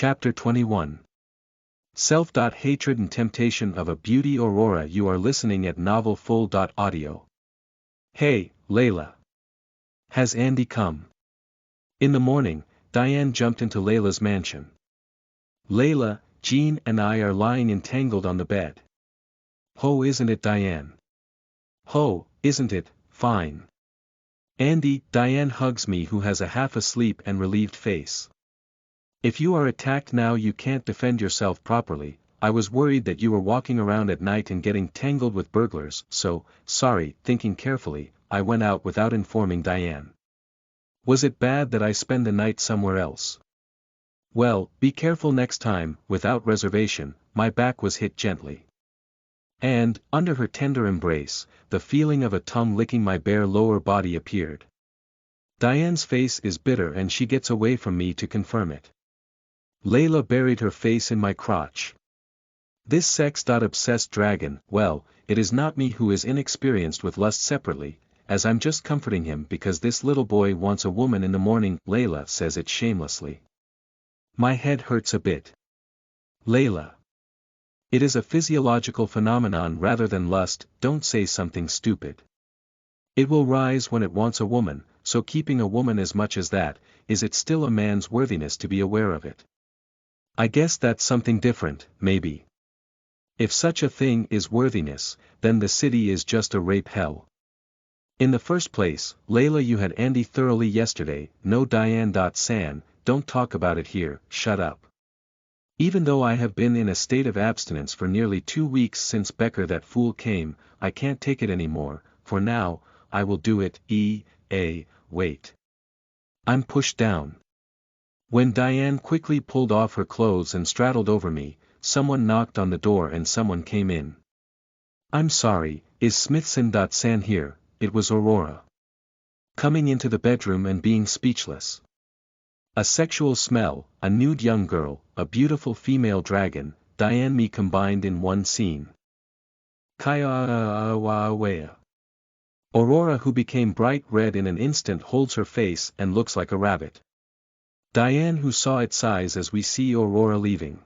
Chapter 21. Self-hatred and temptation of a beauty Aurora. You are listening at Novel Full. Audio. Hey, Layla. Has Andy come? In the morning, Diane jumped into Layla's mansion. Layla, Jean and I are lying entangled on the bed. Ho, isn't it, Diane? Ho, isn't it, fine. Andy, Diane hugs me, who has a half-asleep and relieved face. If you are attacked now, you can't defend yourself properly. I was worried that you were walking around at night and getting tangled with burglars, so, sorry. Thinking carefully, I went out without informing Diane. Was it bad that I spend the night somewhere else? Well, be careful next time. Without reservation. My back was hit gently. And, under her tender embrace, the feeling of a tongue licking my bare lower body appeared. Diane's face is bitter and she gets away from me to confirm it. Layla buried her face in my crotch. This sex-obsessed dragon, well, it is not me who is inexperienced with lust separately, as I'm just comforting him because this little boy wants a woman in the morning. Layla says it shamelessly. My head hurts a bit. Layla. It is a physiological phenomenon rather than lust. Don't say something stupid. It will rise when it wants a woman, so keeping a woman as much as that, is it still a man's worthiness to be aware of it? I guess that's something different, maybe. If such a thing is worthiness, then the city is just a rape hell. In the first place, Layla, you had Andy thoroughly yesterday. No, Diane. San, don't talk about it here. Shut up. Even though I have been in a state of abstinence for nearly 2 weeks since Becker, that fool, came, I can't take it anymore. For now, I will do it. Wait. I'm pushed down. When Diane quickly pulled off her clothes and straddled over me, someone knocked on the door and someone came in. I'm sorry, is Smithson. San here? It was Aurora. Coming into the bedroom and being speechless. A sexual smell, a nude young girl, a beautiful female dragon, Diane, me combined in one scene. Kaya. Aurora, who became bright red in an instant, holds her face and looks like a rabbit. Diane, who saw it, sighs as we see Aurora leaving.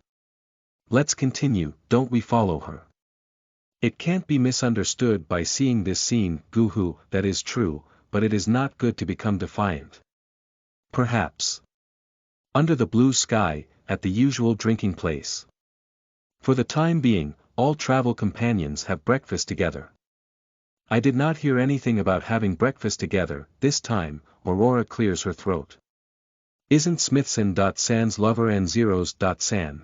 Let's continue, don't we follow her? It can't be misunderstood by seeing this scene. Goohoo, that is true, but it is not good to become defiant. Perhaps. Under the blue sky, at the usual drinking place. For the time being, all travel companions have breakfast together. I did not hear anything about having breakfast together. This time, Aurora clears her throat. Isn't Smithson. San's lover and Zero's. San.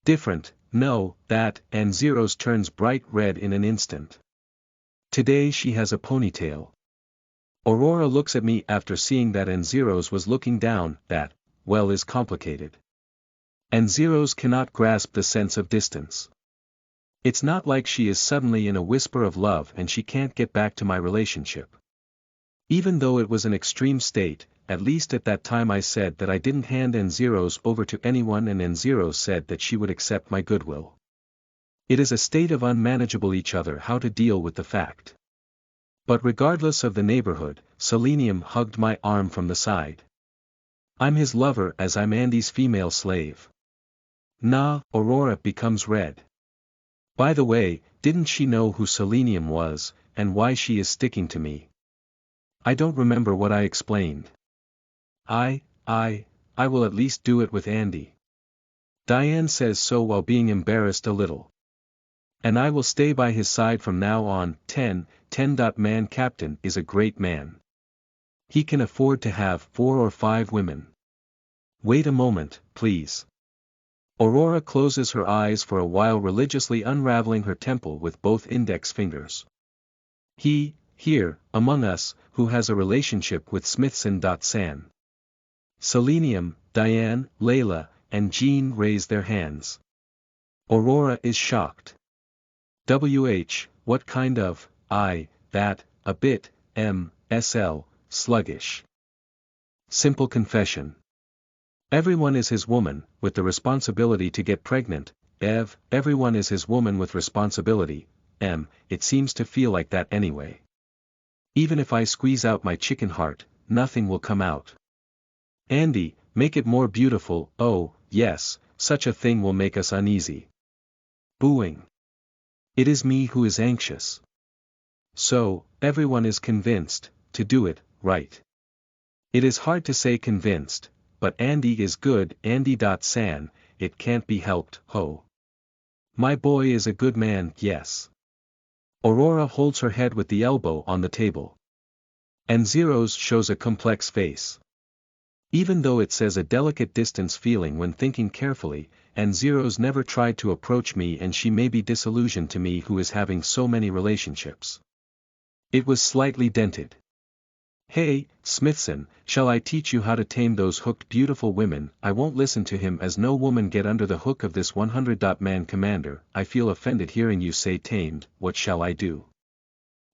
Different? No, that, and Zero's turns bright red in an instant. Today she has a ponytail. Aurora looks at me after seeing that, and Zero's was looking down. That, well, is complicated. And Zero's cannot grasp the sense of distance. It's not like she is suddenly in a whisper of love and she can't get back to my relationship. Even though it was an extreme state, at least at that time I said that I didn't hand N0's over to anyone, and N0 said that she would accept my goodwill. It is a state of unmanageable each other how to deal with the fact. But regardless of the neighborhood, Selenium hugged my arm from the side. I'm his lover as I'm Andy's female slave. Nah, Aurora becomes red. By the way, didn't she know who Selenium was, and why she is sticking to me? I don't remember what I explained. I will at least do it with Andy. Diane says so while being embarrassed a little. And I will stay by his side from now on. 10. Man, Captain is a great man. He can afford to have 4 or 5 women. Wait a moment, please. Aurora closes her eyes for a while, religiously unraveling her temple with both index fingers. He, here, among us, who has a relationship with Smithson. San. Selenium, Diane, Layla, and Jean raise their hands. Aurora is shocked. What kind of, that, a bit, sl, sluggish. Simple confession. Everyone is his woman, with the responsibility to get pregnant. Everyone is his woman with responsibility. It seems to feel like that anyway. Even if I squeeze out my chicken heart, nothing will come out. Andy, make it more beautiful. Oh, yes, such a thing will make us uneasy. Booing. It is me who is anxious. So, everyone is convinced, to do it, right. It is hard to say convinced, but Andy is good, Andy.san, it can't be helped, ho. My boy is a good man, yes. Aurora holds her head with the elbow on the table. And Zeros shows a complex face. Even though it says a delicate distance feeling when thinking carefully, and Zeros never tried to approach me and she may be disillusioned to me who is having so many relationships. It was slightly dented. Hey, Smithson, shall I teach you how to tame those hooked beautiful women? I won't listen to him as no woman get under the hook of this 100-man commander. I feel offended hearing you say tamed. What shall I do?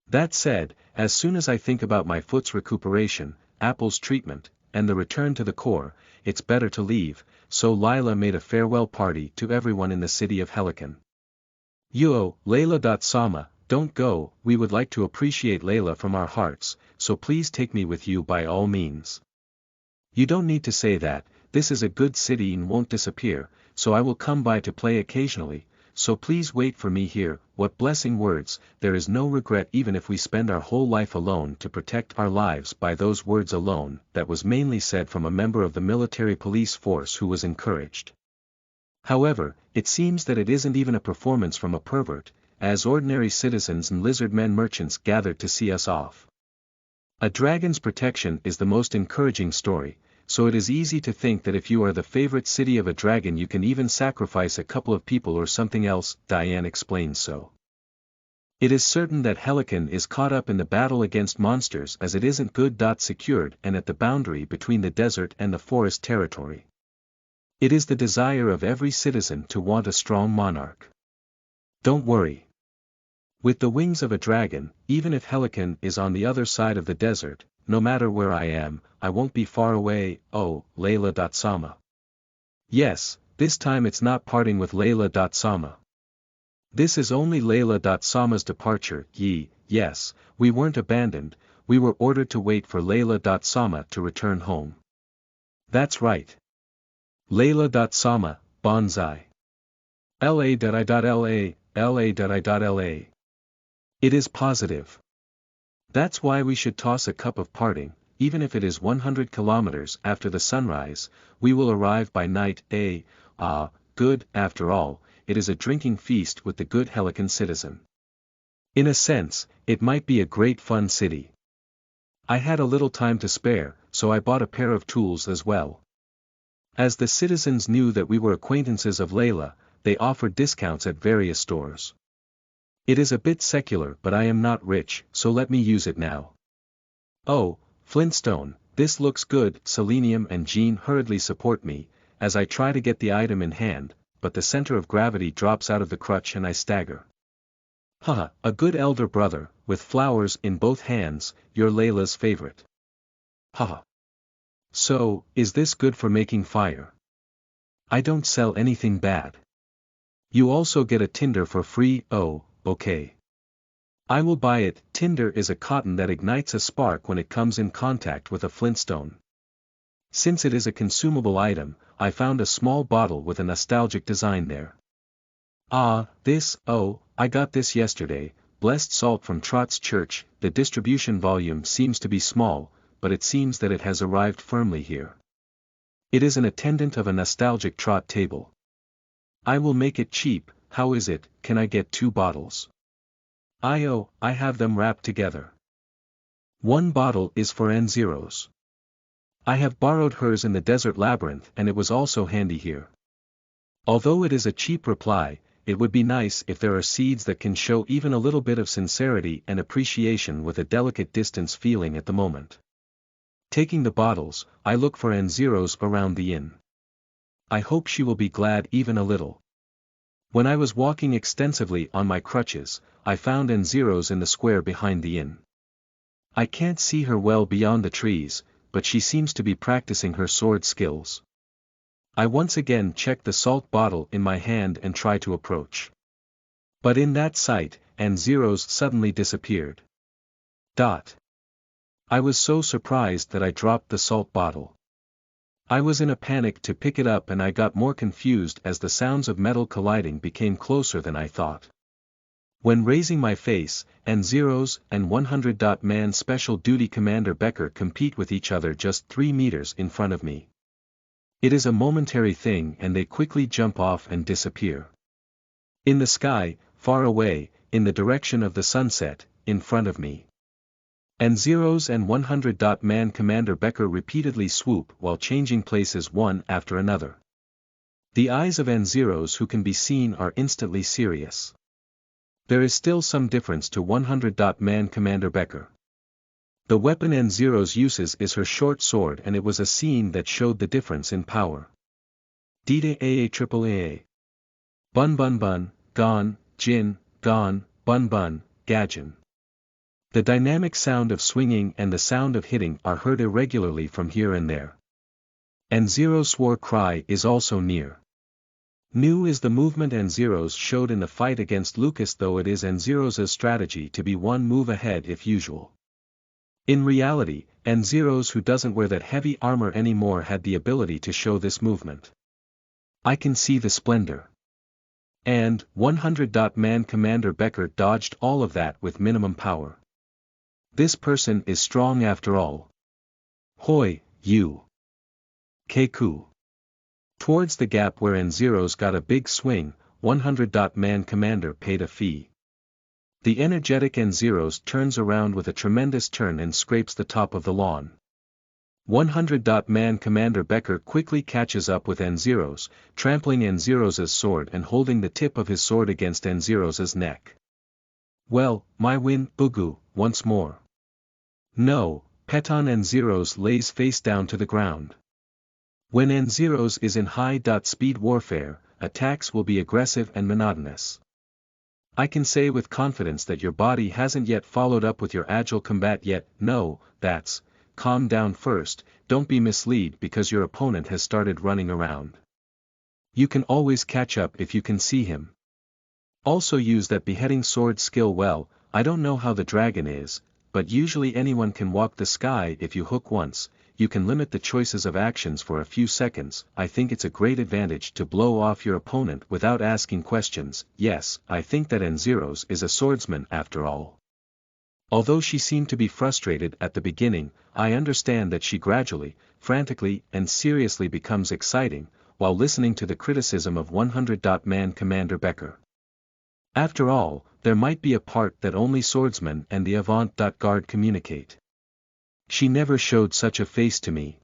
That said, as soon as I think about my foot's recuperation, Apple's treatment, and the return to the Corps, it's better to leave, so Lila made a farewell party to everyone in the city of Helican. Yo, Layla.sama, don't go, we would like to appreciate Layla from our hearts, so please take me with you by all means. You don't need to say that, this is a good city and won't disappear, so I will come by to play occasionally, so please wait for me here. What blessing words, there is no regret even if we spend our whole life alone to protect our lives by those words alone. That was mainly said from a member of the military police force who was encouraged. However, it seems that it isn't even a performance from a pervert, as ordinary citizens and lizardmen merchants gathered to see us off. A dragon's protection is the most encouraging story, so it is easy to think that if you are the favorite city of a dragon you can even sacrifice a couple of people or something else. Diane explains so. It is certain that Helican is caught up in the battle against monsters as it isn't good. Secured and at the boundary between the desert and the forest territory. It is the desire of every citizen to want a strong monarch. Don't worry. With the wings of a dragon, even if Helican is on the other side of the desert, no matter where I am, I won't be far away. Oh, Layla.sama. Yes, this time it's not parting with Layla.sama. This is only Layla.sama's departure. Yes, we weren't abandoned, we were ordered to wait for Layla.sama to return home. That's right. Layla.sama, bonsai. La.I.La. It is positive. That's why we should toss a cup of parting, even if it is 100 kilometers after the sunrise. We will arrive by night. Good, after all, it is a drinking feast with the good Helican citizen. In a sense, it might be a great fun city. I had a little time to spare, so I bought a pair of tools as well. As the citizens knew that we were acquaintances of Layla, they offered discounts at various stores. It is a bit secular but I am not rich, so let me use it now. Oh, Flintstone, this looks good. Selenium and Jean hurriedly support me, as I try to get the item in hand, but the center of gravity drops out of the crutch and I stagger. Haha, a good elder brother, with flowers in both hands, you're Layla's favorite. Haha. So, is this good for making fire? I don't sell anything bad. You also get a tinder for free. Oh, okay. I will buy it. Tinder is a cotton that ignites a spark when it comes in contact with a flintstone. Since it is a consumable item, I found a small bottle with a nostalgic design there. I got this yesterday. Blessed salt from Trott's Church. The distribution volume seems to be small, but it seems that it has arrived firmly here. It is an attendant of a nostalgic Trott table. I will make it cheap. How is it? Can I get 2 bottles? I have them wrapped together. 1 bottle is for N0's. I have borrowed hers in the desert labyrinth and it was also handy here. Although it is a cheap reply, it would be nice if there are seeds that can show even a little bit of sincerity and appreciation with a delicate distance feeling at the moment. Taking the bottles, I look for N0's around the inn. I hope she will be glad even a little. When I was walking extensively on my crutches, I found N0's in the square behind the inn. I can't see her well beyond the trees, but she seems to be practicing her sword skills. I once again check the salt bottle in my hand and try to approach. But in that sight, N0's suddenly disappeared. I was so surprised that I dropped the salt bottle. I was in a panic to pick it up and I got more confused as the sounds of metal colliding became closer than I thought. When raising my face, N0's and 100. Man Special Duty Commander Becker compete with each other just 3 meters in front of me. It is a momentary thing and they quickly jump off and disappear. In the sky, far away, in the direction of the sunset, in front of me. N0's and 100. Man Commander Becker repeatedly swoop while changing places one after another. The eyes of N0's who can be seen are instantly serious. There is still some difference to 100. Man Commander Becker. The weapon N0's uses is her short sword and it was a scene that showed the difference in power. DDAA. Bun bun bun, gone, Jin, gone, bun bun, Gajin. The dynamic sound of swinging and the sound of hitting are heard irregularly from here and there. N0's war cry is also near. New is the movement N0's showed in the fight against Lucas, though it is N0's strategy to be one move ahead if usual. In reality, N0's who doesn't wear that heavy armor anymore had the ability to show this movement. I can see the splendor. And 100. Man Commander Becker dodged all of that with minimum power. This person is strong after all. Hoi, you. Keiku. Towards the gap where N0's got a big swing, 100. Man Commander paid a fee. The energetic N0's turns around with a tremendous turn and scrapes the top of the lawn. 100. Man Commander Becker quickly catches up with N0's, trampling N0's sword and holding the tip of his sword against N0's neck. Well, my win, Bugu, once more. No, Peton N0's lays face down to the ground. When N0's is in high-speed warfare, attacks will be aggressive and monotonous. I can say with confidence that your body hasn't yet followed up with your agile combat yet. No, that's, calm down first, don't be misled because your opponent has started running around. You can always catch up if you can see him. Also use that beheading sword skill well. I don't know how the dragon is, but usually anyone can walk the sky if you hook once. You can limit the choices of actions for a few seconds. I think it's a great advantage to blow off your opponent without asking questions. Yes, I think that N0's is a swordsman after all. Although she seemed to be frustrated at the beginning, I understand that she gradually, frantically and seriously becomes exciting, while listening to the criticism of 100. Man Commander Becker. After all, there might be a part that only swordsmen and the avant-garde communicate. She never showed such a face to me.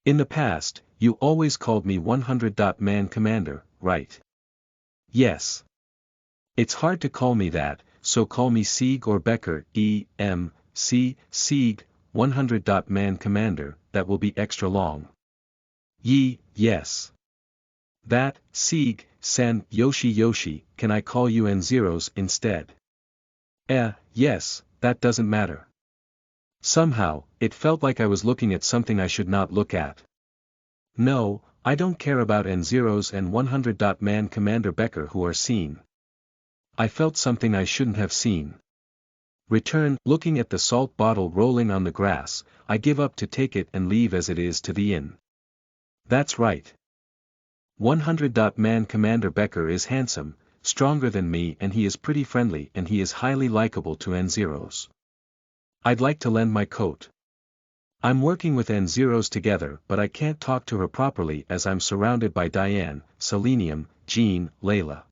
In the past, you always called me 100. Man Commander, right? Yes. It's hard to call me that, so call me Sieg or Becker, Sieg, 100. Man Commander, that will be extra long. Yes. That, Sieg, Sen, Yoshi, can I call you N0's instead? Yes, that doesn't matter. Somehow, it felt like I was looking at something I should not look at. No, I don't care about N0's and 100. Man Commander Becker who are seen. I felt something I shouldn't have seen. Return, looking at the salt bottle rolling on the grass, I give up to take it and leave as it is to the inn. That's right. 100. Man Commander Becker is handsome, stronger than me and he is pretty friendly and he is highly likable to N0's. I'd like to lend my coat. I'm working with N0's together but I can't talk to her properly as I'm surrounded by Diane, Selenium, Jean, Layla.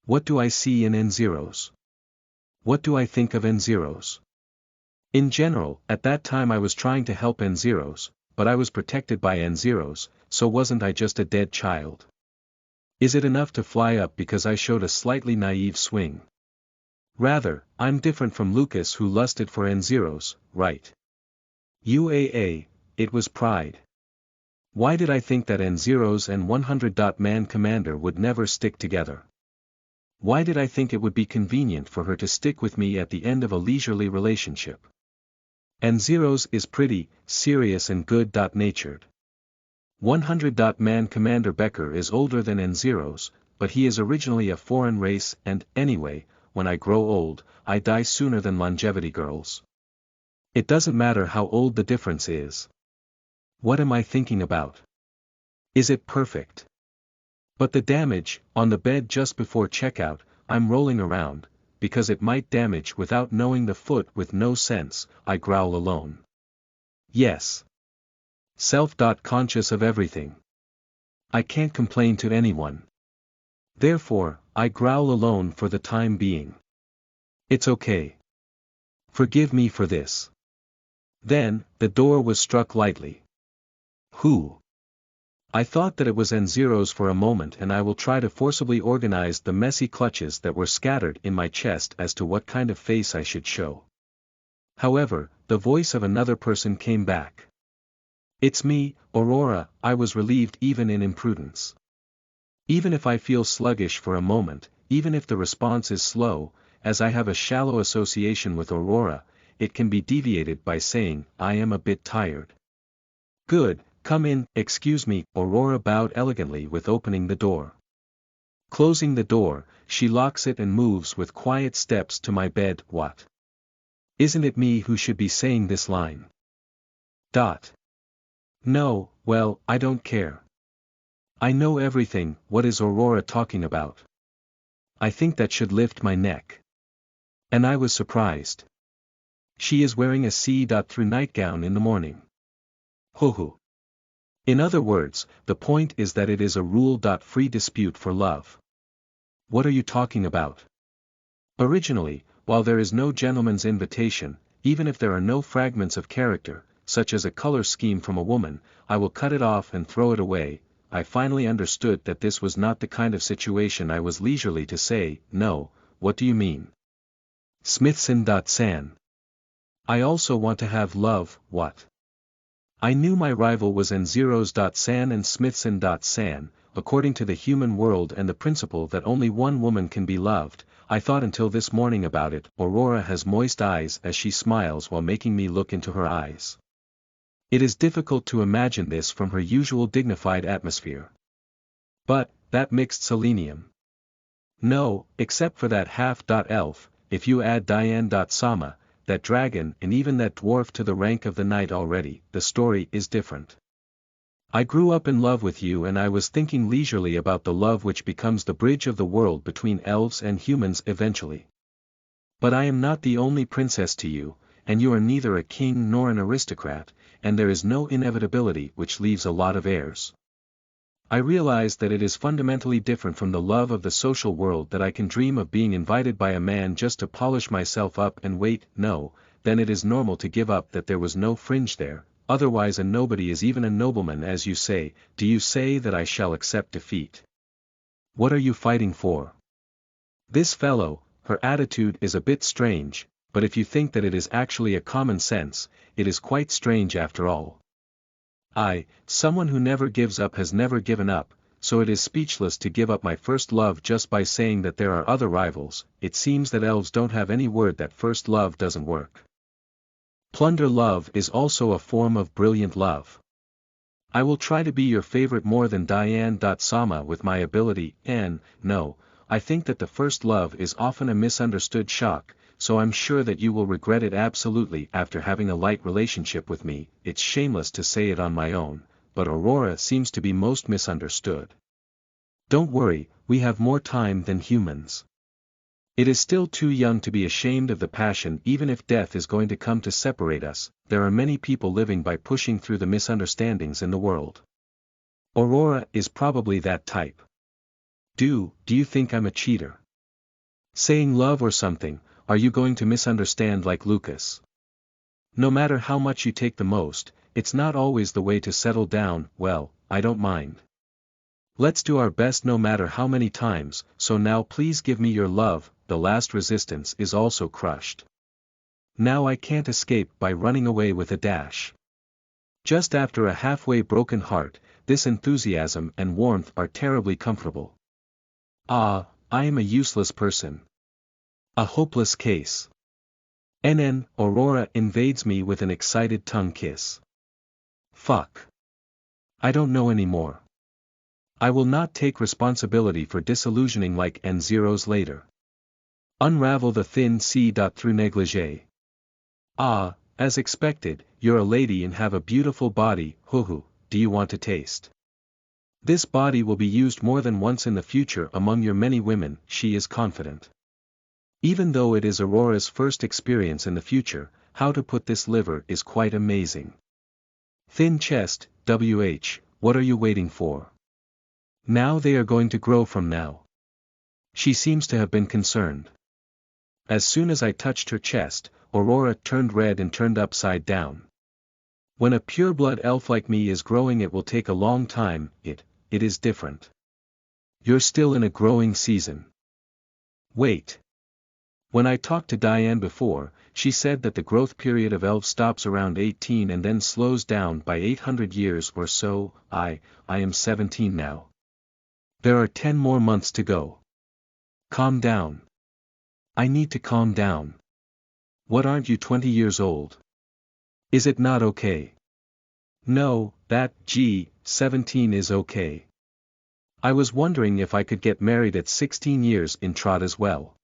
What do I see in N0's? What do I think of N0's? In general, at that time I was trying to help N0's, but I was protected by N0's, so wasn't I just a dead child? Is it enough to fly up because I showed a slightly naive swing? Rather, I'm different from Lucas who lusted for N0's, right? UAA, it was pride. Why did I think that N0's and 100. Man Commander would never stick together? Why did I think it would be convenient for her to stick with me at the end of a leisurely relationship? N0's is pretty, serious and good-natured. 100. Man Commander Becker is older than N0's, but he is originally a foreign race and, anyway, when I grow old, I die sooner than longevity girls. It doesn't matter how old the difference is. What am I thinking about? Is it perfect? But the damage, on the bed just before checkout, I'm rolling around, because it might damage without knowing the foot with no sense, I growl alone. Yes. Self-conscious of everything. I can't complain to anyone. Therefore, I growl alone for the time being. It's okay. Forgive me for this. Then, the door was struck lightly. Who? I thought that it was N0's for a moment, and I will try to forcibly organize the messy clutches that were scattered in my chest as to what kind of face I should show. However, the voice of another person came back. It's me, Aurora. I was relieved even in imprudence. Even if I feel sluggish for a moment, even if the response is slow, as I have a shallow association with Aurora, it can be deviated by saying, I am a bit tired. Good. Come in. Excuse me, Aurora bowed elegantly with opening the door. Closing the door, she locks it and moves with quiet steps to my bed. What? Isn't it me who should be saying this line? No, well, I don't care. I know everything. What is Aurora talking about? I think that should lift my neck. And I was surprised. She is wearing a see-through nightgown in the morning. Ho. In other words, the point is that it is a rule-free dispute for love. What are you talking about? Originally, while there is no gentleman's invitation, even if there are no fragments of character, such as a color scheme from a woman, I will cut it off and throw it away. I finally understood that this was not the kind of situation I was leisurely to say, no. What do you mean? Smithson.san. I also want to have love. What? I knew my rival was N0's.san and Smithson.san, according to the human world and the principle that only one woman can be loved. I thought until this morning about it. Aurora has moist eyes as she smiles while making me look into her eyes. It is difficult to imagine this from her usual dignified atmosphere. But, that mixed selenium. No, except for that half-elf, if you add Diane.sama, that dragon and even that dwarf to the rank of the knight already, the story is different. I grew up in love with you, and I was thinking leisurely about the love which becomes the bridge of the world between elves and humans eventually. But I am not the only princess to you, and you are neither a king nor an aristocrat, and there is no inevitability which leaves a lot of heirs. I realize that it is fundamentally different from the love of the social world that I can dream of being invited by a man just to polish myself up and wait. No, then it is normal to give up that there was no fringe there, otherwise a nobody is even a nobleman, as you say. Do you say that I shall accept defeat? What are you fighting for? This fellow, her attitude is a bit strange, but if you think that it is actually a common sense, it is quite strange after all. Someone who never gives up has never given up, so it is speechless to give up my first love just by saying that there are other rivals. It seems that elves don't have any word that first love doesn't work. Plunder love is also a form of brilliant love. I will try to be your favorite more than Diane.sama with my ability, and, no, I think that the first love is often a misunderstood shock, so I'm sure that you will regret it absolutely after having a light relationship with me. It's shameless to say it on my own, but Aurora seems to be most misunderstood. Don't worry, we have more time than humans. It is still too young to be ashamed of the passion. Even if death is going to come to separate us, there are many people living by pushing through the misunderstandings in the world. Aurora is probably that type. Do you think I'm a cheater? Saying love or something, are you going to misunderstand like Lucas? No matter how much you take the most, it's not always the way to settle down. Well, I don't mind. Let's do our best no matter how many times. So now please give me your love. The last resistance is also crushed. Now I can't escape by running away with a dash. Just after a halfway broken heart, this enthusiasm and warmth are terribly comfortable. I am a useless person. A hopeless case. Aurora invades me with an excited tongue kiss. Fuck. I don't know anymore. I will not take responsibility for disillusioning like N0's later. Unravel the thin see-through negligee. As expected, you're a lady and have a beautiful body, hoo, do you want to taste? This body will be used more than once in the future among your many women, she is confident. Even though it is Aurora's first experience in the future, how to put this liver is quite amazing. Thin chest, what are you waiting for? Now they are going to grow from now. She seems to have been concerned. As soon as I touched her chest, Aurora turned red and turned upside down. When a pureblood elf like me is growing, it will take a long time, it is different. You're still in a growing season. Wait. When I talked to Diane before, she said that the growth period of elves stops around 18 and then slows down by 800 years or so. I am 17 now. There are 10 more months to go. Calm down. I need to calm down. What, aren't you 20 years old? Is it not okay? No, 17 is okay. I was wondering if I could get married at 16 years in trot as well.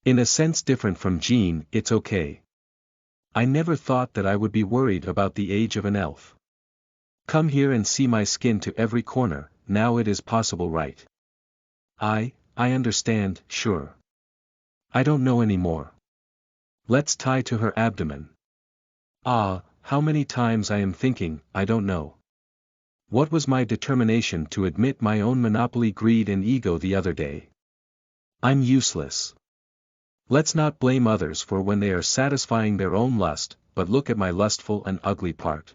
In a sense different from Jean, it's okay. I never thought that I would be worried about the age of an elf. Come here and see my skin to every corner, now it is possible, right? I understand, sure. I don't know anymore. Let's tie to her abdomen. Ah, how many times I am thinking, I don't know. What was my determination to admit my own monopoly, greed and ego the other day? I'm useless. Let's not blame others for when they are satisfying their own lust, but look at my lustful and ugly part.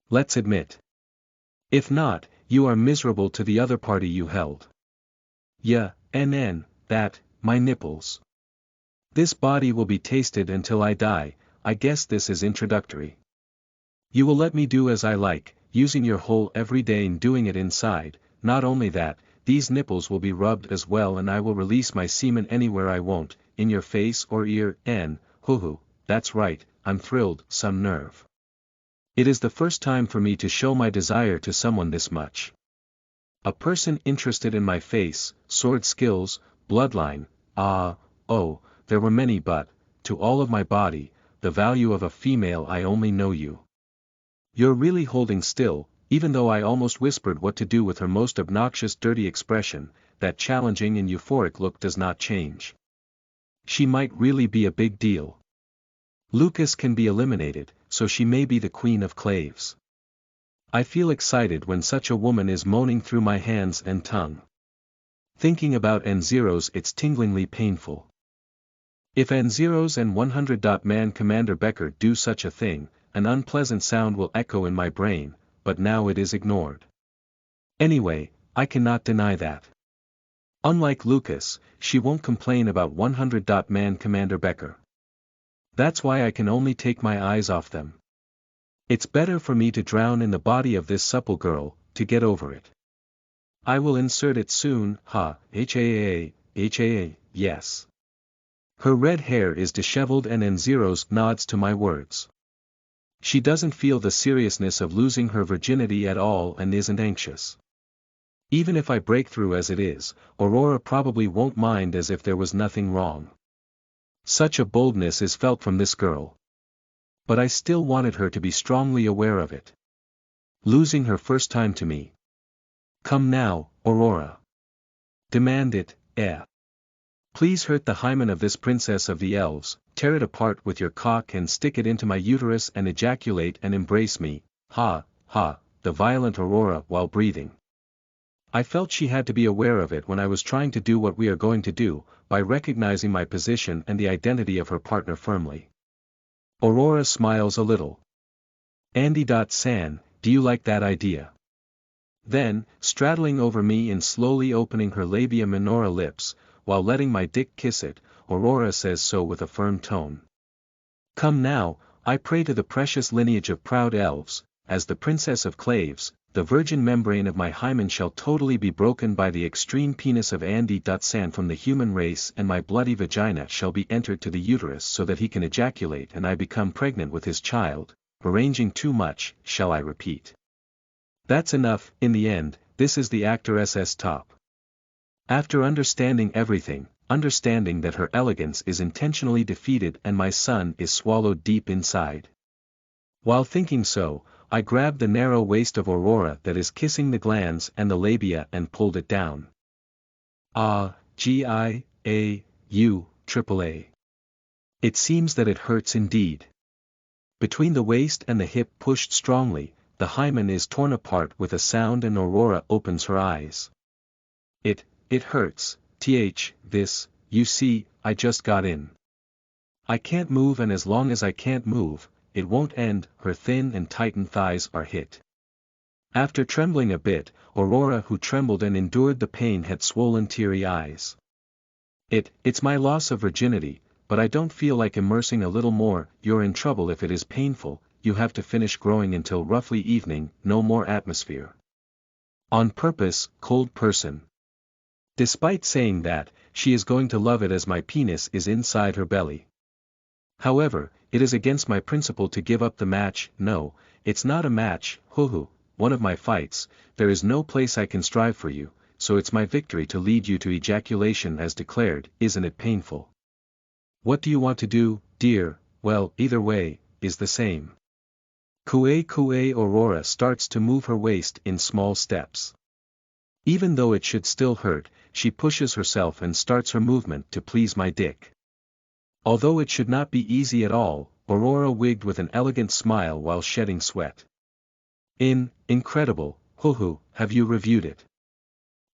Let's admit. If not, you are miserable to the other party you held. Yeah, my nipples. This body will be tasted until I die. I guess this is introductory. You will let me do as I like, using your hole every day and doing it inside. Not only that, these nipples will be rubbed as well, and I will release my semen anywhere I want, in your face or ear, hoo, that's right, I'm thrilled, some nerve. It is the first time for me to show my desire to someone this much. A person interested in my face, sword skills, bloodline, there were many, but, to all of my body, the value of a female, I only know you. You're really holding still, even though I almost whispered what to do with her most obnoxious dirty expression, that challenging and euphoric look does not change. She might really be a big deal. Lucas can be eliminated, so she may be the queen of claves. I feel excited when such a woman is moaning through my hands and tongue. Thinking about N0s, it's tinglingly painful. If N0s and 100. Man Commander Becker do such a thing, an unpleasant sound will echo in my brain, but now it is ignored. Anyway, I cannot deny that. Unlike Lucas, she won't complain about 100. Man Commander Becker. That's why I can only take my eyes off them. It's better for me to drown in the body of this supple girl, to get over it. I will insert it soon, yes. Her red hair is disheveled and N0's nods to my words. She doesn't feel the seriousness of losing her virginity at all and isn't anxious. Even if I break through as it is, Aurora probably won't mind, as if there was nothing wrong. Such a boldness is felt from this girl. But I still wanted her to be strongly aware of it. Losing her first time to me. Come now, Aurora. Demand it, Please hurt the hymen of this princess of the elves, tear it apart with your cock and stick it into my uterus and ejaculate and embrace me, the violent Aurora while breathing. I felt she had to be aware of it when I was trying to do what we are going to do, by recognizing my position and the identity of her partner firmly. Aurora smiles a little. Andy.San, do you like that idea? Then, straddling over me and slowly opening her labia minora lips, while letting my dick kiss it, Aurora says so with a firm tone. Come now, I pray to the precious lineage of proud elves, as the princess of claves, the virgin membrane of my hymen shall totally be broken by the extreme penis of Andy.San from the human race, and my bloody vagina shall be entered to the uterus so that he can ejaculate and I become pregnant with his child. Arranging too much, shall I repeat? That's enough. In the end, this is the actor SS top. After understanding everything, understanding that her elegance is intentionally defeated and my son is swallowed deep inside. While thinking so, I grabbed the narrow waist of Aurora that is kissing the glands and the labia and pulled it down. Ah, G-I-A-U, triple A. It seems that it hurts indeed. Between the waist and the hip pushed strongly, the hymen is torn apart with a sound and Aurora opens her eyes. It hurts, this, you see, I just got in. I can't move, and as long as I can't move, it won't end. Her thin and tightened thighs are hit. After trembling a bit, Aurora, who trembled and endured the pain, had swollen teary eyes. It's my loss of virginity, but I don't feel like immersing a little more. You're in trouble if it is painful, you have to finish growing until roughly evening, no more atmosphere. On purpose, cold person. Despite saying that, she is going to love it as my penis is inside her belly. However, it is against my principle to give up the match. No, it's not a match, hoo-hoo, one of my fights, there is no place I can strive for you, so it's my victory to lead you to ejaculation as declared. Isn't it painful? What do you want to do, dear? Well, either way, is the same. Kue Aurora starts to move her waist in small steps. Even though it should still hurt, she pushes herself and starts her movement to please my dick. Although it should not be easy at all, Aurora wigged with an elegant smile while shedding sweat. Incredible, hoo-hoo, have you reviewed it?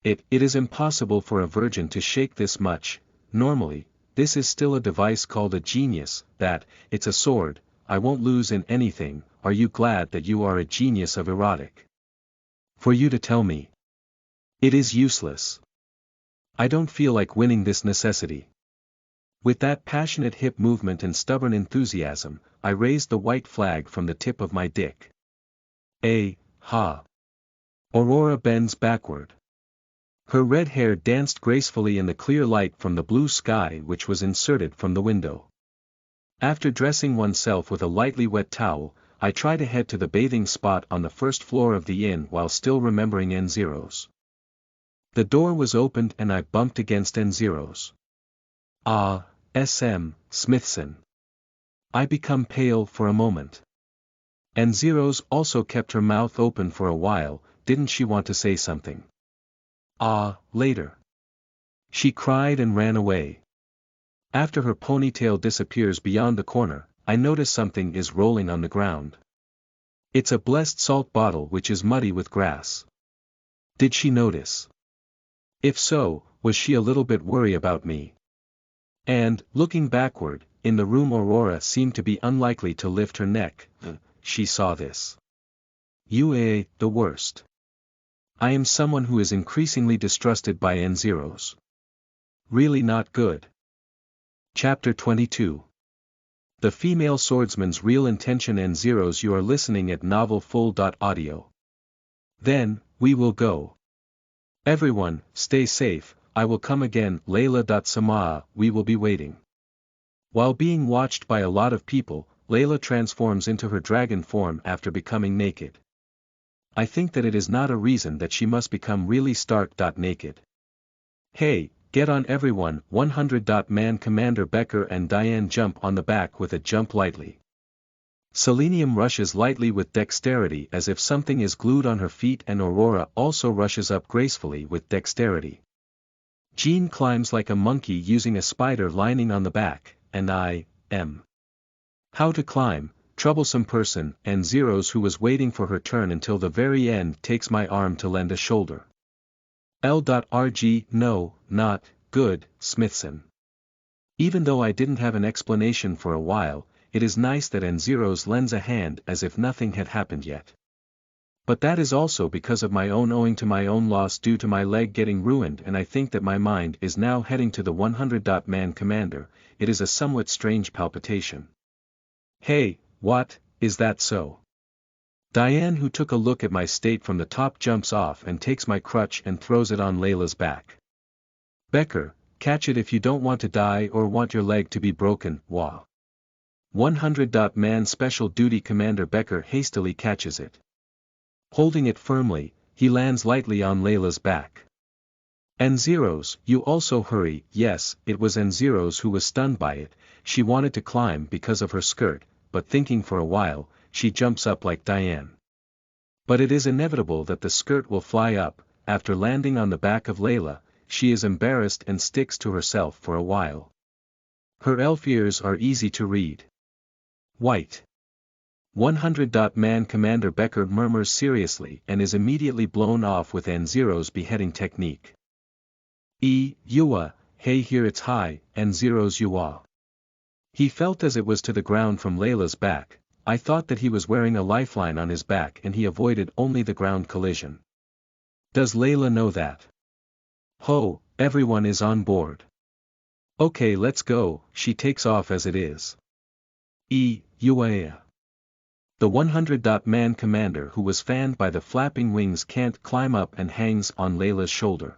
It is impossible for a virgin to shake this much. Normally, this is still a device called a genius, it's a sword, I won't lose in anything. Are you glad that you are a genius of erotic? For you to tell me. It is useless. I don't feel like winning this necessity. With that passionate hip movement and stubborn enthusiasm, I raised the white flag from the tip of my dick. Ha! Aurora bends backward. Her red hair danced gracefully in the clear light from the blue sky which was inserted from the window. After dressing oneself with a lightly wet towel, I try to head to the bathing spot on the first floor of the inn while still remembering N0's. The door was opened and I bumped against N0's. Ah, S.M. Smithson. I become pale for a moment. N0's also kept her mouth open for a while. Didn't she want to say something? Later. She cried and ran away. After her ponytail disappears beyond the corner, I notice something is rolling on the ground. It's a blessed salt bottle which is muddy with grass. Did she notice? If so, was she a little bit worried about me? And, looking backward, in the room Aurora seemed to be unlikely to lift her neck. She saw this. The worst. I am someone who is increasingly distrusted by N0's. Really not good. Chapter 22. The Female Swordsman's Real Intention. N0's. You are listening at novelfull.audio. Then, we will go. Everyone, stay safe, I will come again. Layla. Samaa, we will be waiting. While being watched by a lot of people, Layla transforms into her dragon form after becoming naked. I think that it is not a reason that she must become really stark naked. Hey, get on everyone. 100. Man Commander Becker and Diane jump on the back with a jump lightly. Selenium rushes lightly with dexterity as if something is glued on her feet, and Aurora also rushes up gracefully with dexterity. Jean climbs like a monkey using a spider lining on the back, and I am. How to climb, troublesome person. N0's, who was waiting for her turn until the very end, takes my arm to lend a shoulder. L.RG. No, not good, Smithson. Even though I didn't have an explanation for a while, it is nice that N0's lends a hand as if nothing had happened yet. But that is also because of my own, owing to my own loss due to my leg getting ruined, and I think that my mind is now heading to the 100. Man Commander. It is a somewhat strange palpitation. Hey, what, is that so? Diane, who took a look at my state from the top, jumps off and takes my crutch and throws it on Layla's back. Becker, catch it if you don't want to die or want your leg to be broken. Wah. 100. Man Special Duty Commander Becker hastily catches it. Holding it firmly, he lands lightly on Layla's back. N0's, you also hurry. Yes, it was N0's who was stunned by it. She wanted to climb because of her skirt, but thinking for a while, she jumps up like Diane. But it is inevitable that the skirt will fly up. After landing on the back of Layla, she is embarrassed and sticks to herself for a while. Her elf ears are easy to read. White. 100. Man Commander Becker murmurs seriously and is immediately blown off with N0's beheading technique. Yua, hey here it's high, N0's Yua. He felt as it was to the ground from Layla's back. I thought that he was wearing a lifeline on his back and he avoided only the ground collision. Does Layla know that? Ho, everyone is on board. Okay, let's go, she takes off as it is. Yua. The 100. Man Commander who was fanned by the flapping wings can't climb up and hangs on Layla's shoulder.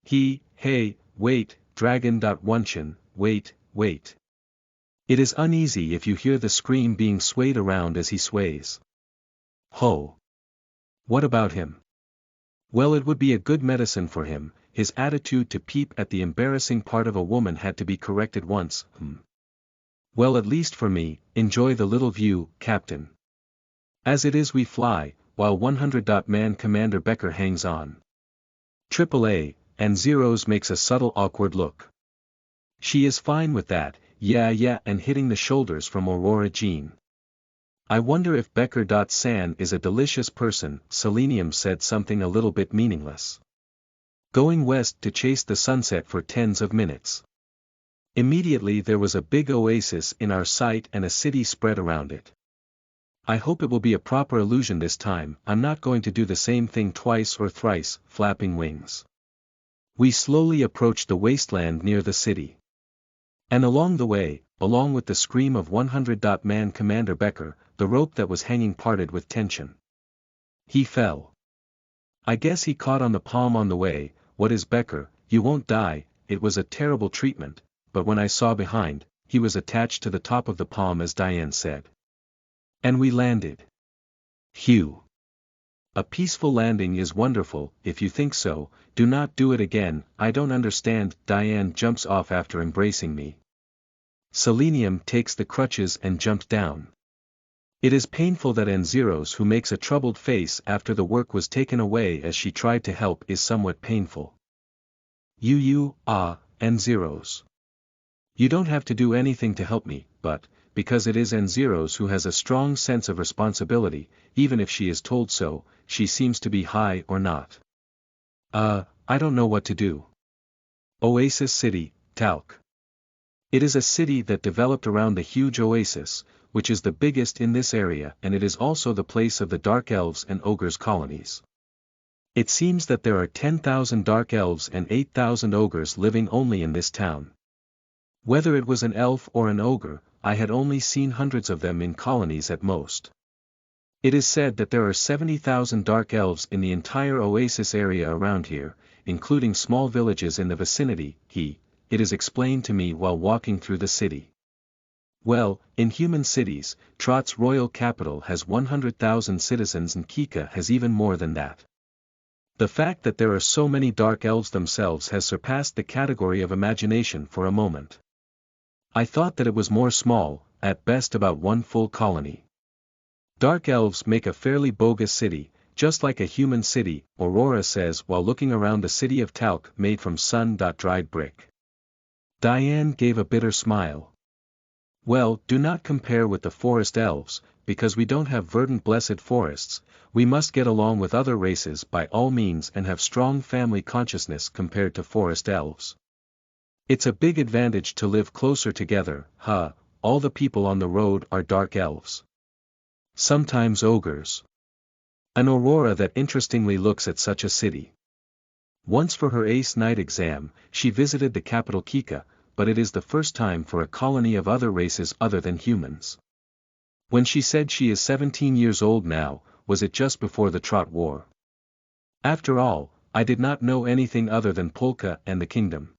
Hey, wait, Dragon. Wunchin, wait. It is uneasy if you hear the scream being swayed around as he sways. Ho! What about him? Well, it would be a good medicine for him. His attitude to peep at the embarrassing part of a woman had to be corrected once. Well, at least for me, enjoy the little view, Captain. As it is we fly, while 100. Man Commander Becker hangs on. AAA, and Zeros makes a subtle awkward look. She is fine with that, yeah, and hitting the shoulders from Aurora Jean. I wonder if Becker.San is a delicious person. Selenium said something a little bit meaningless. Going west to chase the sunset for tens of minutes. Immediately there was a big oasis in our sight and a city spread around it. I hope it will be a proper illusion this time. I'm not going to do the same thing twice or thrice. Flapping wings. We slowly approached the wasteland near the city. And along the way, along with the scream of 100. Man Commander Becker, the rope that was hanging parted with tension. He fell. I guess he caught on the palm on the way. What is Becker? You won't die. It was a terrible treatment, but when I saw behind, he was attached to the top of the palm as Diane said. And we landed. Phew. A peaceful landing is wonderful. If you think so, do not do it again. I don't understand. Diane jumps off after embracing me. Selenium takes the crutches and jumps down. It is painful that N0's who makes a troubled face after the work was taken away as she tried to help is somewhat painful. N0's. You don't have to do anything to help me, but, because it is N0's who has a strong sense of responsibility, even if she is told so, she seems to be high or not. I don't know what to do. Oasis City, Talc. It is a city that developed around the huge oasis, which is the biggest in this area and it is also the place of the Dark Elves and Ogres colonies. It seems that there are 10,000 Dark Elves and 8,000 Ogres living only in this town. Whether it was an elf or an ogre, I had only seen hundreds of them in colonies at most. It is said that there are 70,000 Dark Elves in the entire oasis area around here, including small villages in the vicinity. It is explained to me while walking through the city. Well, in human cities, Trot's royal capital has 100,000 citizens and Kika has even more than that. The fact that there are so many Dark Elves themselves has surpassed the category of imagination for a moment. I thought that it was more small, at best about one full colony. Dark Elves make a fairly bogus city, just like a human city, Aurora says while looking around the city of Talc made from sun-dried brick. Diane gave a bitter smile. Well, do not compare with the forest elves, because we don't have verdant blessed forests. We must get along with other races by all means and have strong family consciousness compared to forest elves. It's a big advantage to live closer together. All the people on the road are Dark Elves. Sometimes ogres. An Aurora that interestingly looks at such a city. Once for her Ace Night exam, she visited the capital Kika, but it is the first time for a colony of other races other than humans. When she said she is 17 years old now, was it just before the Trot War? After all, I did not know anything other than Polka and the Kingdom.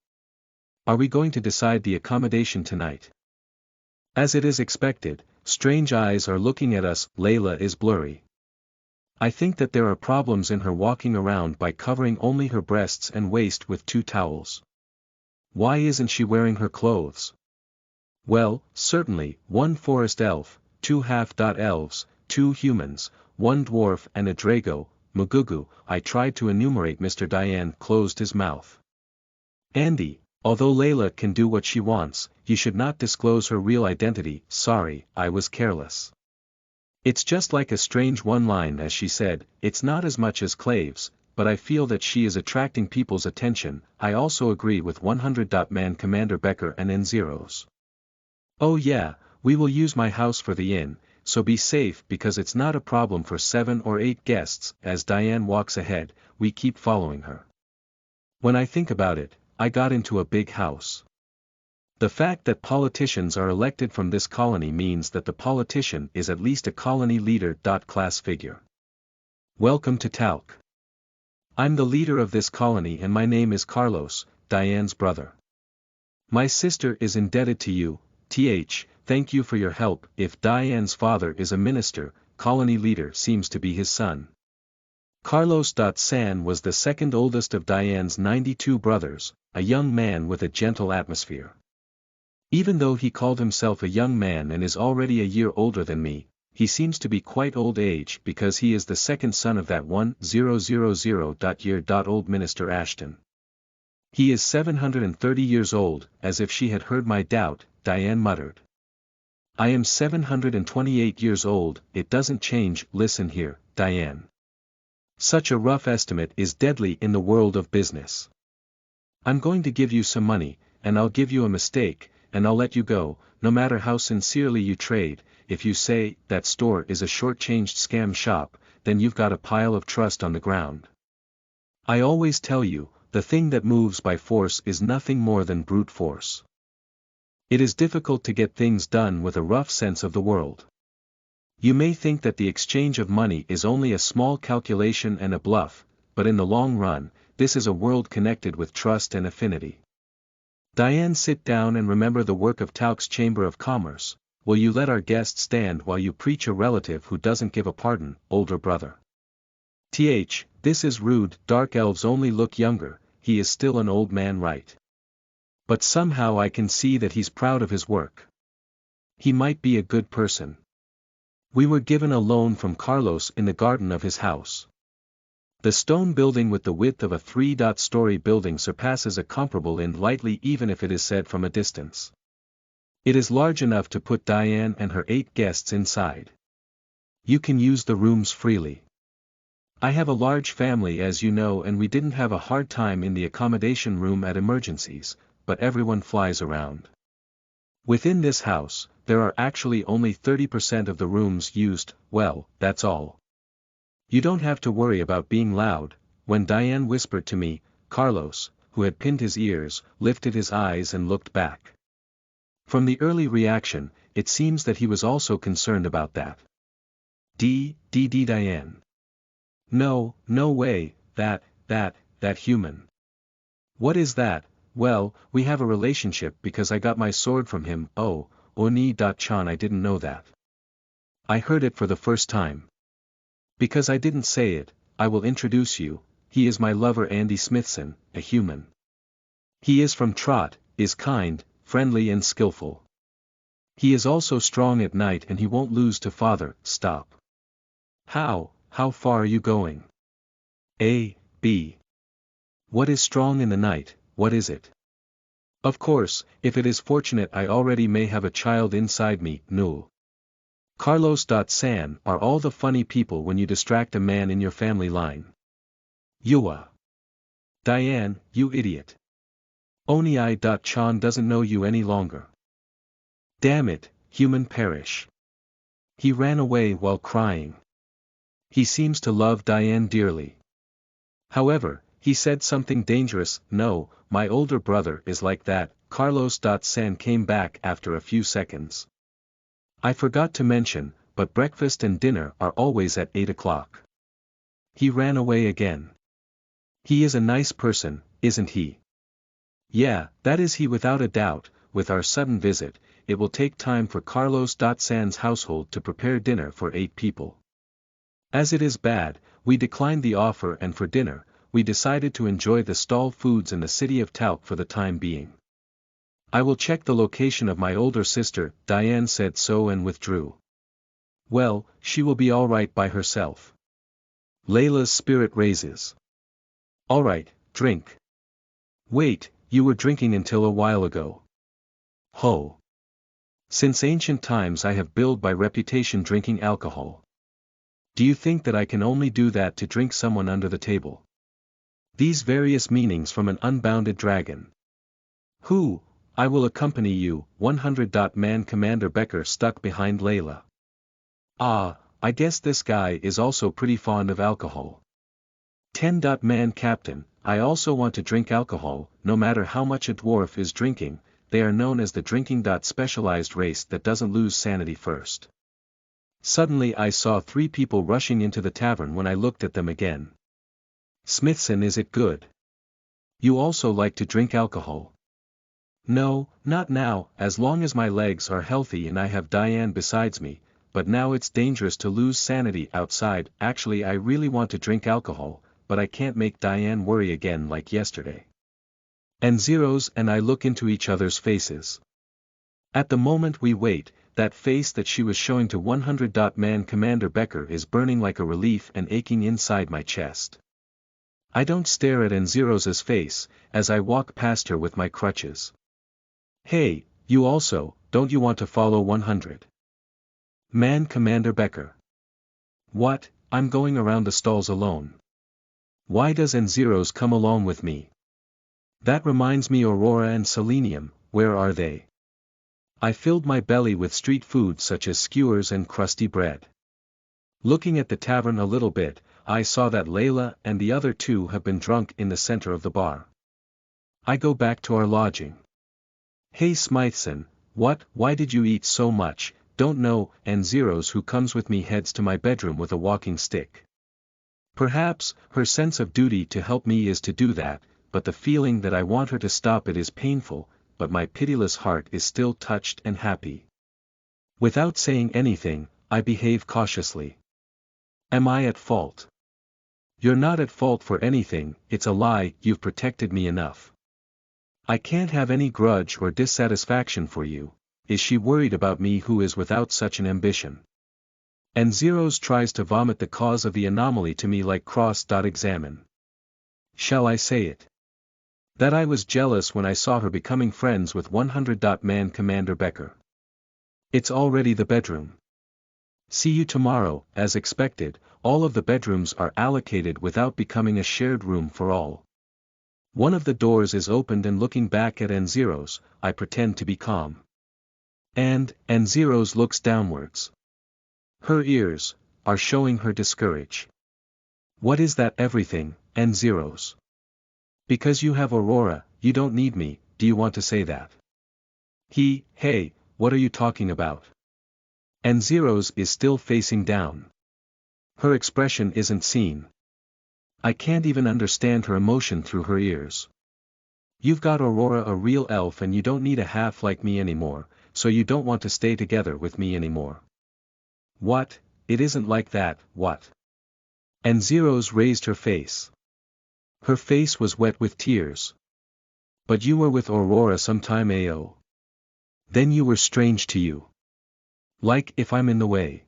Are we going to decide the accommodation tonight? As it is expected, strange eyes are looking at us. Layla is blurry. I think that there are problems in her walking around by covering only her breasts and waist with 2 towels. Why isn't she wearing her clothes? Well, certainly, one forest elf, 2 half-elves, 2 humans, 1 dwarf and a drago, Mugugu. I tried to enumerate. Mr. Diane closed his mouth. Andy, although Layla can do what she wants, you should not disclose her real identity. Sorry, I was careless. It's just like a strange one line. As she said, it's not as much as Claves, but I feel that she is attracting people's attention. I also agree with 100. Man Commander Becker and N0s. Oh yeah, we will use my house for the inn, so be safe because it's not a problem for 7 or 8 guests. As Diane walks ahead, we keep following her. When I think about it, I got into a big house. The fact that politicians are elected from this colony means that the politician is at least a colony leader. Class figure. Welcome to Talc. I'm the leader of this colony and my name is Carlos, Diane's brother. My sister is indebted to you, thank you for your help. If Diane's father is a minister, colony leader seems to be his son. Carlos. San was the second oldest of Diane's 92 brothers, a young man with a gentle atmosphere. Even though he called himself a young man and is already a year older than me, he seems to be quite old age because he is the second son of that 1000-year-old Minister Ashton. He is 730 years old. As if she had heard my doubt, Diane muttered. I am 728 years old. It doesn't change. Listen here, Diane. Such a rough estimate is deadly in the world of business. I'm going to give you some money, and I'll give you a mistake, and I'll let you go, no matter how sincerely you trade. If you say that store is a short-changed scam shop, then you've got a pile of trust on the ground. I always tell you, the thing that moves by force is nothing more than brute force. It is difficult to get things done with a rough sense of the world. You may think that the exchange of money is only a small calculation and a bluff, but in the long run, this is a world connected with trust and affinity. Diane, sit down and remember the work of Talc's Chamber of Commerce. Will you let our guest stand while you preach a relative who doesn't give a pardon, older brother? This is rude. Dark elves only look younger. He is still an old man, right? But somehow I can see that he's proud of his work. He might be a good person. We were given a loan from Carlos in the garden of his house. The stone building with the width of a 3-story building surpasses a comparable inn lightly, even if it is said from a distance. It is large enough to put Diane and her 8 guests inside. You can use the rooms freely. I have a large family, as you know, and we didn't have a hard time in the accommodation room at emergencies, but everyone flies around. Within this house, there are actually only 30% of the rooms used. Well, that's all. You don't have to worry about being loud. When Diane whispered to me, Carlos, who had pinned his ears, lifted his eyes and looked back. From the early reaction, it seems that he was also concerned about that. Diane. No way, that human. What is that? Well, we have a relationship because I got my sword from him. Oh, Oni-chan, I didn't know that. I heard it for the first time. Because I didn't say it, I will introduce you. He is my lover, Andy Smithson, a human. He is from Trot, is kind, friendly and skillful. He is also strong at night and he won't lose to father. Stop. How far are you going? A, B. What is strong in the night, what is it? Of course, if it is fortunate I already may have a child inside me. No. Carlos. San are all the funny people when you distract a man in your family line. Yua. Diane, you idiot. Oni-chan doesn't know you any longer. Damn it, human perish. He ran away while crying. He seems to love Diane dearly. However, he said something dangerous. No, my older brother is like that. Carlos. San came back after a few seconds. I forgot to mention, but breakfast and dinner are always at 8 o'clock. He ran away again. He is a nice person, isn't he? Yeah, that is he without a doubt. With our sudden visit, it will take time for Carlos. San's household to prepare dinner for 8 people. As it is bad, we declined the offer, and for dinner, we decided to enjoy the stall foods in the city of Talc for the time being. I will check the location of my older sister. Diane said so and withdrew. Well, she will be alright by herself. Layla's spirit raises. Alright, drink. Wait, you were drinking until a while ago. Ho. Since ancient times I have built by reputation drinking alcohol. Do you think that I can only do that to drink someone under the table? These various meanings from an unbounded dragon. Who, I will accompany you, 100. Man Commander Becker stuck behind Layla. Ah, I guess this guy is also pretty fond of alcohol. 10. Man Captain, I also want to drink alcohol, no matter how much a dwarf is drinking, they are known as the drinking. Specialized race that doesn't lose sanity first. Suddenly I saw 3 people rushing into the tavern when I looked at them again. Smithson, is it good? You also like to drink alcohol? No, not now, as long as my legs are healthy and I have Diane besides me, but now it's dangerous to lose sanity outside. Actually, I really want to drink alcohol, but I can't make Diane worry again like yesterday. And Zeros and I look into each other's faces. At the moment we wait, that face that she was showing to 100. Man Commander Becker is burning like a relief and aching inside my chest. I don't stare at N0's face, as I walk past her with my crutches. Hey, you also, don't you want to follow 100? Man Commander Becker. What, I'm going around the stalls alone. Why does N0's come along with me? That reminds me, Aurora and Selenium, where are they? I filled my belly with street food such as skewers and crusty bread. Looking at the tavern a little bit, I saw that Layla and the other 2 have been drunk in the center of the bar. I go back to our lodging. Hey Smytheson, what, why did you eat so much? Don't know. And Zeros, who comes with me, heads to my bedroom with a walking stick. Perhaps, her sense of duty to help me is to do that, but the feeling that I want her to stop it is painful, but my pitiless heart is still touched and happy. Without saying anything, I behave cautiously. Am I at fault? You're not at fault for anything, it's a lie, you've protected me enough. I can't have any grudge or dissatisfaction for you. Is she worried about me who is without such an ambition? And Zeros tries to vomit the cause of the anomaly to me like cross.examine. Shall I say it? That I was jealous when I saw her becoming friends with 100. Man Commander Becker. It's already the bedroom. See you tomorrow. As expected, all of the bedrooms are allocated without becoming a shared room for all. One of the doors is opened, and looking back at N0's, I pretend to be calm. And N0's looks downwards. Her ears are showing her discourage. What is that everything, N0's? Because you have Aurora, you don't need me, do you want to say that? Hey, what are you talking about? N0's is still facing down. Her expression isn't seen. I can't even understand her emotion through her ears. You've got Aurora, a real elf, and you don't need a half like me anymore, so you don't want to stay together with me anymore. What? It isn't like that, what? N0's raised her face. Her face was wet with tears. But you were with Aurora some time ago. Then you were strange to you. Like if I'm in the way.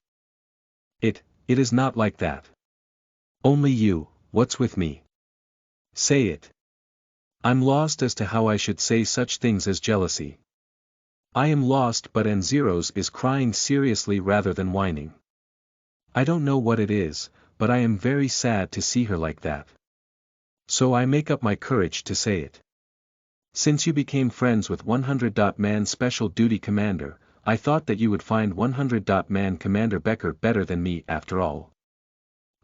It is not like that. Only you, what's with me? Say it. I'm lost as to how I should say such things as jealousy. I am lost, but N0's is crying seriously rather than whining. I don't know what it is, but I am very sad to see her like that. So I make up my courage to say it. Since you became friends with 100. Man Special Duty Commander, I thought that you would find 100. Man Commander Becker better than me after all.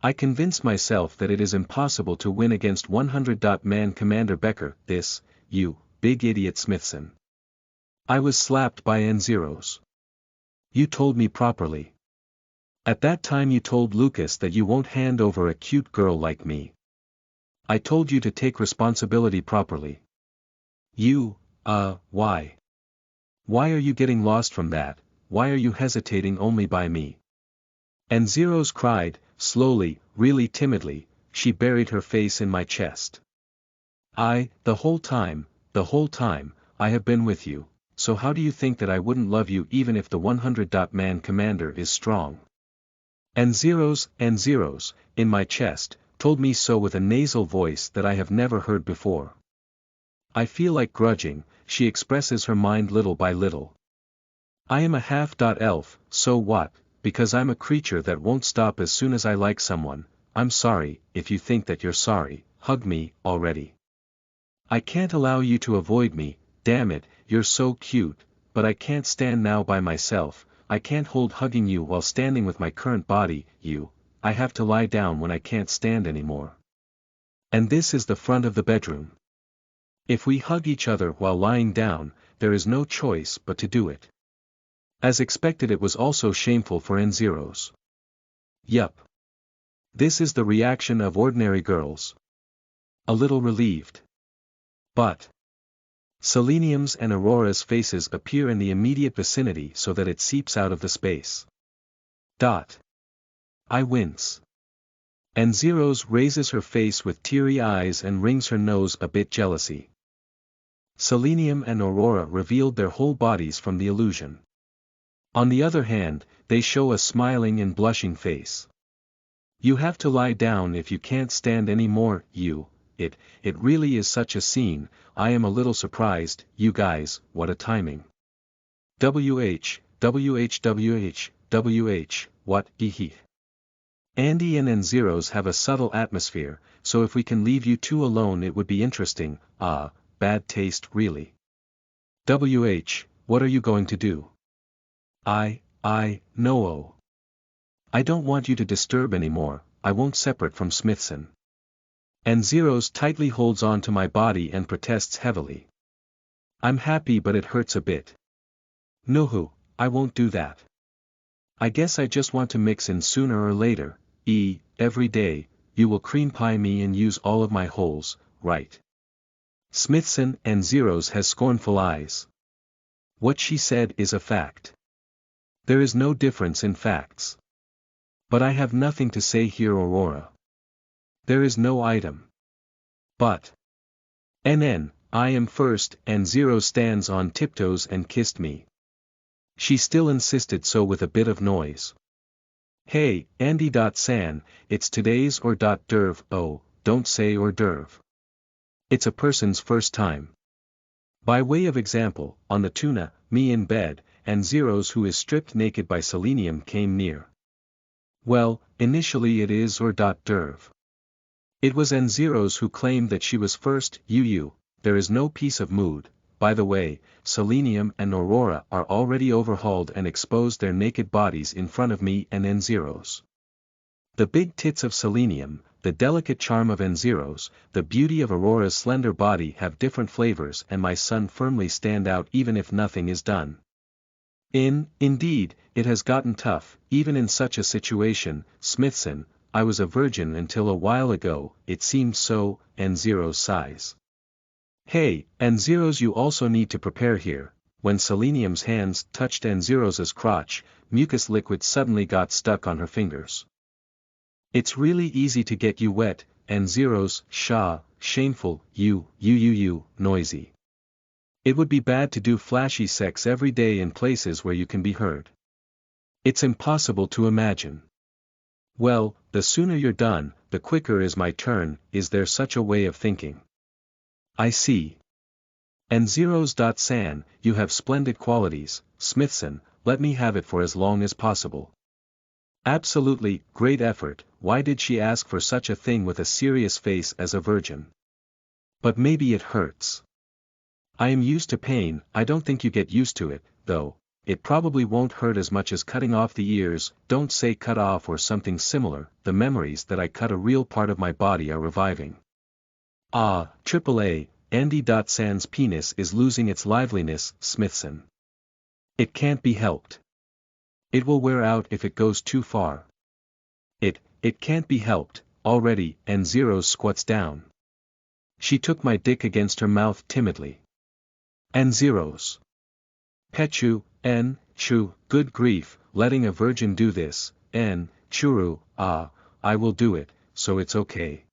I convinced myself that it is impossible to win against 100. Man Commander Becker. This, you, big idiot Smithson. I was slapped by N0's. You told me properly. At that time you told Lucas that you won't hand over a cute girl like me. I told you to take responsibility properly. You, why? Why are you getting lost from that? Why are you hesitating only by me? N0's cried, slowly, really timidly. She buried her face in my chest. The whole time, I have been with you, so how do you think that I wouldn't love you even if the 100. Man Commander is strong? And zeros, in my chest, told me so with a nasal voice that I have never heard before. I feel like grudging, she expresses her mind little by little. I am a half-elf, so what, because I'm a creature that won't stop as soon as I like someone. I'm sorry, if you think that you're sorry, hug me, already. I can't allow you to avoid me, damn it, you're so cute, but I can't stand now by myself, I can't hold hugging you while standing with my current body, I have to lie down when I can't stand anymore. And this is the front of the bedroom. If we hug each other while lying down, there is no choice but to do it. As expected, it was also shameful for N0s. Yup. This is the reaction of ordinary girls. A little relieved. But Selenium's and Aurora's faces appear in the immediate vicinity so that it seeps out of the space. I wince. N0's raises her face with teary eyes and wrings her nose a bit jealousy. Selenium and Aurora revealed their whole bodies from the illusion. On the other hand, they show a smiling and blushing face. You have to lie down if you can't stand any more, it really is such a scene. I am a little surprised, you guys, what a timing. WH, what, Andy and N0s have a subtle atmosphere, so if we can leave you two alone it would be interesting. Bad taste really. What are you going to do? No. I don't want you to disturb anymore, I won't separate from Smithson. N0s tightly holds on to my body and protests heavily. I'm happy but it hurts a bit. No, I won't do that. I guess I just want to mix in sooner or later, every day, you will cream pie me and use all of my holes, right? Smithson N0s has scornful eyes. What she said is a fact. There is no difference in facts. But I have nothing to say here, Aurora. There is no item. But I am first. N0 stands on tiptoes and kissed me. She still insisted so with a bit of noise. Hey, Andy.san, it's today's or .derv, oh, don't say hors d'oeuvre. It's a person's first time. By way of example, on the tuna, me in bed, N0s who is stripped naked by Selenium came near. Well, initially it is hors d'oeuvre. It was N0s who claimed that she was first, there is no peace of mood. By the way, Selenium and Aurora are already overhauled and exposed their naked bodies in front of me and N0s. The big tits of Selenium, the delicate charm of N0s, the beauty of Aurora's slender body have different flavors and my son firmly stand out even if nothing is done. Indeed, it has gotten tough, even in such a situation. Smithson, I was a virgin until a while ago, it seemed so. N0s sighs. Hey, N0s, you also need to prepare here. When Selenium's hands touched N0's crotch, mucus liquid suddenly got stuck on her fingers. It's really easy to get you wet, N0's, shameful, noisy. It would be bad to do flashy sex every day in places where you can be heard. It's impossible to imagine. Well, the sooner you're done, the quicker is my turn. Is there such a way of thinking? I see. N0s.san, you have splendid qualities. Smithson, let me have it for as long as possible. Absolutely, great effort. Why did she ask for such a thing with a serious face as a virgin? But maybe it hurts. I am used to pain. I don't think you get used to it, though. It probably won't hurt as much as cutting off the ears. Don't say cut off or something similar. The memories that I cut a real part of my body are reviving. AAA, Andy.san's penis is losing its liveliness. Smithson. It can't be helped. It will wear out if it goes too far. It can't be helped. Already. N0 squats down. She took my dick against her mouth timidly. N0's. Pechu, Churu, good grief, letting a virgin do this, Churu, I will do it, so it's okay.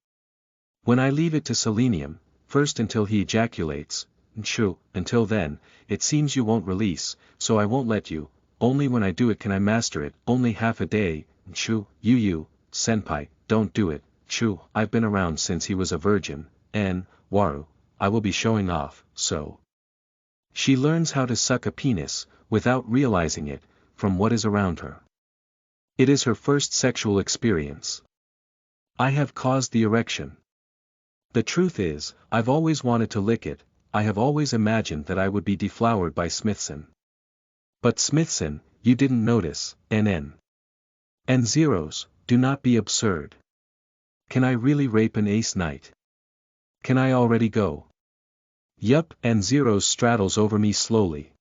When I leave it to Selenium, first until he ejaculates, Churu, until then, it seems you won't release, so I won't let you, only when I do it can I master it, only half a day, Chu, you, senpai, don't do it, Chu, I've been around since he was a virgin, and, Waru, I will be showing off, so. She learns how to suck a penis, without realizing it, from what is around her. It is her first sexual experience. I have caused the erection. The truth is, I've always wanted to lick it, I have always imagined that I would be deflowered by Smithson. But Smithson, you didn't notice, NN. And zeros, do not be absurd. Can I really rape an ace knight? Can I already go? Yup, and zeros straddles over me slowly.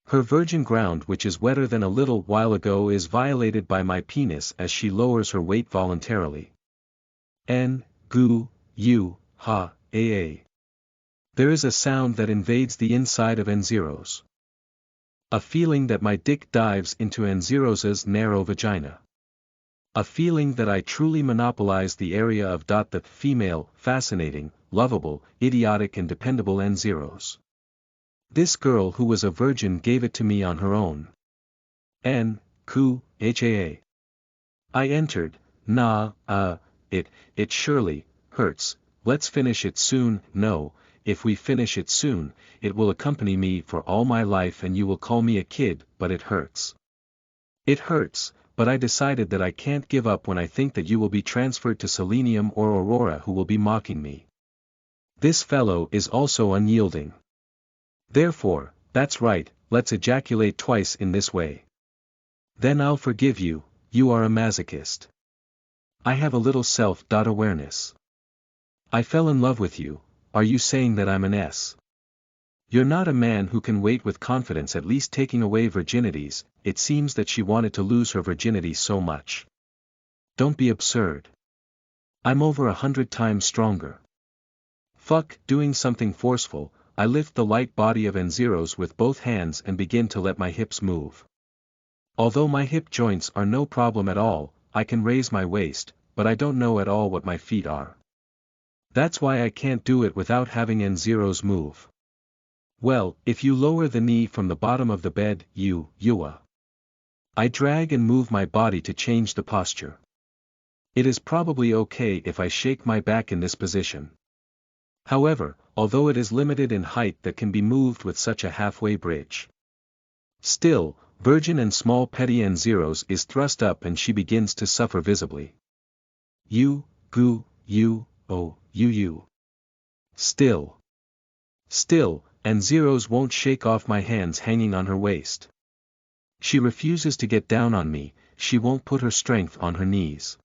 Her virgin ground, which is wetter than a little while ago, is violated by my penis as she lowers her weight voluntarily. N, goo, u, ha, aa. There is a sound that invades the inside of N0's. A feeling that my dick dives into N0's narrow vagina. A feeling that I truly monopolize the area of the female, fascinating, lovable, idiotic and dependable N0's. This girl who was a virgin gave it to me on her own. N, ku, haa. I entered, it surely, hurts, let's finish it soon, no, if we finish it soon, it will accompany me for all my life and you will call me a kid, but it hurts. It hurts, but I decided that I can't give up when I think that you will be transferred to Selenium or Aurora who will be mocking me. This fellow is also unyielding. Therefore, that's right, let's ejaculate twice in this way. Then I'll forgive you, you are a masochist. I have a little self-awareness. I fell in love with you, are you saying that I'm an S? You're not a man who can wait with confidence at least taking away virginities, it seems that she wanted to lose her virginity so much. Don't be absurd. I'm over 100 times stronger. Fuck, doing something forceful, I lift the light body of N0's with both hands and begin to let my hips move. Although my hip joints are no problem at all, I can raise my waist, but I don't know at all what my feet are. That's why I can't do it without having N0's move. Well, if you lower the knee from the bottom of the bed, you. I drag and move my body to change the posture. It is probably okay if I shake my back in this position. However, although it is limited in height that can be moved with such a halfway bridge. Still, virgin and small petty N0's is thrust up and she begins to suffer visibly. You, goo, you, oh, you. Still, N0's won't shake off my hands hanging on her waist. She refuses to get down on me, she won't put her strength on her knees.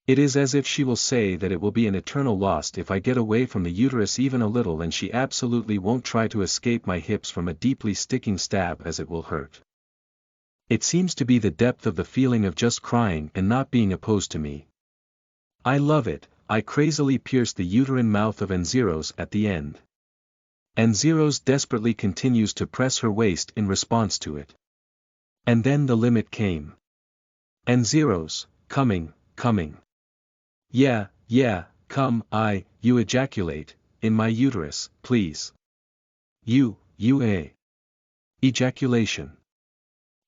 It is as if she will say that it will be an eternal loss if I get away from the uterus even a little, and she absolutely won't try to escape my hips from a deeply sticking stab as it will hurt. It seems to be the depth of the feeling of just crying and not being opposed to me. I love it, I crazily pierce the uterine mouth of N0's at the end. N0's desperately continues to press her waist in response to it. And then the limit came. N0's, coming. Yeah, come, you ejaculate, in my uterus, please. Ejaculation.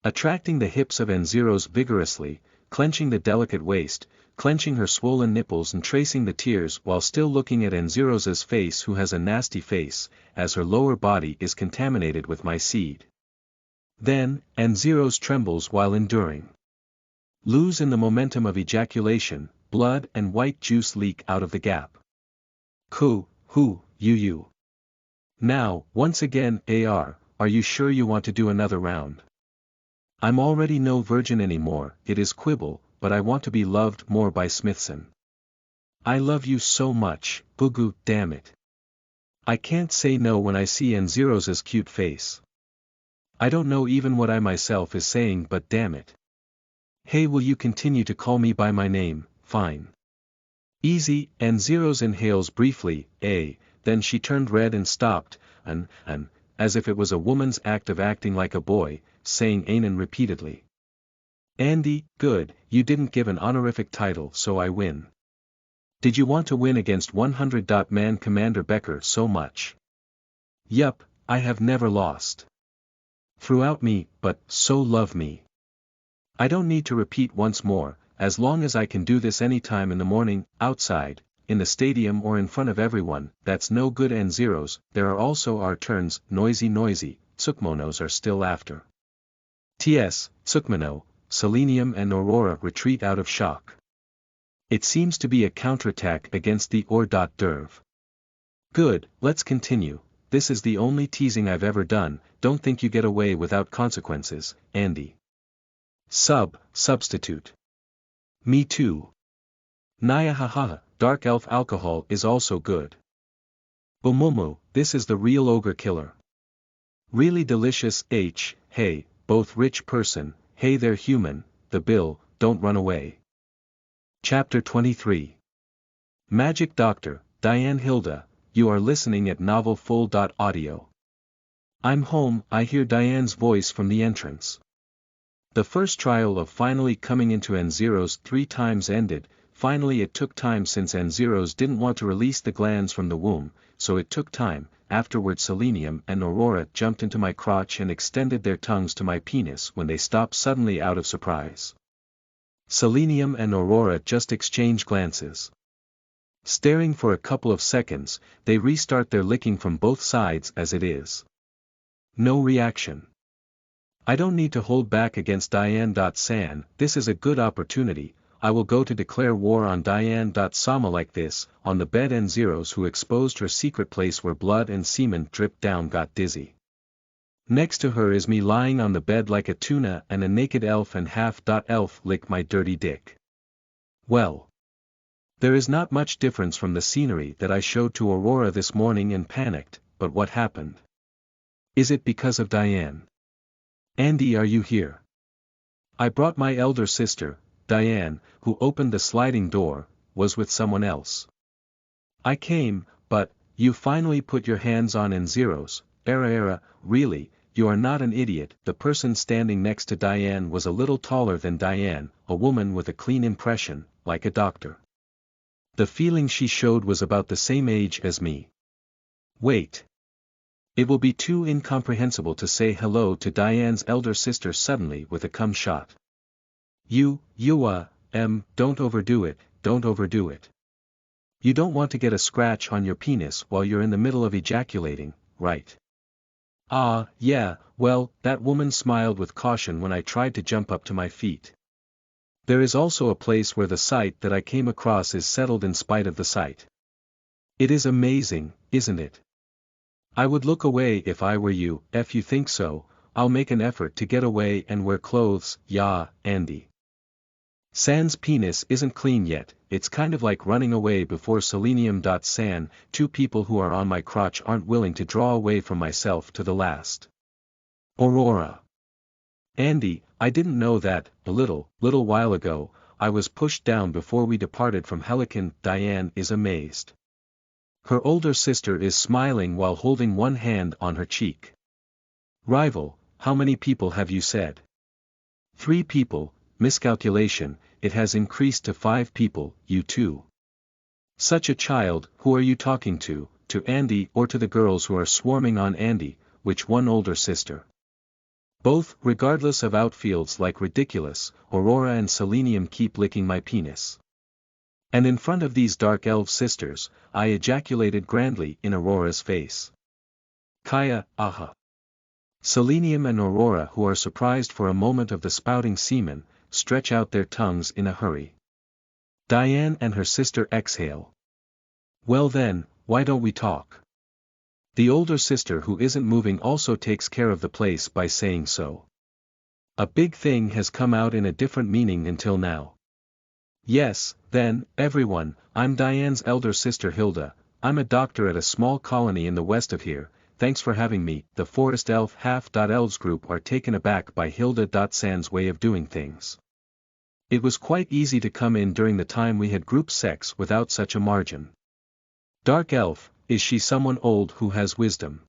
Attracting the hips of N0's vigorously, clenching the delicate waist, clenching her swollen nipples and tracing the tears while still looking at N0's face, who has a nasty face, as her lower body is contaminated with my seed. Then, N0's trembles while enduring. Lose in the momentum of ejaculation, blood and white juice leak out of the gap. You. Now, once again, are you sure you want to do another round? I'm already no virgin anymore, it is quibble, but I want to be loved more by Smithson. I love you so much, Bugu, damn it. I can't say no when I see N0's cute face. I don't know even what I myself is saying, but damn it. Hey, will you continue to call me by my name? Fine. Easy, N0's inhales briefly, then she turned red and stopped, as if it was a woman's act of acting like a boy, saying anen repeatedly. Andy, good, you didn't give an honorific title, so I win. Did you want to win against 100. Man Commander Becker so much? Yup, I have never lost. Throughout me, but so love me. I don't need to repeat once more, as long as I can do this anytime in the morning, outside, in the stadium or in front of everyone, that's no good. And zeros, there are also our turns, noisy, Tsukmonos are still after. Ts, Tsukmono, Selenium and Aurora retreat out of shock. It seems to be a counterattack against the Or.Derv. Good, let's continue, this is the only teasing I've ever done, don't think you get away without consequences, Andy. Substitute. Me too. Naya haha, dark elf alcohol is also good. Umumu, this is the real ogre killer. Really delicious. Hey, both rich person, hey they're human, the bill, don't run away. Chapter 23. Magic Doctor, Diane Hilda, you are listening at novelfull.audio. I'm home, I hear Diane's voice from the entrance. The first trial of finally coming into N0's 3 times ended. Finally it took time since N0's didn't want to release the glands from the womb, so it took time. Afterward Selenium and Aurora jumped into my crotch and extended their tongues to my penis when they stopped suddenly out of surprise. Selenium and Aurora just exchange glances. Staring for a couple of seconds, they restart their licking from both sides as it is. No reaction. I don't need to hold back against Diane.San, this is a good opportunity. I will go to declare war on Diane.Sama like this. On the bed N0's who exposed her secret place where blood and semen dripped down got dizzy. Next to her is me lying on the bed like a tuna and a naked elf and half-elf lick my dirty dick. Well. There is not much difference from the scenery that I showed to Aurora this morning and panicked, but what happened? Is it because of Diane? Andy, are you here? I brought my elder sister, Diane, who opened the sliding door, was with someone else. I came, but, you finally put your hands on N0's, really, you are not an idiot. The person standing next to Diane was a little taller than Diane, a woman with a clean impression, like a doctor. The feeling she showed was about the same age as me. Wait. It will be too incomprehensible to say hello to Diane's elder sister suddenly with a cum shot. Don't overdo it. You don't want to get a scratch on your penis while you're in the middle of ejaculating, right? Yeah, well, that woman smiled with caution when I tried to jump up to my feet. There is also a place where the site that I came across is settled in spite of the site. It is amazing, isn't it? I would look away if I were you. If you think so, I'll make an effort to get away and wear clothes. Yeah, Andy. San's penis isn't clean yet, it's kind of like running away before Selenium.San, 2 people who are on my crotch aren't willing to draw away from myself to the last. Aurora. Andy, I didn't know that. A little while ago, I was pushed down before we departed from Helican. Diane is amazed. Her older sister is smiling while holding one hand on her cheek. Rival, how many people have you said? 3 people, miscalculation, it has increased to 5 people, you too. Such a child, who are you talking to Andy or to the girls who are swarming on Andy, which one older sister? Both, regardless of outfields like ridiculous, Aurora and Selenium keep licking my penis. And in front of these dark elf sisters, I ejaculated grandly in Aurora's face. Kaya, aha. Selenium and Aurora who are surprised for a moment of the spouting semen, stretch out their tongues in a hurry. Diane and her sister exhale. Well then, why don't we talk? The older sister who isn't moving also takes care of the place by saying so. A big thing has come out in a different meaning until now. Yes, then, everyone, I'm Diane's elder sister Hilda, I'm a doctor at a small colony in the west of here, thanks for having me. The Forest Elf Half-elves group are taken aback by Hilda.San's way of doing things. It was quite easy to come in during the time we had group sex without such a margin. Dark Elf, is she someone old who has wisdom?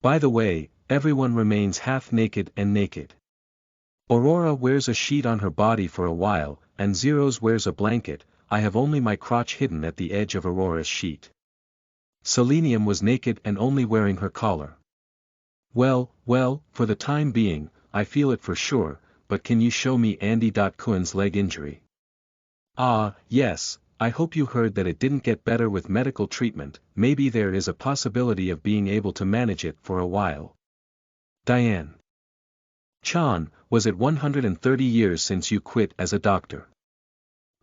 By the way, everyone remains half naked and naked. Aurora wears a sheet on her body for a while, and Zeros wears a blanket. I have only my crotch hidden at the edge of Aurora's sheet. Selenium was naked and only wearing her collar. Well, for the time being, I feel it for sure, but can you show me Andy Cohen's leg injury? Ah, yes, I hope you heard that it didn't get better with medical treatment, maybe there is a possibility of being able to manage it for a while. Diane. Chan, was it 130 years since you quit as a doctor?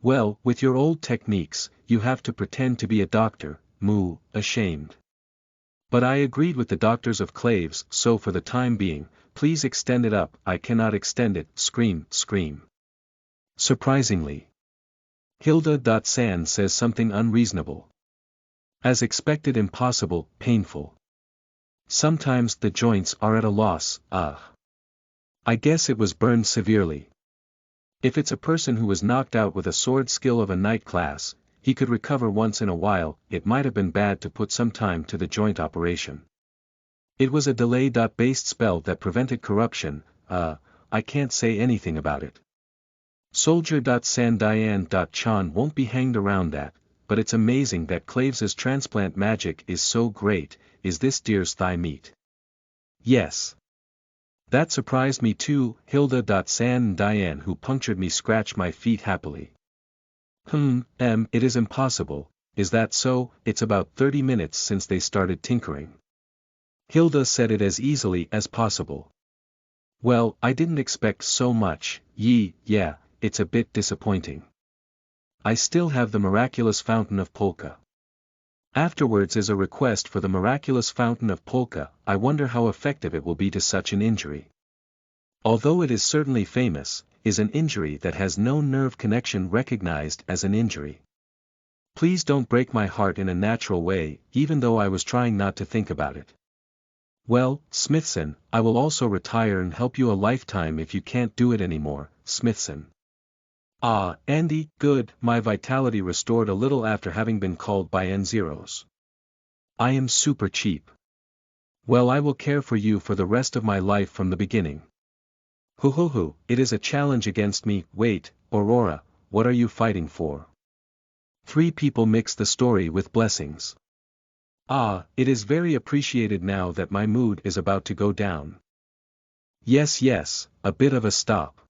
Well, with your old techniques, you have to pretend to be a doctor, ashamed. But I agreed with the doctors of Claves, so for the time being, please extend it up, I cannot extend it, scream. Surprisingly. Hilda.San says something unreasonable. As expected, impossible, painful. Sometimes the joints are at a loss, I guess it was burned severely. If it's a person who was knocked out with a sword skill of a knight class, he could recover once in a while, it might have been bad to put some time to the joint operation. It was a delay-based spell that prevented corruption, I can't say anything about it. Soldier.San Diane.Chan won't be hanged around that, but it's amazing that Claves's transplant magic is so great, is this deer's thigh meat? Yes. That surprised me too, Hilda.San Diane who punctured me scratched my feet happily. It is impossible, is that so? It's about 30 minutes since they started tinkering. Hilda said it as easily as possible. Well, I didn't expect so much, yeah, it's a bit disappointing. I still have the miraculous fountain of polka. Afterwards is a request for the miraculous fountain of polka, I wonder how effective it will be to such an injury. Although it is certainly famous, is an injury that has no nerve connection recognized as an injury. Please don't break my heart in a natural way, even though I was trying not to think about it. Well, Smithson, I will also retire and help you a lifetime if you can't do it anymore, Smithson. Ah, Andy, good, my vitality restored a little after having been called by N-Zeros. I am super cheap. Well, I will care for you for the rest of my life from the beginning. It is a challenge against me, wait, Aurora, what are you fighting for? 3 people mix the story with blessings. Ah, it is very appreciated now that my mood is about to go down. Yes, a bit of a stop.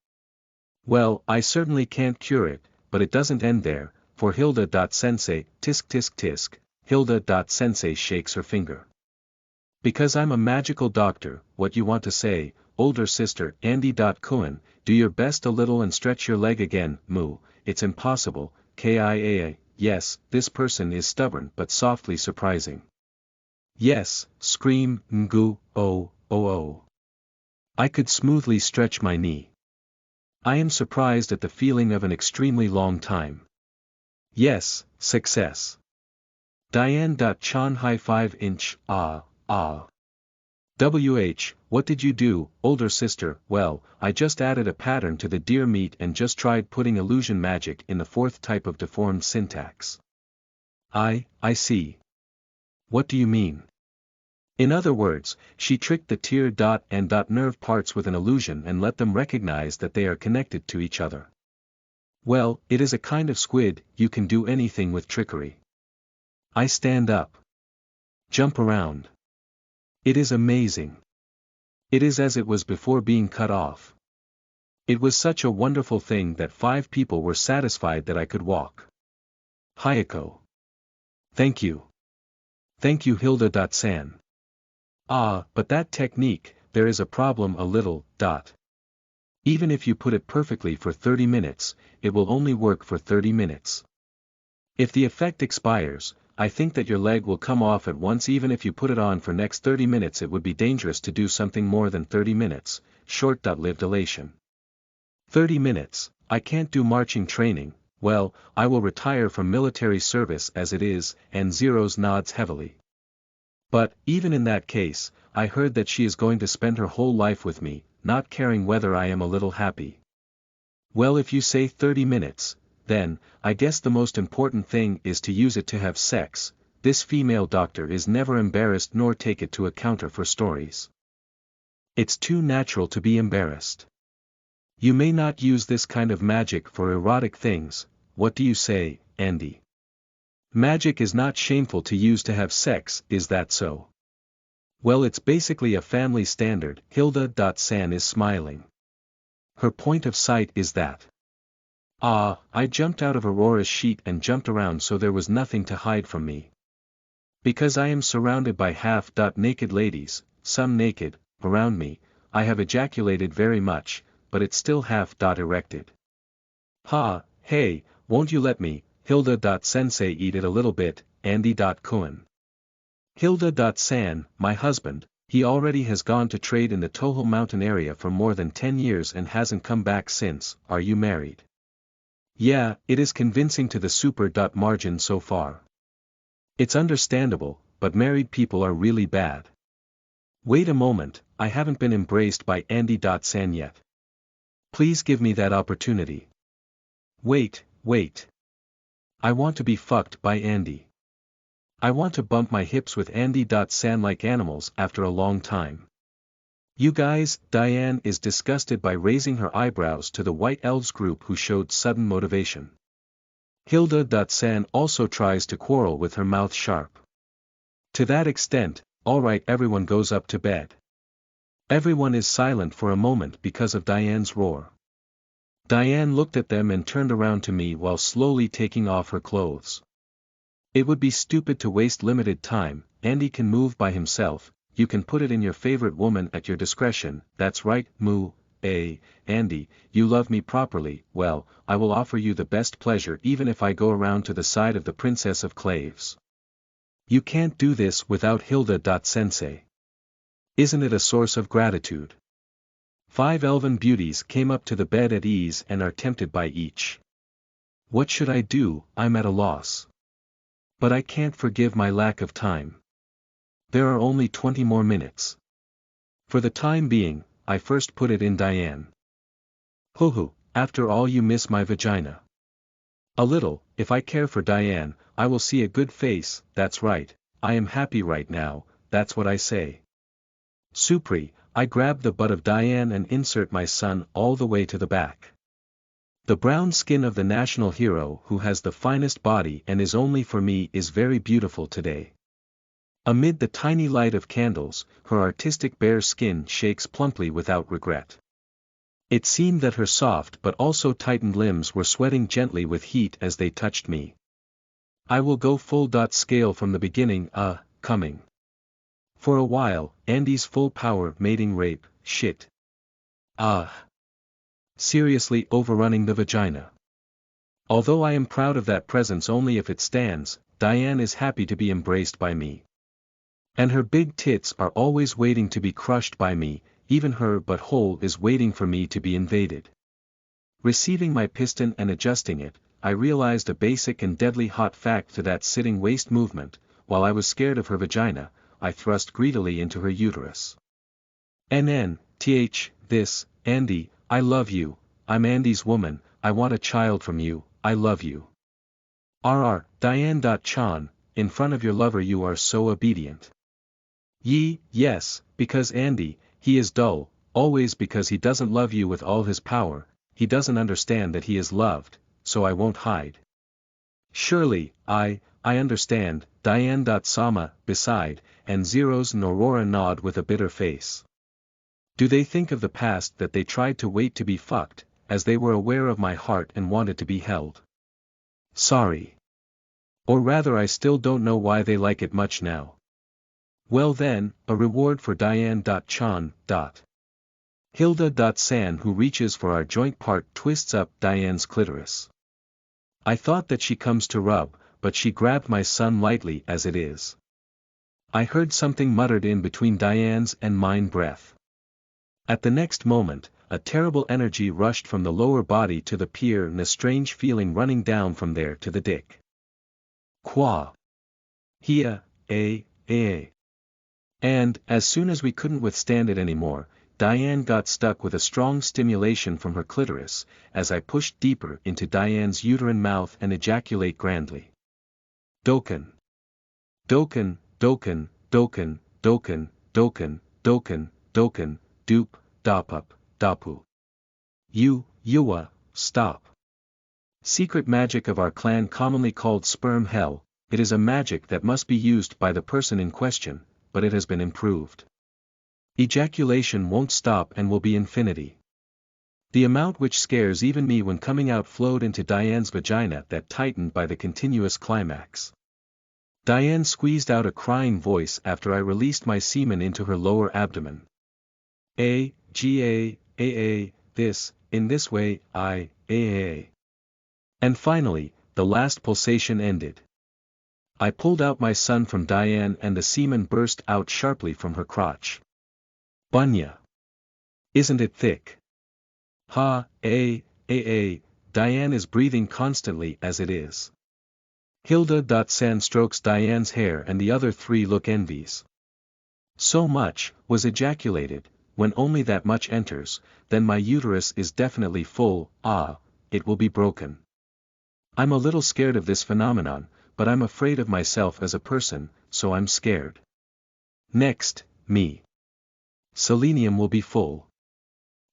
Well, I certainly can't cure it, but it doesn't end there, for Hilda.Sensei, tisk, Hilda.Sensei shakes her finger. Because I'm a magical doctor, what you want to say, older sister, Andy.Cohen, do your best a little and stretch your leg again, it's impossible, KIA, yes, this person is stubborn but softly surprising. Yes, scream, oh. I could smoothly stretch my knee. I am surprised at the feeling of an extremely long time. Yes, success. Diane.Chan high 5-inch, what did you do, older sister? Well, I just added a pattern to the deer meat and just tried putting illusion magic in the 4th type of deformed syntax. I see. What do you mean? In other words, she tricked the tear and nerve parts with an illusion and let them recognize that they are connected to each other. Well, it is a kind of squid, you can do anything with trickery. I stand up. Jump around. It is amazing. It is as it was before being cut off. It was such a wonderful thing that 5 people were satisfied that I could walk. Hayako. Thank you. Thank you, Hilda.San. Ah, but that technique, there is a problem a little, Even if you put it perfectly for 30 minutes, it will only work for 30 minutes. If the effect expires, I think that your leg will come off at once. Even if you put it on for next 30 minutes, it would be dangerous to do something more than 30 minutes, short-lived elation. 30 minutes, I can't do marching training, well, I will retire from military service as it is, and Zeros nods heavily. But, even in that case, I heard that she is going to spend her whole life with me, not caring whether I am a little happy. Well, if you say 30 minutes, then, I guess the most important thing is to use it to have sex. This female doctor is never embarrassed nor take it to a counter for stories. It's too natural to be embarrassed. You may not use this kind of magic for erotic things, what do you say, Andy? Magic is not shameful to use to have sex, is that so? Well, it's basically a family standard, Hilda.San is smiling. Her point of sight is that. Ah, I jumped out of Aurora's sheet and jumped around so there was nothing to hide from me. Because I am surrounded by half-naked ladies, some naked, around me, I have ejaculated very much, but it's still half-erected. Ha, hey, won't you let me, Hilda.sensei eat it a little bit, Andy.Cohen. Hilda.san, my husband, he already has gone to trade in the Toho mountain area for more than 10 years and hasn't come back since. Are you married? Yeah, it is convincing to the super. Margin so far. It's understandable, but married people are really bad. Wait a moment, I haven't been embraced by Andy.san yet. Please give me that opportunity. Wait. I want to be fucked by Andy. I want to bump my hips with Andy.san like animals after a long time. You guys, Diane is disgusted by raising her eyebrows to the White Elves group who showed sudden motivation. Hilda.san also tries to quarrel with her mouth sharp. To that extent, alright, everyone goes up to bed. Everyone is silent for a moment because of Diane's roar. Diane looked at them and turned around to me while slowly taking off her clothes. It would be stupid to waste limited time. Andy can move by himself. You can put it in your favorite woman at your discretion. That's right, Andy, you love me properly. Well, I will offer you the best pleasure even if I go around to the side of the Princess of Claves. You can't do this without Hilda.sensei. Isn't it a source of gratitude? 5 elven beauties came up to the bed at ease and are tempted by each. What should I do? I'm at a loss. But I can't forgive my lack of time. There are only 20 more minutes. For the time being, I first put it in Diane. Hoo, after all you miss my vagina. A little, if I care for Diane, I will see a good face. That's right, I am happy right now, that's what I say. Supri, I grab the butt of Diane and insert my son all the way to the back. The brown skin of the national hero who has the finest body and is only for me is very beautiful today. Amid the tiny light of candles, her artistic bare skin shakes plumply without regret. It seemed that her soft but also tightened limbs were sweating gently with heat as they touched me. I will go full scale from the beginning. Coming. For a while, Andy's full power mating rape, shit. Seriously overrunning the vagina. Although I am proud of that presence only if it stands, Diane is happy to be embraced by me. And her big tits are always waiting to be crushed by me, even her butthole is waiting for me to be invaded. Receiving my piston and adjusting it, I realized a basic and deadly hot fact to that sitting waist movement. While I was scared of her vagina, I thrust greedily into her uterus. This, Andy, I love you, I'm Andy's woman, I want a child from you, I love you. Diane.chan, in front of your lover you are so obedient. Yes, because Andy, he is dull, always because he doesn't love you with all his power, he doesn't understand that he is loved, so I won't hide. Surely, I understand, Diane.sama, beside, and Zeros and Aurora nod with a bitter face. Do they think of the past that they tried to wait to be fucked, as they were aware of my heart and wanted to be held? Sorry. Or rather I still don't know why they like it much now. Well then, a reward for Diane.chan. Hilda.san who reaches for our joint part twists up Diane's clitoris. I thought that she comes to rub, but she grabbed my son lightly as it is. I heard something muttered in between Diane's and mine breath. At the next moment, a terrible energy rushed from the lower body to the pier and a strange feeling running down from there to the dick. Qua. And, as soon as we couldn't withstand it anymore, Diane got stuck with a strong stimulation from her clitoris, as I pushed deeper into Diane's uterine mouth and ejaculate grandly. Doken. Doken, doken, doken, doken, doken, doken, doken, doop, dopup, dapu. Yuwa, stop. Secret magic of our clan commonly called sperm hell, it is a magic that must be used by the person in question, but it has been improved. Ejaculation won't stop and will be infinity. The amount which scares even me when coming out flowed into Diane's vagina that tightened by the continuous climax. Diane squeezed out a crying voice after I released my semen into her lower abdomen. This, in this way, A. And finally, the last pulsation ended. I pulled out my son from Diane and the semen burst out sharply from her crotch. Bunya! Isn't it thick? Diane is breathing constantly as it is. Hilda. Strokes Diane's hair and the other three look envies. So much was ejaculated. When only that much enters, then my uterus is definitely full. It will be broken. I'm a little scared of this phenomenon, but I'm afraid of myself as a person, so I'm scared. Next, me. Selenium will be full.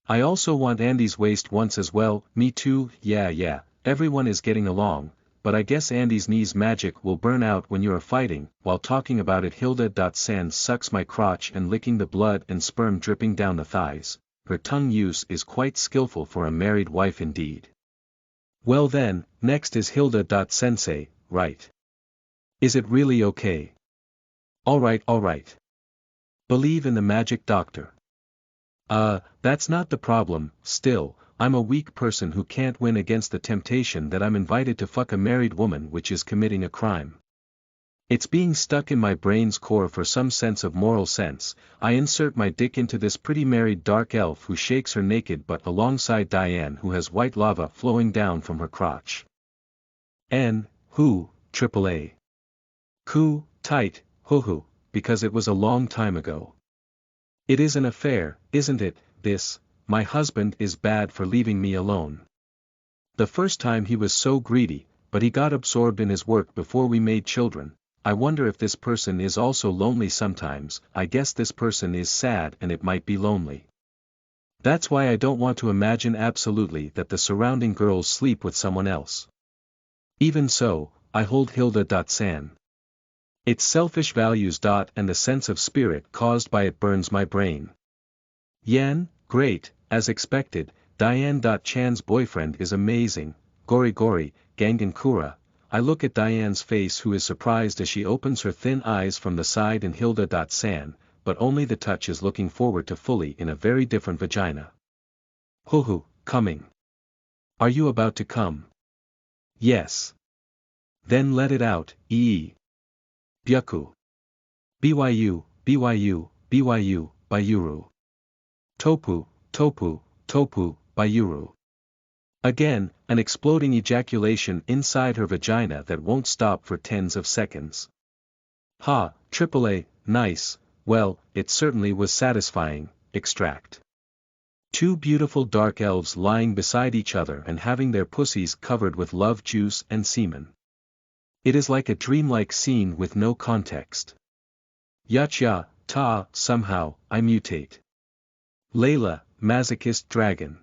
I also want Andy's waist once as well. Me too. Yeah, everyone is getting along, but I guess Andy's knees magic will burn out when you are fighting. While talking about it, Hilda. Sans sucks my crotch and licking the blood and sperm dripping down the thighs. Her tongue use is quite skillful for a married wife indeed. Well then, next is Hilda. Sensei, right? Is it really okay? Alright. Believe in the magic doctor. That's not the problem. Still, I'm a weak person who can't win against the temptation that I'm invited to fuck a married woman, which is committing a crime. It's being stuck in my brain's core for some sense of moral sense. I insert my dick into this pretty married dark elf who shakes her naked butt alongside Diane, who has white lava flowing down from her crotch. AAA. Coo, tight, hoo, because it was a long time ago. It is an affair, isn't it, this? My husband is bad for leaving me alone. The first time he was so greedy, but he got absorbed in his work before we made children. I wonder if this person is also lonely sometimes. I guess this person is sad and it might be lonely. That's why I don't want to imagine absolutely that the surrounding girls sleep with someone else. Even so, I hold Hilda. San. It's selfish values. And the sense of spirit caused by it burns my brain. Yan, great, as expected. Diane. Chan's boyfriend is amazing. Gori, Gangan Kura. I look at Diane's face, who is surprised as she opens her thin eyes from the side, and Hilda. San, but only the touch is looking forward to fully in a very different vagina. Hoo, coming. Are you about to come? Yes. Then let it out, Byaku. BYU, Bayuru. Topu, Bayuru. Again, an exploding ejaculation inside her vagina that won't stop for tens of seconds. AAA, nice. Well, it certainly was satisfying. Extract. Two beautiful dark elves lying beside each other and having their pussies covered with love juice and semen. It is like a dreamlike scene with no context. Yacha, somehow, I mutate. Layla, masochist dragon.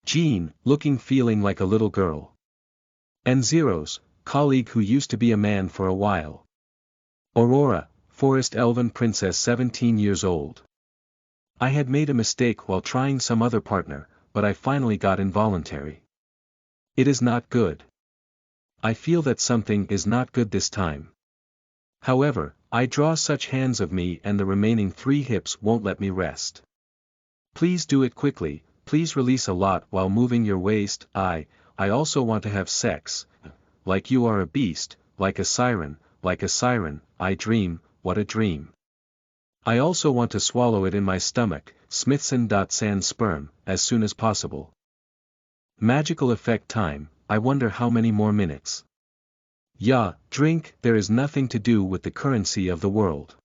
Jean, feeling like a little girl. And Zeros, colleague who used to be a man for a while. Aurora, forest elven princess 17 years old. I had made a mistake while trying some other partner, but I finally got involuntary. It is not good. I feel that something is not good this time. However, I draw such hands of me and the remaining 3 hips won't let me rest. Please do it quickly, please release a lot while moving your waist. I also want to have sex. Like you are a beast, like a siren, I dream, what a dream. I also want to swallow it in my stomach, Smithson. Sans sperm, as soon as possible. Magical effect time, I wonder how many more minutes. Drink, there is nothing to do with the currency of the world.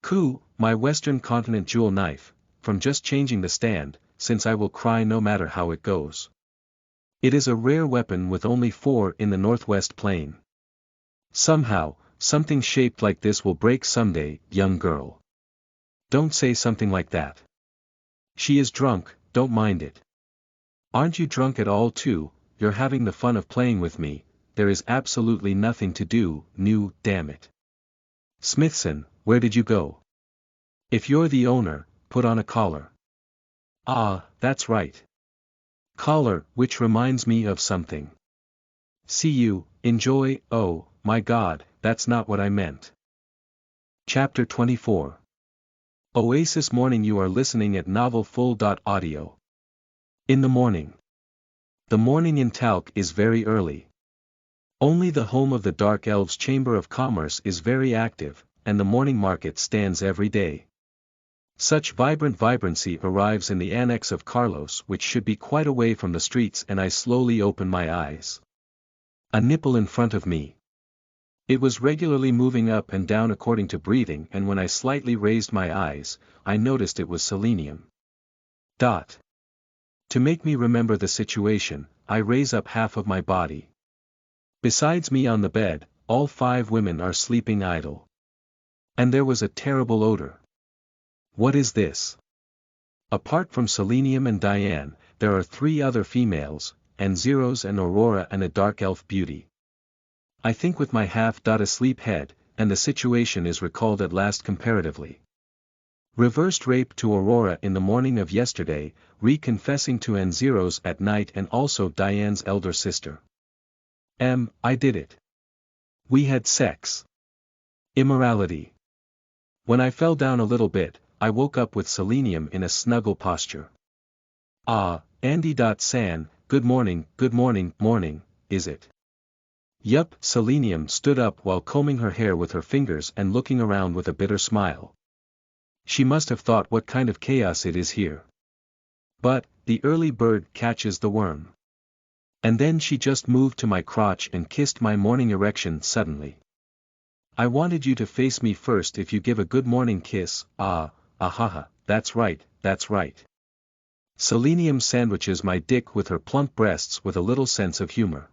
Coo, my Western continent jewel knife, from just changing the stand, since I will cry no matter how it goes. It is a rare weapon with only 4 in the Northwest Plain. Somehow, something shaped like this will break someday, young girl. Don't say something like that. She is drunk, don't mind it. Aren't you drunk at all too? You're having the fun of playing with me, there is absolutely nothing to do, damn it. Smithson, where did you go? If you're the owner, put on a collar. That's right. Collar, which reminds me of something. See you, enjoy, oh, my god, that's not what I meant. Chapter 24. Oasis Morning. You are listening at novelfull.audio. In the morning. The morning in Talc is very early. Only the home of the Dark Elves Chamber of Commerce is very active, and the morning market stands every day. Such vibrancy arrives in the annex of Carlos, which should be quite away from the streets, and I slowly open my eyes. A nipple in front of me. It was regularly moving up and down according to breathing, and when I slightly raised my eyes, I noticed it was selenium. To make me remember the situation, I raise up half of my body. Besides me on the bed, all 5 women are sleeping idle. And there was a terrible odor. What is this? Apart from Selenium and Diane, there are 3 other females, and Zeros and Aurora and a dark elf beauty. I think with my half-asleep head, and the situation is recalled at last comparatively. Reversed rape to Aurora in the morning of yesterday, re-confessing to Zeros at night, and also Diane's elder sister. I did it. We had sex. Immorality. When I fell down a little bit, I woke up with Selenium in a snuggle posture. Andy.San, good morning, morning, is it? Yup. Selenium stood up while combing her hair with her fingers and looking around with a bitter smile. She must have thought what kind of chaos it is here. But, the early bird catches the worm. And then she just moved to my crotch and kissed my morning erection suddenly. I wanted you to face me first if you give a good morning kiss. Ahaha, that's right. Selenium sandwiches my dick with her plump breasts with a little sense of humor.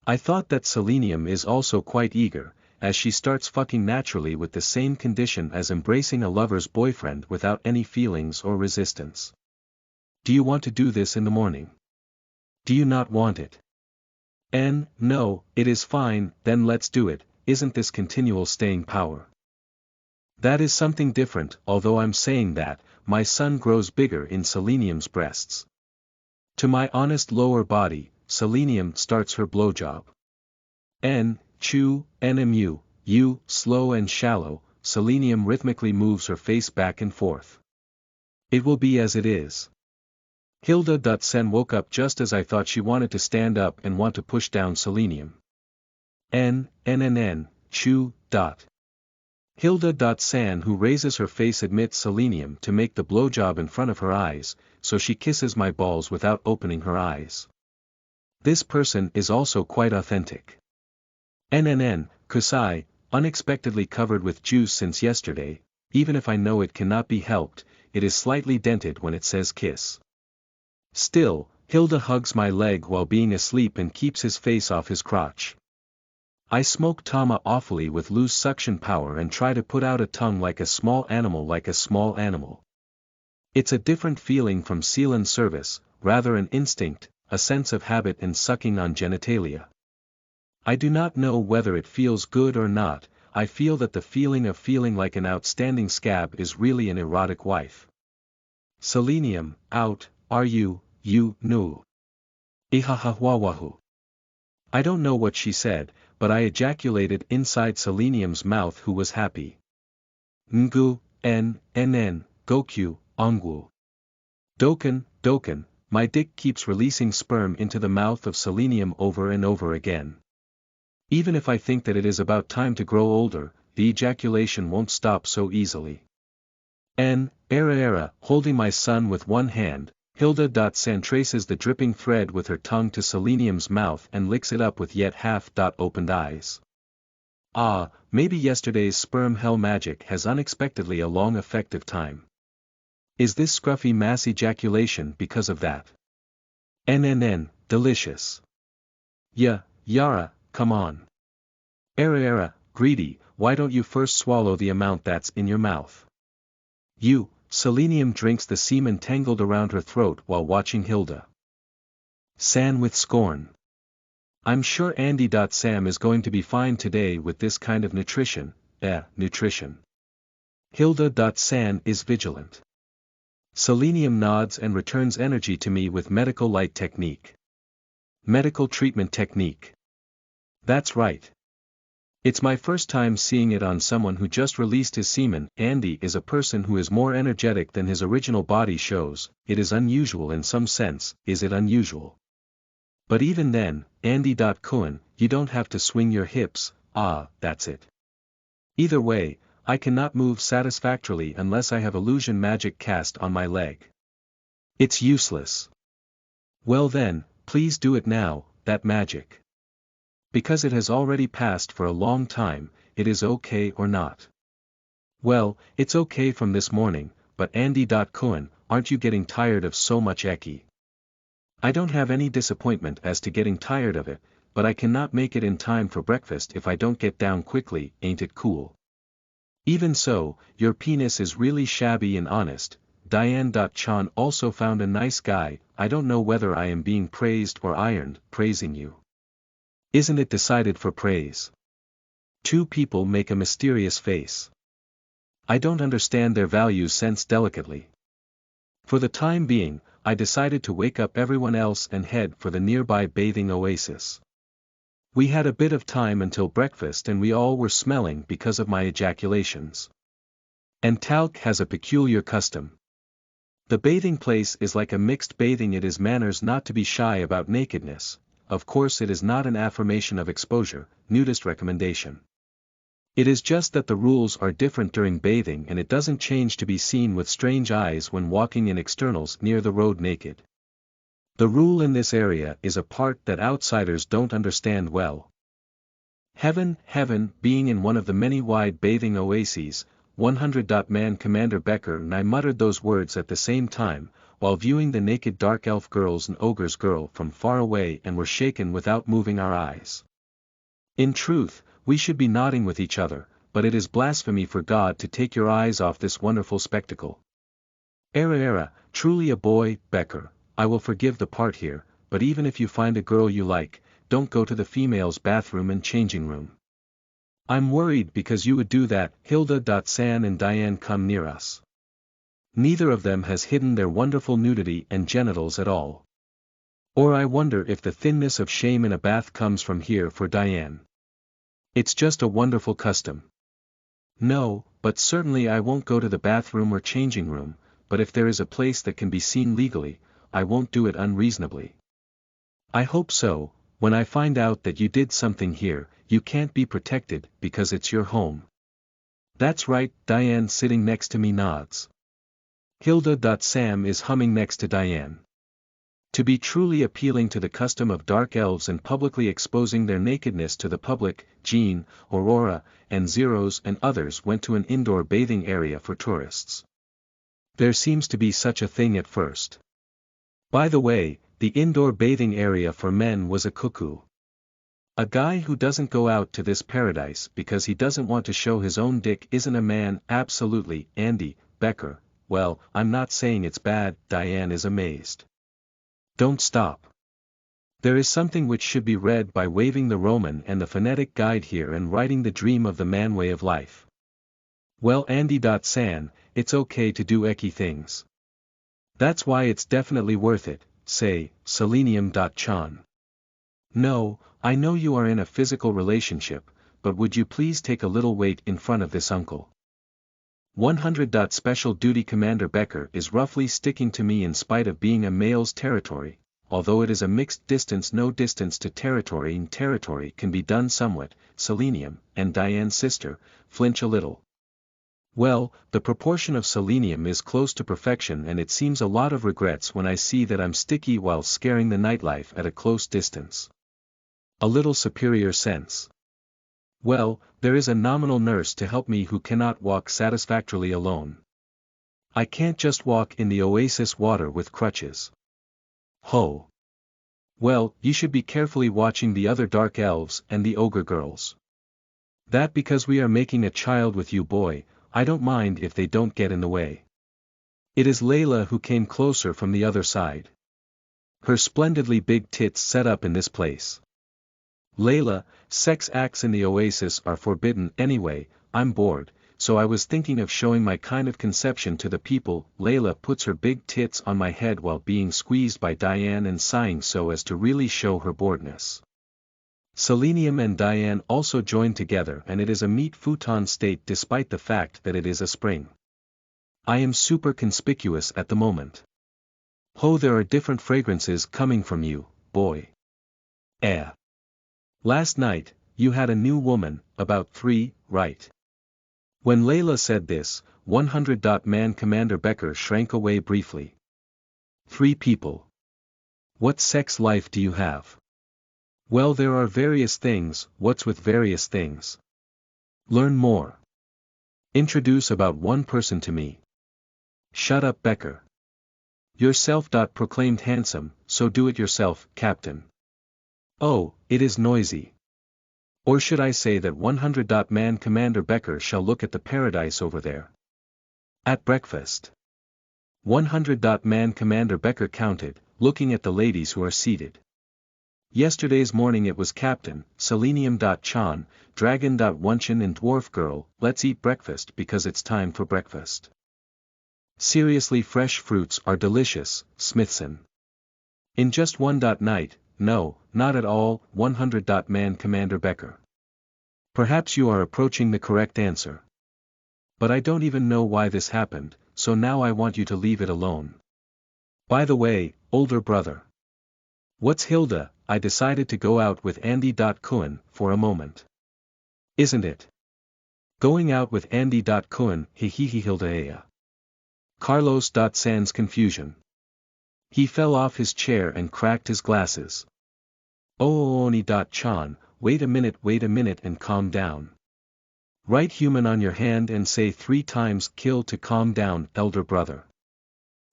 I thought that Selenium is also quite eager, as she starts fucking naturally with the same condition as embracing a lover's boyfriend without any feelings or resistance. Do you want to do this in the morning? Do you not want it? No, it is fine, then let's do it. Isn't this continual staying power? That is something different. Although I'm saying that, my son grows bigger in Selenium's breasts. To my honest lower body, Selenium starts her blowjob. NMU, slow and shallow, Selenium rhythmically moves her face back and forth. It will be as it is. Hilda.Sen woke up just as I thought she wanted to stand up and want to push down Selenium. Chew. Hilda.San, who raises her face, admits Selenium to make the blowjob in front of her eyes, so she kisses my balls without opening her eyes. This person is also quite authentic. Kusai, unexpectedly covered with juice since yesterday, even if I know it cannot be helped, it is slightly dented when it says kiss. Still, Hilda hugs my leg while being asleep and keeps his face off his crotch. I smoke Tama awfully with loose suction power and try to put out a tongue like a small animal. It's a different feeling from Sealand service, rather an instinct, a sense of habit and sucking on genitalia. I do not know whether it feels good or not. I feel that the feeling of feeling like an outstanding scab is really an erotic wife. Selenium, out, are you, no. Ihahawawahu. I don't know what she said, but I ejaculated inside Selenium's mouth, who was happy. Ngu, Gokyu, Ongwu. Doken, my dick keeps releasing sperm into the mouth of Selenium over and over again. Even if I think that it is about time to grow older, the ejaculation won't stop so easily. Era, holding my son with one hand, Hilda.San traces the dripping thread with her tongue to Selenium's mouth and licks it up with yet half-opened eyes. Maybe yesterday's sperm hell magic has unexpectedly a long effective time. Is this scruffy mass ejaculation because of that? Delicious. Yara, come on. Era, greedy, why don't you first swallow the amount that's in your mouth? Selenium drinks the semen tangled around her throat while watching Hilda. San with scorn. I'm sure Andy.Sam is going to be fine today with this kind of nutrition. Hilda.San is vigilant. Selenium nods and returns energy to me with medical light technique. Medical treatment technique. That's right. It's my first time seeing it on someone who just released his semen. Andy is a person who is more energetic than his original body shows. It is unusual in some sense, is it unusual? But even then, Andy.Cohen, you don't have to swing your hips, that's it. Either way, I cannot move satisfactorily unless I have illusion magic cast on my leg. It's useless. Well then, please do it now, that magic. Because it has already passed for a long time, it is okay or not? Well, it's okay from this morning, but Andy.Cohen, aren't you getting tired of so much ecchi? I don't have any disappointment as to getting tired of it, but I cannot make it in time for breakfast if I don't get down quickly, ain't it cool? Even so, your penis is really shabby and honest. Diane.Chan also found a nice guy. I don't know whether I am being praised or ironed, praising you. Isn't it decided for praise? Two people make a mysterious face. I don't understand their value sense delicately. For the time being, I decided to wake up everyone else and head for the nearby bathing oasis. We had a bit of time until breakfast and we all were smelling because of my ejaculations. And talc has a peculiar custom. The bathing place is like a mixed bathing. It is manners not to be shy about nakedness. Of course it is not an affirmation of exposure, nudist recommendation. It is just that the rules are different during bathing and it doesn't change to be seen with strange eyes when walking in externals near the road naked. The rule in this area is a part that outsiders don't understand well. Heaven, being in one of the many wide bathing oases, 100. Man Commander Becker and I muttered those words at the same time, while viewing the naked dark elf girls and ogre's girl from far away and were shaken without moving our eyes. In truth, we should be nodding with each other, but it is blasphemy for God to take your eyes off this wonderful spectacle. Truly a boy, Becker, I will forgive the part here, but even if you find a girl you like, don't go to the female's bathroom and changing room. I'm worried because you would do that. Hilda.San and Diane come near us. Neither of them has hidden their wonderful nudity and genitals at all. Or I wonder if the thinness of shame in a bath comes from here for Diane. It's just a wonderful custom. No, but certainly I won't go to the bathroom or changing room, but if there is a place that can be seen legally, I won't do it unreasonably. I hope so. When I find out that you did something here, you can't be protected because it's your home. That's right. Diane sitting next to me nods. Hilda.Sam is humming next to Diane. To be truly appealing to the custom of dark elves and publicly exposing their nakedness to the public, Jean, Aurora, and Zeros and others went to an indoor bathing area for tourists. There seems to be such a thing at first. By the way, the indoor bathing area for men was a cuckoo. A guy who doesn't go out to this paradise because he doesn't want to show his own dick isn't a man. Absolutely. Andy, Becker, well, I'm not saying it's bad. Diane is amazed. Don't stop. There is something which should be read by waving the Roman and the phonetic guide here and writing the dream of the man way of life. Well, Andy.San, it's okay to do ecchi things. That's why it's definitely worth it, say, Selenium.Chan. No, I know you are in a physical relationship, but would you please take a little weight in front of this uncle? 100. Special Duty Commander Becker is roughly sticking to me in spite of being a male's territory, although it is a mixed distance. No distance to territory and territory can be done somewhat. Selenium, and Diane's sister, flinch a little. Well, the proportion of selenium is close to perfection and it seems a lot of regrets when I see that I'm sticky while scaring the nightlife at a close distance. A little superior sense. Well, there is a nominal nurse to help me who cannot walk satisfactorily alone. I can't just walk in the oasis water with crutches. Ho! Well, you should be carefully watching the other dark elves and the ogre girls. That because we are making a child with you, boy, I don't mind if they don't get in the way. It is Layla who came closer from the other side. Her splendidly big tits set up in this place. Layla, sex acts in the oasis are forbidden anyway. I'm bored, so I was thinking of showing my kind of conception to the people. Layla puts her big tits on my head while being squeezed by Diane and sighing so as to really show her boredness. Selenium and Diane also join together and it is a meat futon state despite the fact that it is a spring. I am super conspicuous at the moment. Oh, there are different fragrances coming from you, boy. Last night, you had a new woman, about 3, right? When Layla said this, 100. Man Commander Becker shrank away briefly. 3 people. What sex life do you have? Well, there are various things. What's with various things? Learn more. Introduce about one person to me. Shut up, Becker. Yourself. Proclaimed handsome, so do it yourself, Captain. Oh, it is noisy. Or should I say that 100. Man Commander Becker shall look at the paradise over there. At breakfast. 100. Man Commander Becker counted, looking at the ladies who are seated. Yesterday's morning it was Captain, Selenium. Chan, Dragon. Wunchin and Dwarf Girl. Let's eat breakfast because it's time for breakfast. Seriously, fresh fruits are delicious, Smithson. In just one night. No, not at all. 100. Man Commander Becker. Perhaps you are approaching the correct answer. But I don't even know why this happened, so now I want you to leave it alone. By the way, older brother. What's Hilda? I decided to go out with Andy. Cohen, for a moment. Isn't it? Going out with Andy. Cohen, Hilda. Carlos. Sans confusion. He fell off his chair and cracked his glasses. Oh, Oni. Chan, wait a minute and calm down. Write human on your hand and say 3 times kill to calm down, elder brother.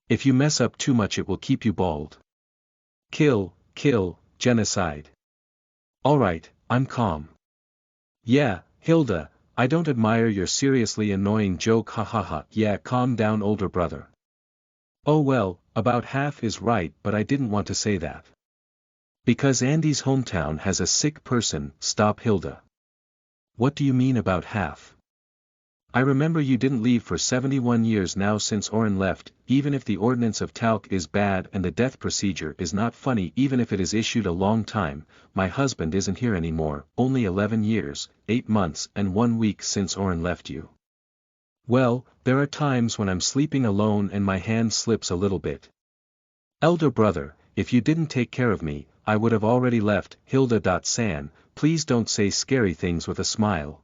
If you mess up too much it will keep you bald. Kill, genocide. Alright, I'm calm. Yeah, Hilda, I don't admire your seriously annoying joke, hahaha. Yeah, calm down, older brother. Oh well, about half is right, but I didn't want to say that. Because Andy's hometown has a sick person. Stop, Hilda. What do you mean about half? I remember you didn't leave for 71 years now since Oren left. Even if the ordinance of talc is bad and the death procedure is not funny, even if it is issued a long time, my husband isn't here anymore. Only 11 years, 8 months and 1 week since Oren left you. Well, there are times when I'm sleeping alone and my hand slips a little bit. Elder brother, if you didn't take care of me, I would have already left. Hilda. San, please don't say scary things with a smile.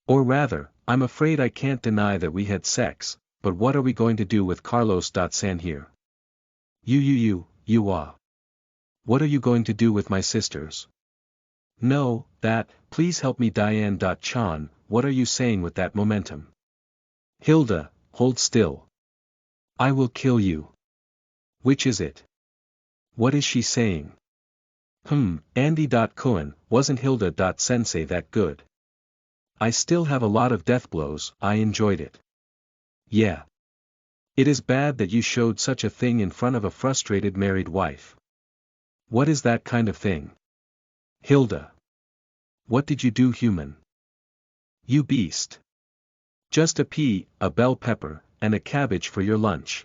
Or rather, I'm afraid I can't deny that we had sex, but what are we going to do with Carlos. San here? You. What are you going to do with my sisters? No, please help me, Diane. Chan, what are you saying with that momentum? Hilda, hold still. I will kill you. Which is it? What is she saying? Andy. Cohen, wasn't Hilda. Sensei that good? I still have a lot of death blows. I enjoyed it. Yeah. It is bad that you showed such a thing in front of a frustrated married wife. What is that kind of thing? Hilda. What did you do, human? You beast. Just a pea, a bell pepper, and a cabbage for your lunch.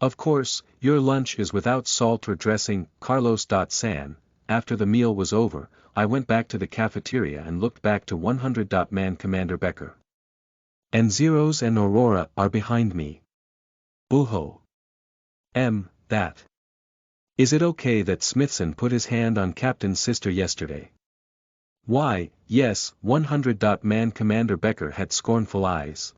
Of course, your lunch is without salt or dressing. Carlos. San, after the meal was over, I went back to the cafeteria and looked back to 100. Man Commander Becker. And Zeros and Aurora are behind me. Boo-ho. That. Is it okay that Smithson put his hand on Captain's sister yesterday? Why, yes. 100. Man Commander Becker had scornful eyes.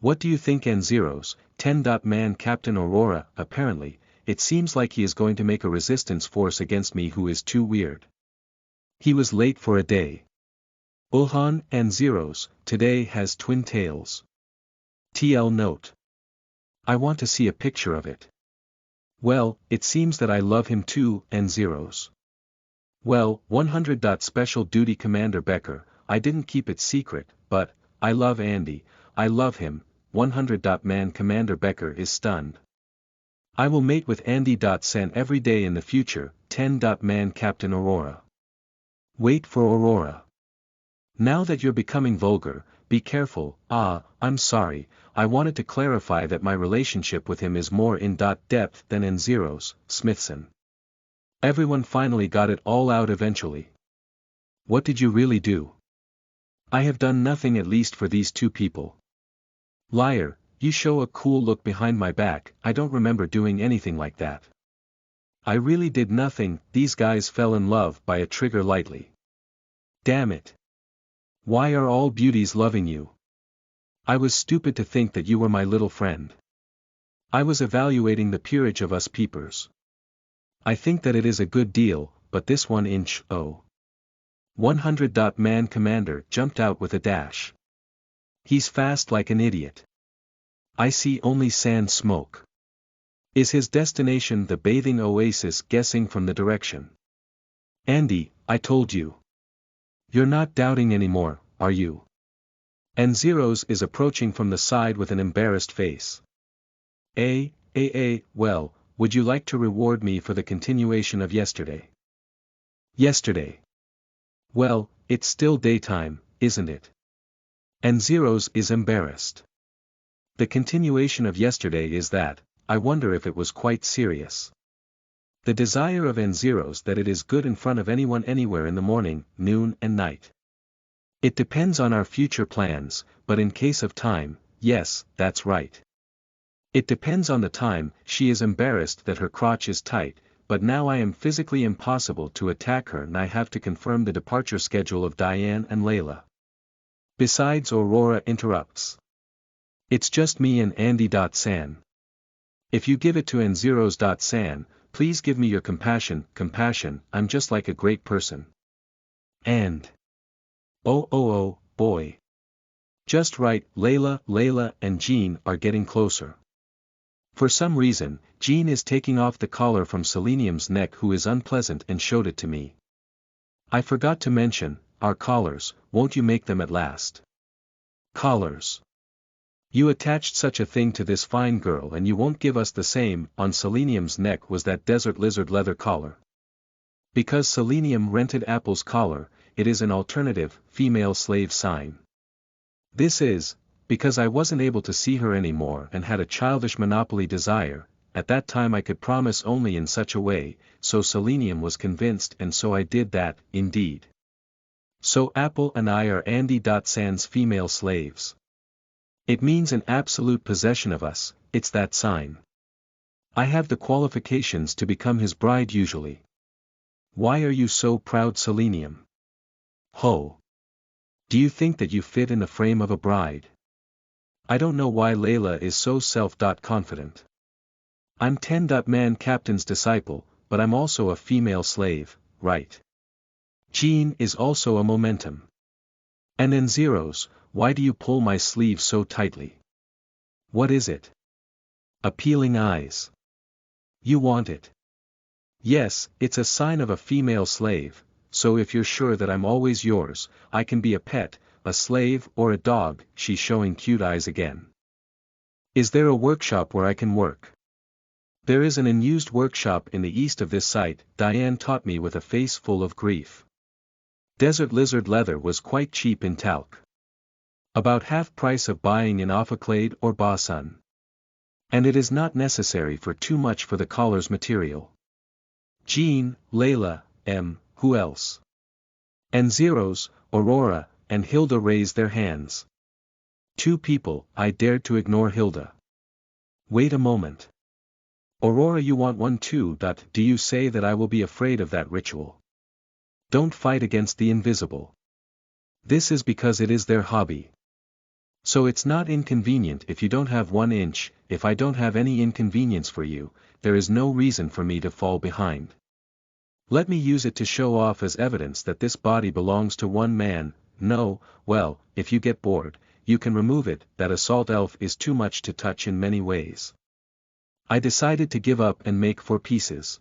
What do you think? And Zeros, 10. Man Captain Aurora, apparently, it seems like he is going to make a resistance force against me who is too weird. He was late for a day. Ulhan and Zeros, today has twin tails. TL note. I want to see a picture of it. Well, it seems that I love him too, and Zeros. Well, 100. Special Duty Commander Becker, I didn't keep it secret, but, I love Andy, I love him. 100. Man Commander Becker is stunned. I will mate with Andy. San every day in the future. 10. Man Captain Aurora. Wait for Aurora. Now that you're becoming vulgar, be careful. I'm sorry, I wanted to clarify that my relationship with him is more in depth than in zeros, Smithson. Everyone finally got it all out eventually. What did you really do? I have done nothing, at least for these two people. Liar, you show a cool look behind my back. I don't remember doing anything like that. I really did nothing. These guys fell in love by a trigger lightly. Damn it. Why are all beauties loving you? I was stupid to think that you were my little friend. I was evaluating the peerage of us peepers. I think that it is a good deal, but this 1 inch, 100. Man Commander jumped out with a dash. He's fast like an idiot. I see only sand smoke. Is his destination the bathing oasis? Guessing from the direction. Andy, I told you. You're not doubting anymore, are you? And Zeros is approaching from the side with an embarrassed face. Well, would you like to reward me for the continuation of yesterday? Yesterday. Well, it's still daytime, isn't it? And Zeros is embarrassed. The continuation of yesterday is that, I wonder if it was quite serious. The desire of N0's that it is good in front of anyone anywhere in the morning, noon and night. It depends on our future plans, but in case of time, yes, that's right. It depends on the time. She is embarrassed that her crotch is tight, but now I am physically impossible to attack her and I have to confirm the departure schedule of Diane and Layla. Besides, Aurora interrupts. It's just me and Andy. San. If you give it to N0's. San, please give me your compassion, I'm just like a great person. And. Oh, boy. Just right, Layla and Jean are getting closer. For some reason, Jean is taking off the collar from Selenium's neck, who is unpleasant, and showed it to me. I forgot to mention, our collars, won't you make them at last? Collars. You attached such a thing to this fine girl and you won't give us the same. On Selenium's neck was that desert lizard leather collar. Because Selenium rented Apple's collar, it is an alternative, female slave sign. This is, because I wasn't able to see her anymore and had a childish monopoly desire. At that time I could promise only in such a way, so Selenium was convinced, and so I did that, indeed. So Apple and I are Andy. San's female slaves. It means an absolute possession of us, it's that sign. I have the qualifications to become his bride usually. Why are you so proud, Selenium? Ho! Do you think that you fit in the frame of a bride? I don't know why Layla is so self-confident. I'm 10. Man Captain's disciple, but I'm also a female slave, right? Jean is also a momentum. And then Zeros, why do you pull my sleeve so tightly? What is it? Appealing eyes. You want it? Yes, it's a sign of a female slave, so if you're sure that I'm always yours, I can be a pet, a slave or a dog. She's showing cute eyes again. Is there a workshop where I can work? There is an unused workshop in the east of this site, Diane taught me with a face full of grief. Desert lizard leather was quite cheap in talc. About half price of buying in Ophiclade or Basun. And it is not necessary for too much for the collar's material. Jean, Layla, who else? And Zeros, Aurora, and Hilda raised their hands. 2 people. I dared to ignore Hilda. Wait a moment. Aurora, you want one too? Do you say that I will be afraid of that ritual? Don't fight against the invisible. This is because it is their hobby. So it's not inconvenient if you don't have 1 inch. If I don't have any inconvenience for you, there is no reason for me to fall behind. Let me use it to show off as evidence that this body belongs to one man. No, well, if you get bored, you can remove it. That assault elf is too much to touch in many ways. I decided to give up and make 4 pieces.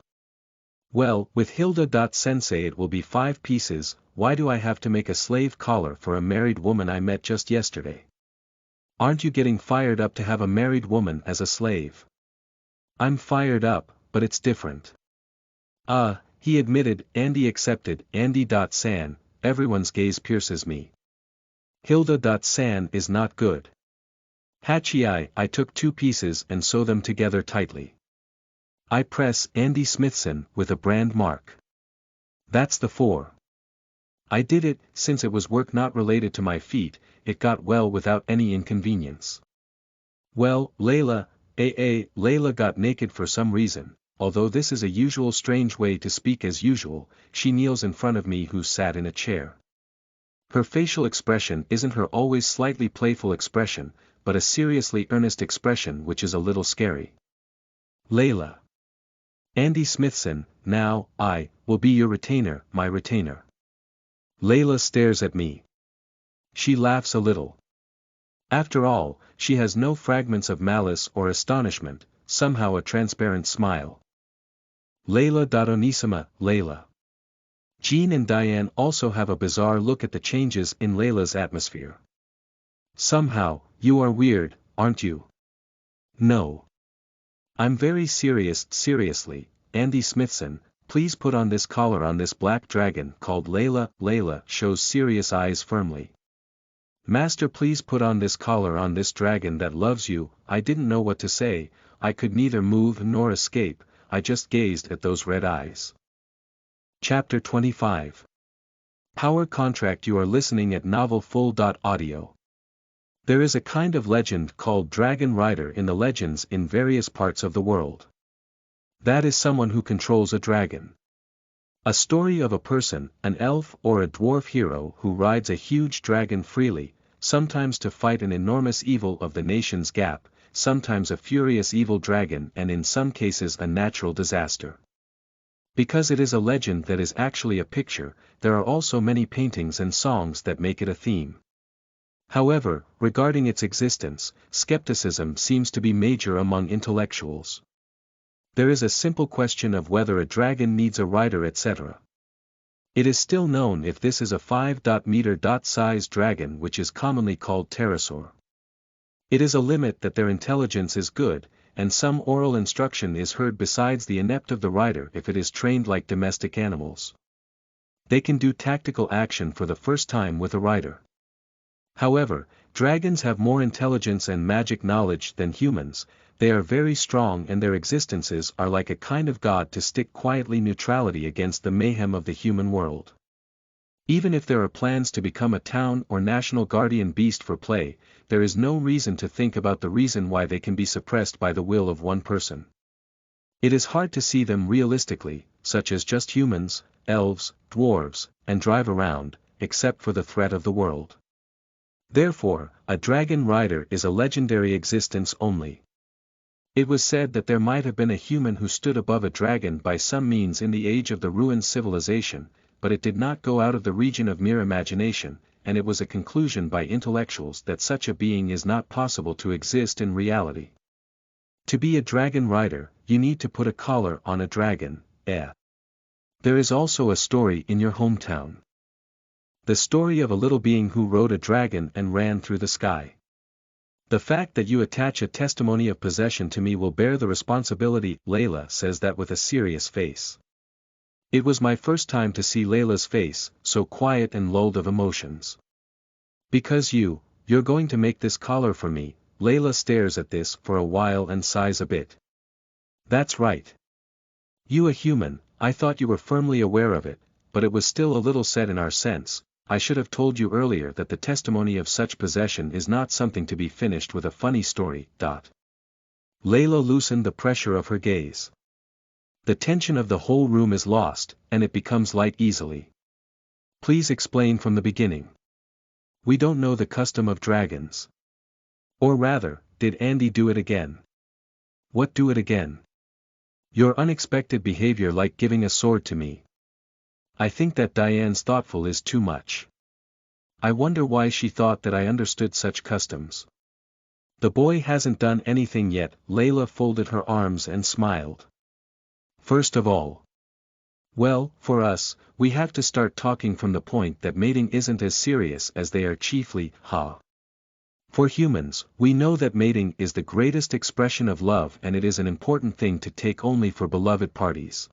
Well, with Hilda. Sensei it will be 5 pieces. Why do I have to make a slave collar for a married woman I met just yesterday? Aren't you getting fired up to have a married woman as a slave? I'm fired up, but it's different. He admitted. Andy accepted. Andy. San, everyone's gaze pierces me. Hilda.San is not good. Hatchie I took 2 pieces and sew them together tightly. I press Andy Smithson with a brand mark. That's the 4. I did it, since it was work not related to my feet, it got well without any inconvenience. Well, Layla got naked for some reason, although this is a usual strange way to speak as usual, she kneels in front of me who sat in a chair. Her facial expression isn't her always slightly playful expression, but a seriously earnest expression which is a little scary. Layla. Andy Smithson, now, I, will be your retainer, my retainer. Layla stares at me. She laughs a little. After all, she has no fragments of malice or astonishment, somehow a transparent smile. Layla. Layla. Jean and Diane also have a bizarre look at the changes in Layla's atmosphere. Somehow, you are weird, aren't you? No. I'm very serious. Seriously, Andy Smithson, please put on this collar on this black dragon called Layla. Layla shows serious eyes firmly. Master, please put on this collar on this dragon that loves you. I didn't know what to say, I could neither move nor escape, I just gazed at those red eyes. Chapter 25. Power Contract. You are listening at novelfull.audio. There is a kind of legend called Dragon Rider in the legends in various parts of the world. That is someone who controls a dragon. A story of a person, an elf or a dwarf hero who rides a huge dragon freely, sometimes to fight an enormous evil of the nation's gap, sometimes a furious evil dragon, and in some cases a natural disaster. Because it is a legend that is actually a picture, there are also many paintings and songs that make it a theme. However, regarding its existence, skepticism seems to be major among intellectuals. There is a simple question of whether a dragon needs a rider, etc. It is still known if this is a 5-meter-sized dragon, which is commonly called pterosaur. It is a limit that their intelligence is good, and some oral instruction is heard besides the inept of the rider if it is trained like domestic animals. They can do tactical action for the first time with a rider. However, dragons have more intelligence and magic knowledge than humans, they are very strong and their existences are like a kind of god to stick quietly neutrality against the mayhem of the human world. Even if there are plans to become a town or national guardian beast for play, there is no reason to think about the reason why they can be suppressed by the will of one person. It is hard to see them realistically, such as just humans, elves, dwarves, and drive around, except for the threat of the world. Therefore, a dragon rider is a legendary existence only. It was said that there might have been a human who stood above a dragon by some means in the age of the ruined civilization, but it did not go out of the region of mere imagination, and it was a conclusion by intellectuals that such a being is not possible to exist in reality. To be a dragon rider, you need to put a collar on a dragon, There is also a story in your hometown. The story of a little being who rode a dragon and ran through the sky. The fact that you attach a testimony of possession to me will bear the responsibility. Layla says that with a serious face. It was my first time to see Layla's face, so quiet and lulled of emotions. Because you're going to make this collar for me. Layla stares at this for a while and sighs a bit. That's right. You a human, I thought you were firmly aware of it, but it was still a little set in our sense. I should have told you earlier that the testimony of such possession is not something to be finished with a funny story. Layla loosened the pressure of her gaze. The tension of the whole room is lost, and it becomes light easily. Please explain from the beginning. We don't know the custom of dragons. Or rather, did Andy do it again? What do it again? Your unexpected behavior, like giving a sword to me. I think that Diane's thoughtful is too much. I wonder why she thought that I understood such customs. The boy hasn't done anything yet. Layla folded her arms and smiled. First of all. Well, for us, we have to start talking from the point that mating isn't as serious as they are chiefly, For humans, we know that mating is the greatest expression of love and it is an important thing to take only for beloved parties.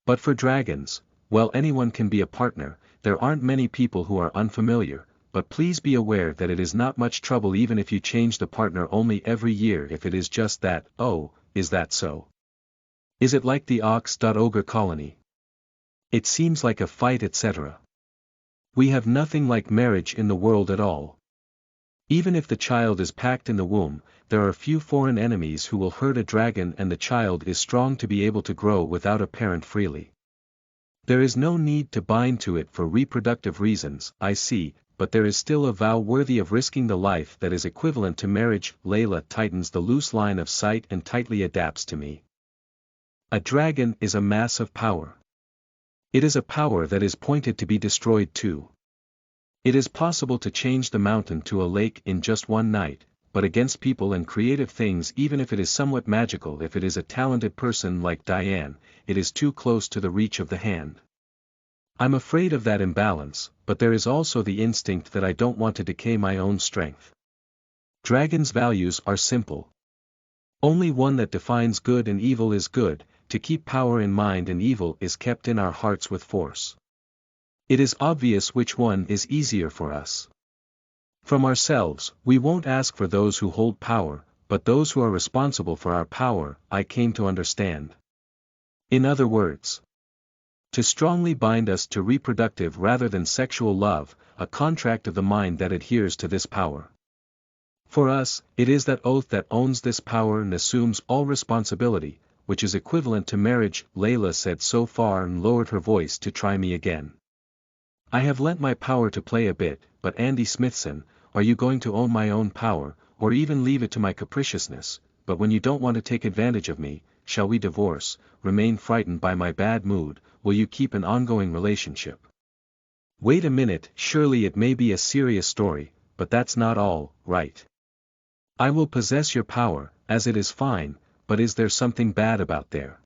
But for dragons, well, anyone can be a partner, there aren't many people who are unfamiliar, but please be aware that it is not much trouble even if you change the partner only every year if it is just that. Oh, is that so? Is it like the Ox.Ogre colony? It seems like a fight, etc. We have nothing like marriage in the world at all. Even if the child is packed in the womb, there are few foreign enemies who will hurt a dragon, and the child is strong to be able to grow without a parent freely. There is no need to bind to it for reproductive reasons, I see, but there is still a vow worthy of risking the life that is equivalent to marriage. Layla tightens the loose line of sight and tightly adapts to me. A dragon is a mass of power. It is a power that is pointed to be destroyed too. It is possible to change the mountain to a lake in just one night, but against people and creative things, even if it is somewhat magical, if it is a talented person like Diane, it is too close to the reach of the hand. I'm afraid of that imbalance, but there is also the instinct that I don't want to decay my own strength. Dragons' values are simple. Only one that defines good and evil is good, to keep power in mind, and evil is kept in our hearts with force. It is obvious which one is easier for us. From ourselves, we won't ask for those who hold power, but those who are responsible for our power, I came to understand. In other words, to strongly bind us to reproductive rather than sexual love, a contract of the mind that adheres to this power. For us, it is that oath that owns this power and assumes all responsibility, which is equivalent to marriage. Layla said so far and lowered her voice to try me again. I have lent my power to play a bit, but Andy Smithson, are you going to own my own power, or even leave it to my capriciousness? But when you don't want to take advantage of me, shall we divorce, remain frightened by my bad mood, will you keep an ongoing relationship? Wait a minute, surely it may be a serious story, but that's not all, right? I will possess your power, as it is fine, but is there something bad about there?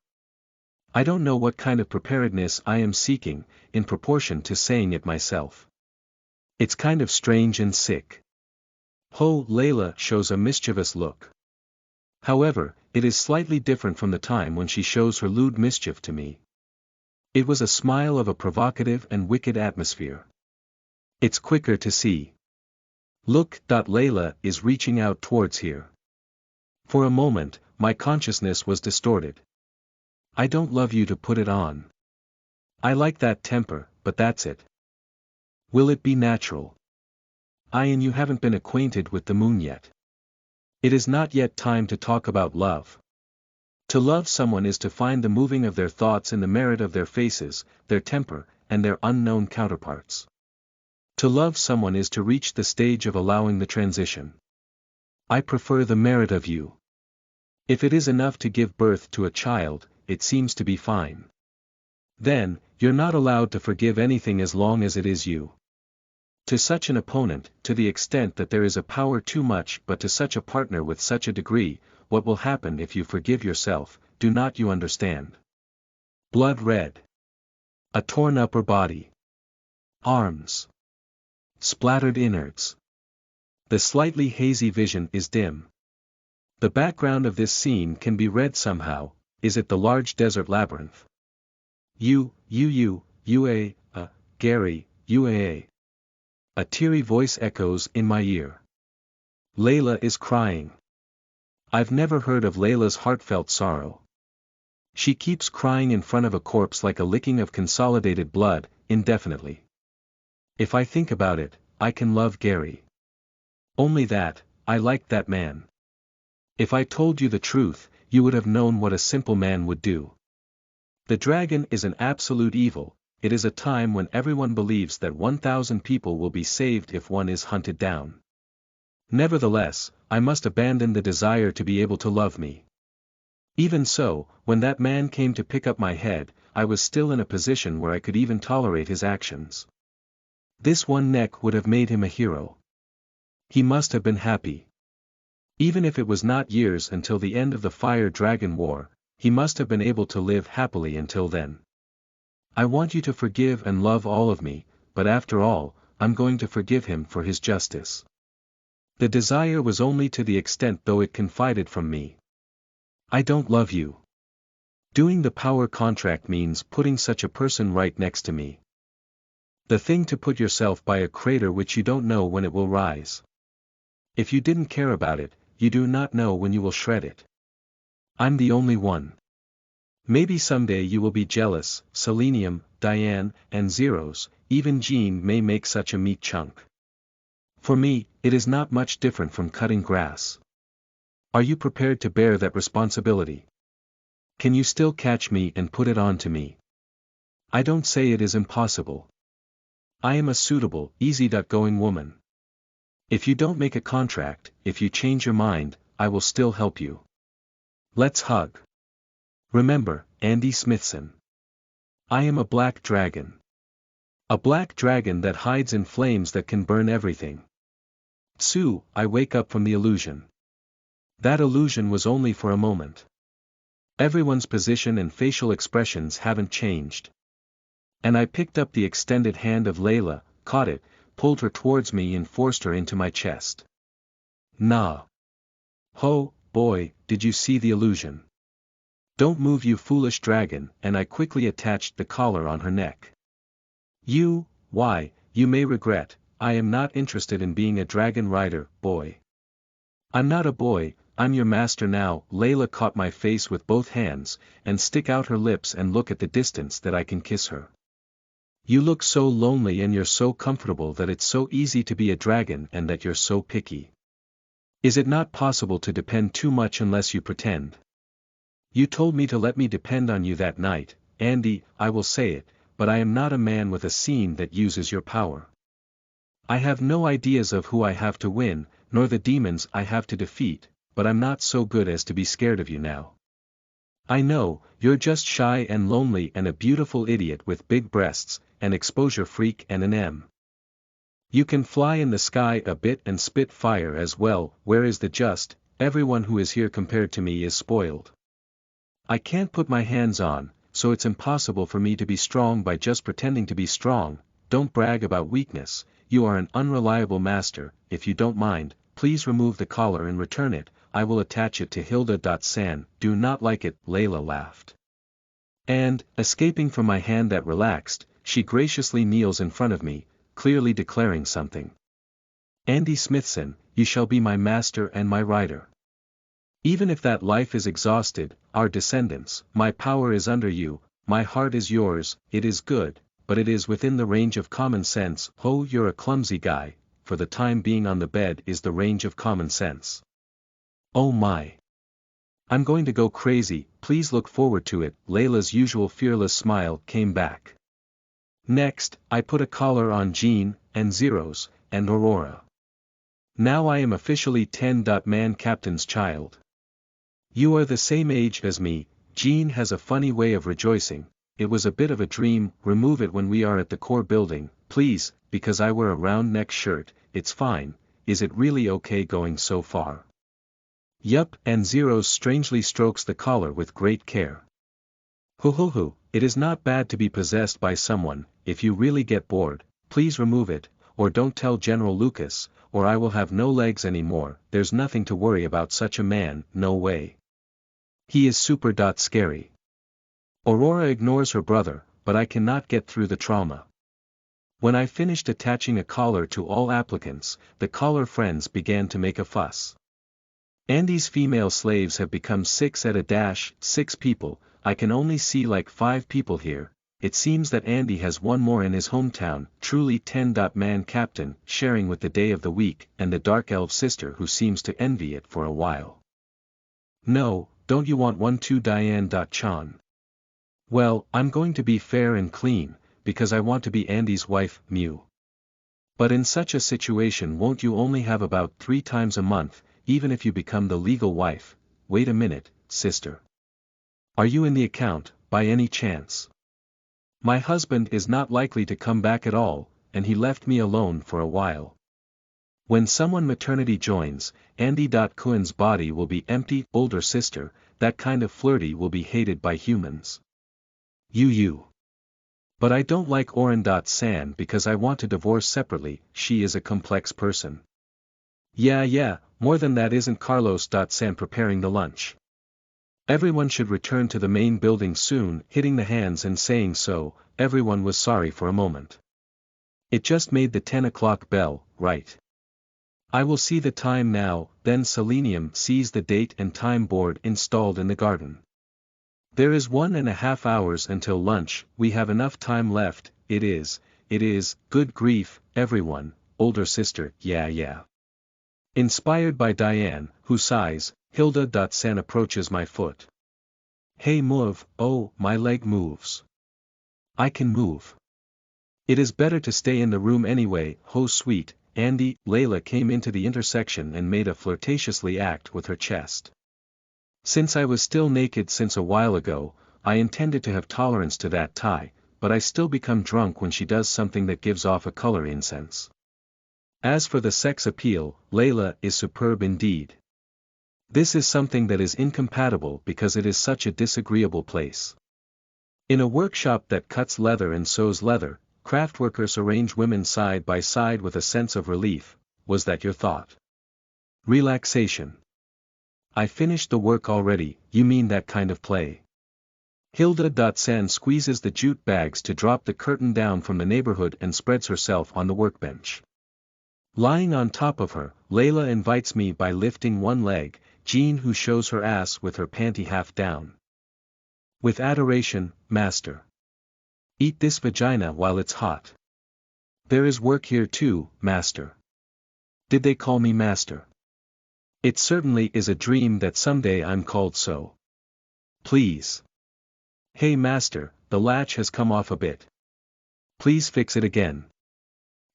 I don't know what kind of preparedness I am seeking, in proportion to saying it myself. It's kind of strange and sick. Ho, Layla shows a mischievous look. However, it is slightly different from the time when she shows her lewd mischief to me. It was a smile of a provocative and wicked atmosphere. It's quicker to see. Look, Layla is reaching out towards here. For a moment, my consciousness was distorted. I don't love you to put it on. I like that temper, but that's it. Will it be natural? I and you haven't been acquainted with the moon yet. It is not yet time to talk about love. To love someone is to find the moving of their thoughts in the merit of their faces, their temper, and their unknown counterparts. To love someone is to reach the stage of allowing the transition. I prefer the merit of you. If it is enough to give birth to a child, it seems to be fine. Then, you're not allowed to forgive anything as long as it is you. To such an opponent, to the extent that there is a power too much, but to such a partner with such a degree, what will happen if you forgive yourself, do not you understand? Blood red. A torn upper body. Arms. Splattered innards. The slightly hazy vision is dim. The background of this scene can be read somehow. Is it the large desert labyrinth? Gary, UAA. A teary voice echoes in my ear. Layla is crying. I've never heard of Layla's heartfelt sorrow. She keeps crying in front of a corpse like a licking of consolidated blood, indefinitely. If I think about it, I can love Gary. Only that, I liked that man. If I told you the truth, you would have known what a simple man would do. The dragon is an absolute evil. It is a time when everyone believes that 1,000 people will be saved if one is hunted down. Nevertheless, I must abandon the desire to be able to love me. Even so, when that man came to pick up my head, I was still in a position where I could even tolerate his actions. This one neck would have made him a hero. He must have been happy. Even if it was not years until the end of the Fire Dragon War, he must have been able to live happily until then. I want you to forgive and love all of me, but after all, I'm going to forgive him for his justice. The desire was only to the extent though it confided from me. I don't love you. Doing the power contract means putting such a person right next to me. The thing to put yourself by a crater which you don't know when it will rise. If you didn't care about it, you do not know when you will shred it. I'm the only one. Maybe someday you will be jealous, Selenium, Diane, and Zeros, even Jean may make such a meat chunk. For me, it is not much different from cutting grass. Are you prepared to bear that responsibility? Can you still catch me and put it on to me? I don't say it is impossible. I am a suitable, easy-going woman. If you don't make a contract, if you change your mind, I will still help you. Let's hug. Remember, Andy Smithson. I am a black dragon. A black dragon that hides in flames that can burn everything. Sue, I wake up from the illusion. That illusion was only for a moment. Everyone's position and facial expressions haven't changed. And I picked up the extended hand of Layla, caught it, pulled her towards me and forced her into my chest. Nah. Ho, boy, did you see the illusion? Don't move, you foolish dragon, and I quickly attached the collar on her neck. Why, you may regret, I am not interested in being a dragon rider, boy. I'm not a boy, I'm your master now. Layla caught my face with both hands, and stick out her lips and look at the distance that I can kiss her. You look so lonely and you're so comfortable that it's so easy to be a dragon and that you're so picky. Is it not possible to depend too much unless you pretend? You told me to let me depend on you that night, Andy, I will say it, but I am not a man with a scene that uses your power. I have no ideas of who I have to win, nor the demons I have to defeat, but I'm not so good as to be scared of you now. I know, you're just shy and lonely and a beautiful idiot with big breasts, an exposure freak and an M. You can fly in the sky a bit and spit fire as well. Where is the just? Everyone who is here compared to me is spoiled. I can't put my hands on, so it's impossible for me to be strong by just pretending to be strong. Don't brag about weakness, you are an unreliable master. If you don't mind, please remove the collar and return it, I will attach it to Hilda. Do not like it, Layla laughed. And, escaping from my hand that relaxed, she graciously kneels in front of me, clearly declaring something. Andy Smithson, you shall be my master and my rider. Even if that life is exhausted, our descendants, my power is under you, my heart is yours, it is good, but it is within the range of common sense. Oh, you're a clumsy guy, for the time being on the bed is the range of common sense. Oh my. I'm going to go crazy, please look forward to it. Layla's usual fearless smile came back. Next, I put a collar on Jean, and Zeros, and Aurora. Now I am officially 10-man captain's child. You are the same age as me. Jean has a funny way of rejoicing. It was a bit of a dream. Remove it when we are at the core building, please, because I wear a round neck shirt. It's fine. Is it really okay going so far? Yup, and Zeros strangely strokes the collar with great care. Hoo, it is not bad to be possessed by someone. If you really get bored, please remove it, or don't tell General Lucas, or I will have no legs anymore. There's nothing to worry about such a man, no way. He is super scary. Aurora ignores her brother, but I cannot get through the trauma. When I finished attaching a collar to all applicants, the collar friends began to make a fuss. Andy's female slaves have become 6 at a dash, 6 people, I can only see like 5 people here. It seems that Andy has one more in his hometown, truly 10-man captain, sharing with the day of the week, and the dark elf sister who seems to envy it for a while. No, don't you want one too, Diane-chan? Well, I'm going to be fair and clean, because I want to be Andy's wife, Mew. But in such a situation won't you only have about 3 times a month, even if you become the legal wife? Wait a minute, sister. Are you in the account, by any chance? My husband is not likely to come back at all, and he left me alone for a while. When someone maternity joins, Andy.Kuhn's body will be empty. Older sister, that kind of flirty will be hated by humans. You. But I don't like Oren.San because I want to divorce separately. She is a complex person. Yeah, more than that. Isn't Carlos.San preparing the lunch? Everyone should return to the main building soon. Hitting the hands and saying so, everyone was sorry for a moment. It just made the 10 o'clock bell, right? I will see the time now. Then Selenium sees the date and time board installed in the garden. There is 1.5 hours until lunch. We have enough time left. It is, good grief, everyone, older sister, yeah. Inspired by Diane, who sighs, Hilda.San approaches my foot. Hey move, oh, my leg moves. I can move. It is better to stay in the room anyway. Oh sweet, Andy. Layla came into the intersection and made a flirtatiously act with her chest. Since I was still naked since a while ago, I intended to have tolerance to that tie, but I still become drunk when she does something that gives off a color incense. As for the sex appeal, Layla is superb indeed. This is something that is incompatible because it is such a disagreeable place. In a workshop that cuts leather and sews leather, craftworkers arrange women side by side with a sense of relief. Was that your thought? Relaxation. I finished the work already. You mean that kind of play? Hilda.San squeezes the jute bags to drop the curtain down from the neighborhood and spreads herself on the workbench. Lying on top of her, Layla invites me by lifting one leg, Jean who shows her ass with her panty half down. With adoration, master. Eat this vagina while it's hot. There is work here too, master. Did they call me master? It certainly is a dream that someday I'm called so. Please. Hey master, the latch has come off a bit. Please fix it again.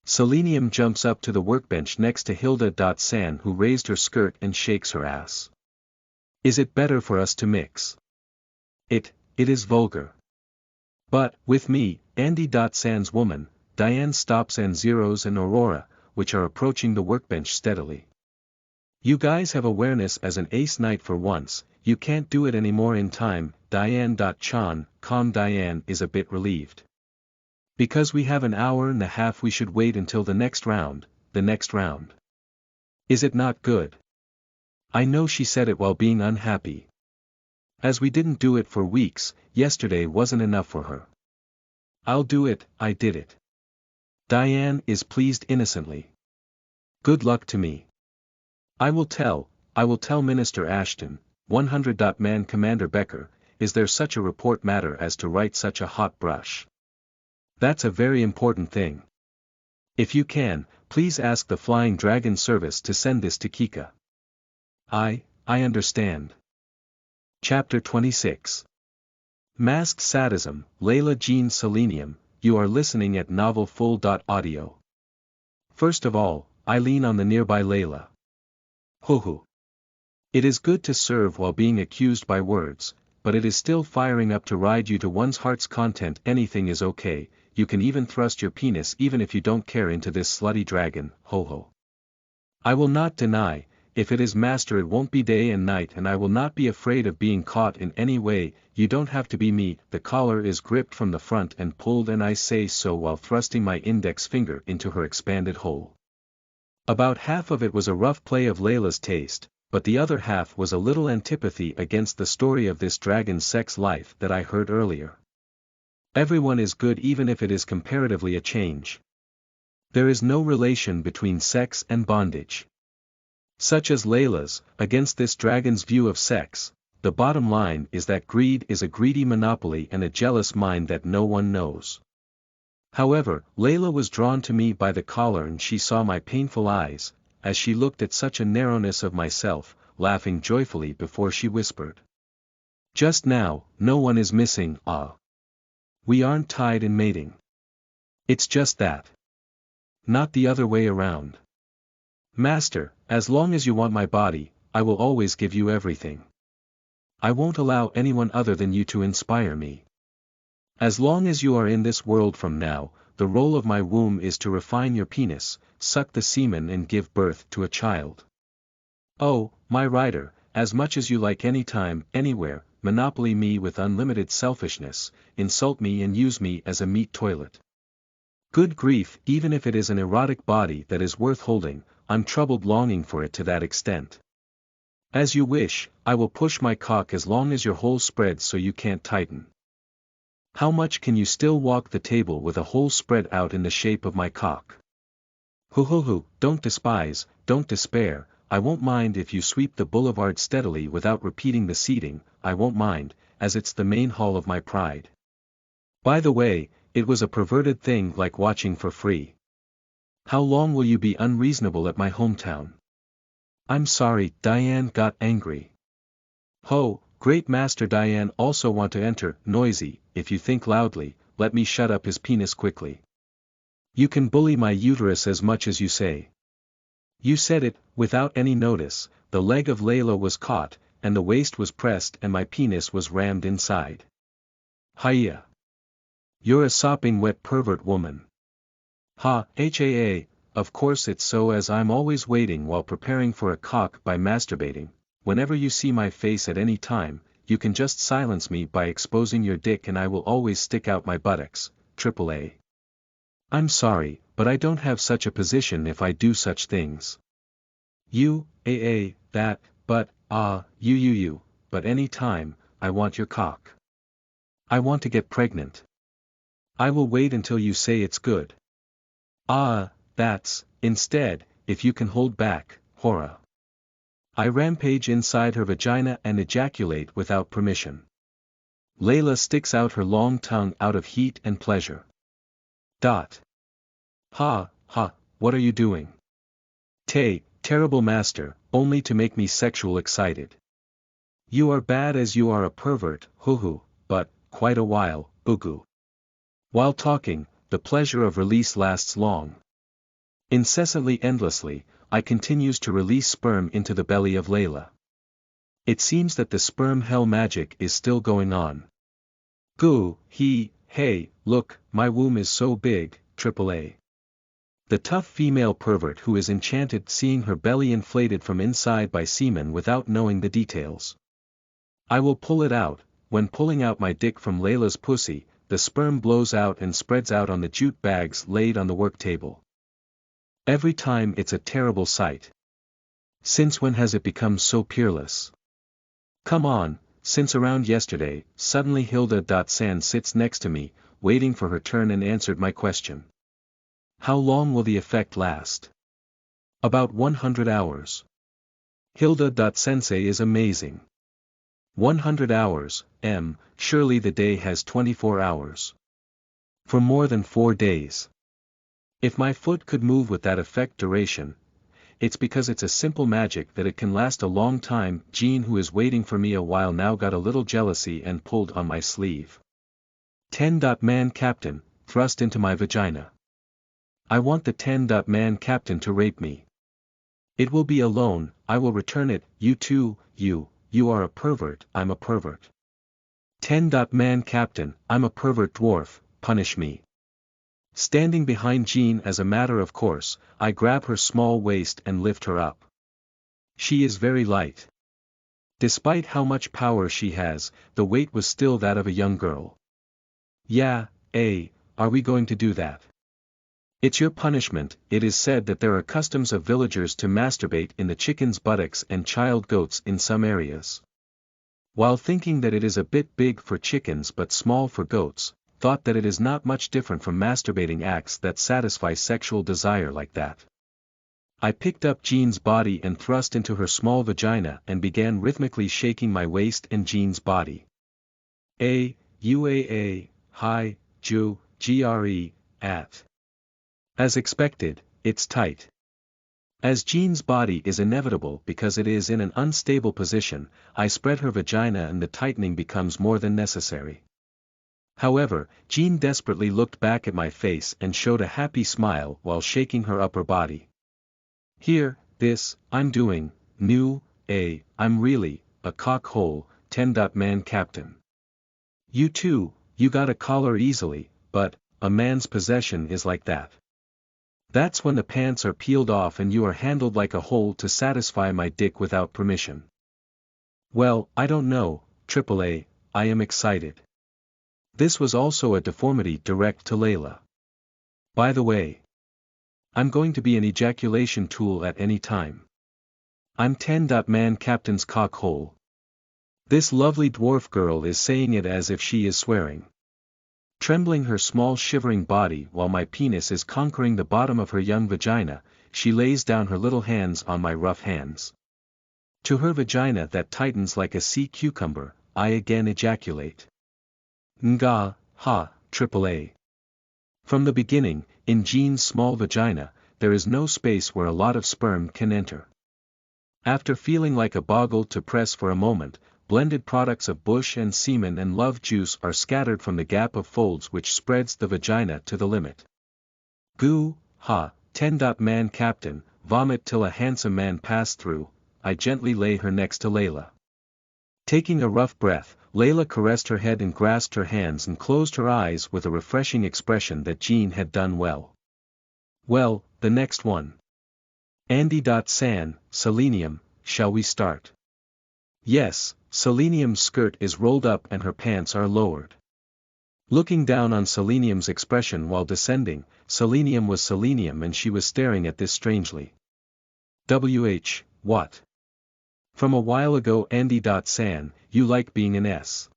Selenium jumps up to the workbench next to Hilda.San who raised her skirt and shakes her ass. Is it better for us to mix? It is vulgar. But, with me, Andy.San's woman, Diane stops and Zeros and Aurora, which are approaching the workbench steadily. You guys have awareness as an ace night for once, you can't do it anymore in time. Diane.Chan, calm. Diane is a bit relieved. Because we have an hour and a half we should wait until the next round. Is it not good? I know she said it while being unhappy. As we didn't do it for weeks, yesterday wasn't enough for her. I'll do it. I did it. Diane is pleased innocently. Good luck to me. I will tell Minister Ashton. 100. Man Commander Becker, is there such a report matter as to write such a hot brush? That's a very important thing. If you can, please ask the Flying Dragon Service to send this to Kika. I understand. Chapter 26. Masked Sadism. Layla Jean Selenium, you are listening at novelfull.audio. First of all, I lean on the nearby Layla. Hoo. It is good to serve while being accused by words, but it is still firing up to ride you to one's heart's content. Anything is okay, you can even thrust your penis even if you don't care into this slutty dragon. Ho. I will not deny, if it is master it won't be day and night and I will not be afraid of being caught in any way. You don't have to be me. The collar is gripped from the front and pulled and I say so while thrusting my index finger into her expanded hole. About half of it was a rough play of Layla's taste, but the other half was a little antipathy against the story of this dragon's sex life that I heard earlier. Everyone is good even if it is comparatively a change. There is no relation between sex and bondage. Such as Layla's, against this dragon's view of sex, the bottom line is that greed is a greedy monopoly and a jealous mind that no one knows. However, Layla was drawn to me by the collar and she saw my painful eyes, as she looked at such a narrowness of myself, laughing joyfully before she whispered. Just now, no one is missing. We aren't tied in mating. It's just that. Not the other way around. Master, as long as you want my body, I will always give you everything. I won't allow anyone other than you to inspire me. As long as you are in this world from now, the role of my womb is to refine your penis, suck the semen and give birth to a child. Oh, my rider, as much as you like anytime, anywhere, monopoly me with unlimited selfishness, insult me and use me as a meat toilet. Good grief, even if it is an erotic body that is worth holding, I'm troubled longing for it to that extent. As you wish, I will push my cock as long as your hole spreads so you can't tighten. How much can you still walk the table with a hole spread out in the shape of my cock? Hoo, don't despise, don't despair, I won't mind if you sweep the boulevard steadily without repeating the seating, I won't mind, as it's the main hall of my pride. By the way, it was a perverted thing like watching for free. How long will you be unreasonable at my hometown? I'm sorry, Diane got angry. Ho, great master Diane also want to enter, noisy, if you think loudly, let me shut up his penis quickly. You can bully my uterus as much as you say. You said it, without any notice, the leg of Layla was caught, and the waist was pressed and my penis was rammed inside. Hiya. You're a sopping wet pervert woman. Ha, of course it's so, as I'm always waiting while preparing for a cock by masturbating. Whenever you see my face at any time, you can just silence me by exposing your dick and I will always stick out my buttocks, AAA. I'm sorry, but I don't have such a position if I do such things. That, but, but any time, I want your cock. I want to get pregnant. I will wait until you say it's good. That's, instead, if you can hold back, Hora. I rampage inside her vagina and ejaculate without permission. Layla sticks out her long tongue out of heat and pleasure. Ha, what are you doing? Terrible master, only to make me sexual excited. You are bad as you are a pervert, hoo, but, quite a while, boo. While talking, the pleasure of release lasts long. Incessantly endlessly, I continues to release sperm into the belly of Layla. It seems that the sperm hell magic is still going on. Hey, look, my womb is so big, AAA. The tough female pervert who is enchanted seeing her belly inflated from inside by semen without knowing the details. I will pull it out. When pulling out my dick from Layla's pussy, the sperm blows out and spreads out on the jute bags laid on the work table. Every time it's a terrible sight. Since when has it become so peerless? Come on, since around yesterday, suddenly Hilda.San sits next to me, waiting for her turn and answered my question. How long will the effect last? About 100 hours. Hilda.Sensei is amazing. 100 hours, surely the day has 24 hours. For more than 4 days. If my foot could move with that effect duration, it's because it's a simple magic that it can last a long time. Jean, who is waiting for me a while now, got a little jealousy and pulled on my sleeve. 10.Man Captain, thrust into my vagina. I want the 10.Man Captain to rape me. It will be alone, I will return it. You too, you are a pervert, I'm a pervert. 10.Man Captain, I'm a pervert dwarf, punish me. Standing behind Jean as a matter of course, I grab her small waist and lift her up. She is very light. Despite how much power she has, the weight was still that of a young girl. Yeah, are we going to do that? It's your punishment. It is said that there are customs of villagers to masturbate in the chickens' buttocks and child goats in some areas. While thinking that it is a bit big for chickens but small for goats, thought that it is not much different from masturbating acts that satisfy sexual desire like that. I picked up Jean's body and thrust into her small vagina and began rhythmically shaking my waist and Jean's body. Hi, Gre, at. As expected, it's tight. As Jean's body is inevitable because it is in an unstable position, I spread her vagina and the tightening becomes more than necessary. However, Jean desperately looked back at my face and showed a happy smile while shaking her upper body. Here, I'm doing, I'm really, a cock hole, 10.Man Captain. You too, you got a collar easily, but, a man's possession is like that. That's when the pants are peeled off and you are handled like a hole to satisfy my dick without permission. Well, I don't know, AAA, I am excited. This was also a deformity direct to Layla. By the way, I'm going to be an ejaculation tool at any time. I'm 10.Man Captain's cock hole. This lovely dwarf girl is saying it as if she is swearing. Trembling her small shivering body while my penis is conquering the bottom of her young vagina, she lays down her little hands on my rough hands. To her vagina that tightens like a sea cucumber, I again ejaculate. Nga, ha, triple A. From the beginning, in Jean's small vagina, there is no space where a lot of sperm can enter. After feeling like a boggle to press for a moment, blended products of bush and semen and love juice are scattered from the gap of folds which spreads the vagina to the limit. Goo, ha, 10-man captain, vomit till a handsome man pass through, I gently lay her next to Layla. Taking a rough breath, Layla caressed her head and grasped her hands and closed her eyes with a refreshing expression that Jean had done well. Well, the next one. Andy.San, Selenium, shall we start? Yes, Selenium's skirt is rolled up and her pants are lowered. Looking down on Selenium's expression while descending, Selenium was Selenium and she was staring at this strangely. What? From a while ago Andy.San, you like being an S.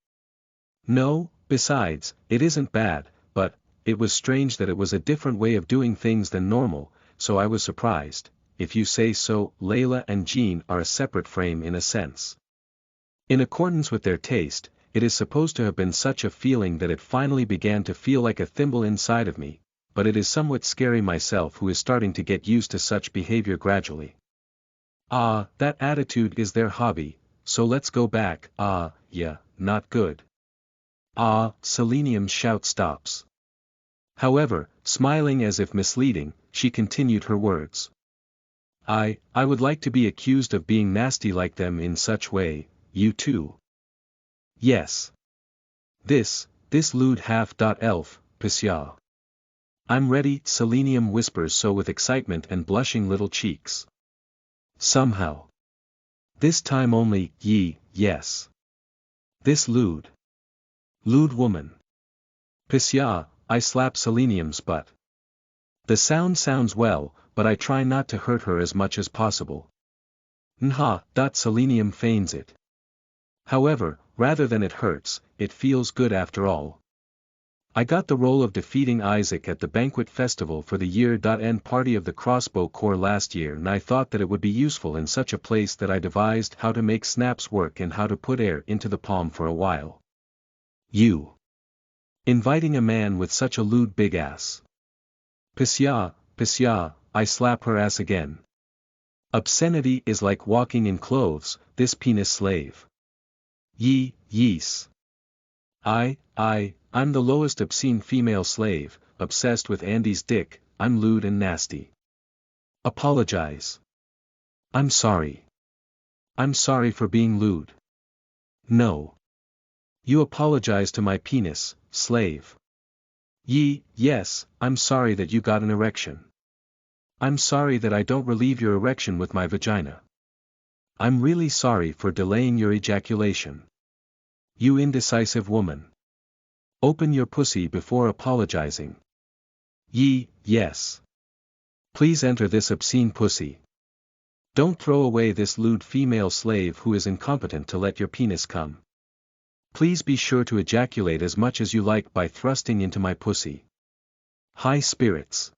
No, besides, it isn't bad, but, it was strange that it was a different way of doing things than normal, so I was surprised. If you say so, Layla and Jean are a separate frame in a sense. In accordance with their taste, it is supposed to have been such a feeling that it finally began to feel like a thimble inside of me, but it is somewhat scary myself who is starting to get used to such behavior gradually. Ah, that attitude is their hobby, so let's go back. Ah, yeah, not good. Ah, Selenium's shout stops. However, smiling as if misleading, she continued her words. I would like to be accused of being nasty like them in such way, you too. Yes. This lewd half-elf, Pisya. I'm ready, Selenium whispers so with excitement and blushing little cheeks. Somehow. This time only, yes. This lewd woman. Pisya, I slap Selenium's butt. The sound sounds well, but I try not to hurt her as much as possible. Nha. Selenium feigns it. However, rather than it hurts, it feels good after all. I got the role of defeating Isaac at the banquet festival for the year-end party of the Crossbow Corps last year, and I thought that it would be useful in such a place that I devised how to make snaps work and how to put air into the palm for a while. You. Inviting a man with such a lewd big ass. Pisya, I slap her ass again. Obscenity is like walking in clothes, this penis slave. Yees. I'm the lowest obscene female slave, obsessed with Andy's dick, I'm lewd and nasty. Apologize. I'm sorry. I'm sorry for being lewd. No. You apologize to my penis, slave. Yes, I'm sorry that you got an erection. I'm sorry that I don't relieve your erection with my vagina. I'm really sorry for delaying your ejaculation. You indecisive woman. Open your pussy before apologizing. Yes. Please enter this obscene pussy. Don't throw away this lewd female slave who is incompetent to let your penis come. Please be sure to ejaculate as much as you like by thrusting into my pussy. High spirits.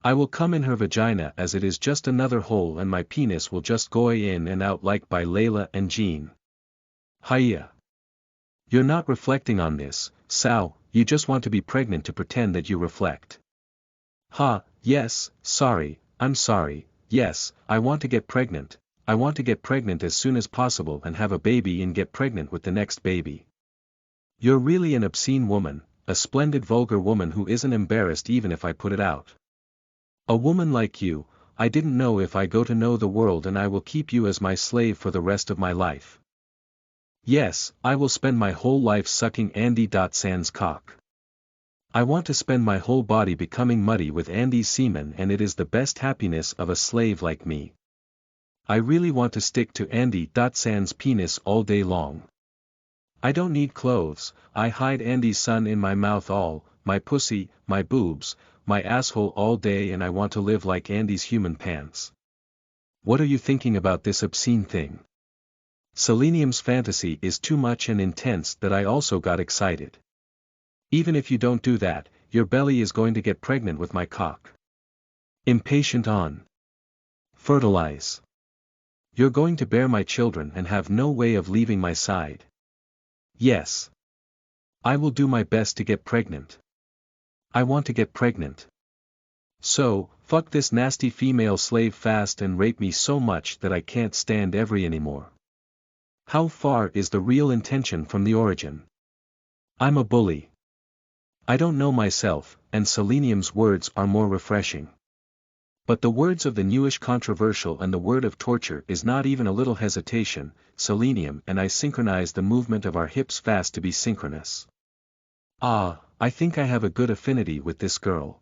I will come in her vagina as it is just another hole and my penis will just go in and out like by Layla and Jean. Hiya. You're not reflecting on this, Sal, you just want to be pregnant to pretend that you reflect. Yes, I'm sorry, yes, I want to get pregnant. I want to get pregnant as soon as possible and have a baby and get pregnant with the next baby. You're really an obscene woman, a splendid vulgar woman who isn't embarrassed even if I put it out. A woman like you, I didn't know if I go to know the world and I will keep you as my slave for the rest of my life. Yes, I will spend my whole life sucking Andy.San's cock. I want to spend my whole body becoming muddy with Andy's semen and it is the best happiness of a slave like me. I really want to stick to Andy.San's penis all day long. I don't need clothes, I hide Andy's son in my mouth all, my pussy, my boobs, my asshole all day and I want to live like Andy's human pants. What are you thinking about this obscene thing? Selenium's fantasy is too much and intense that I also got excited. Even if you don't do that, your belly is going to get pregnant with my cock. Impatient on. Fertilize. You're going to bear my children and have no way of leaving my side. Yes. I will do my best to get pregnant. I want to get pregnant. So, fuck this nasty female slave fast and rape me so much that I can't stand every anymore. How far is the real intention from the origin? I'm a bully. I don't know myself, and selenium's words are more refreshing. But the words of the newish controversial and the word of torture is not even a little hesitation. Selenium and I synchronize the movement of our hips fast to be synchronous. Ah, I think I have a good affinity with this girl.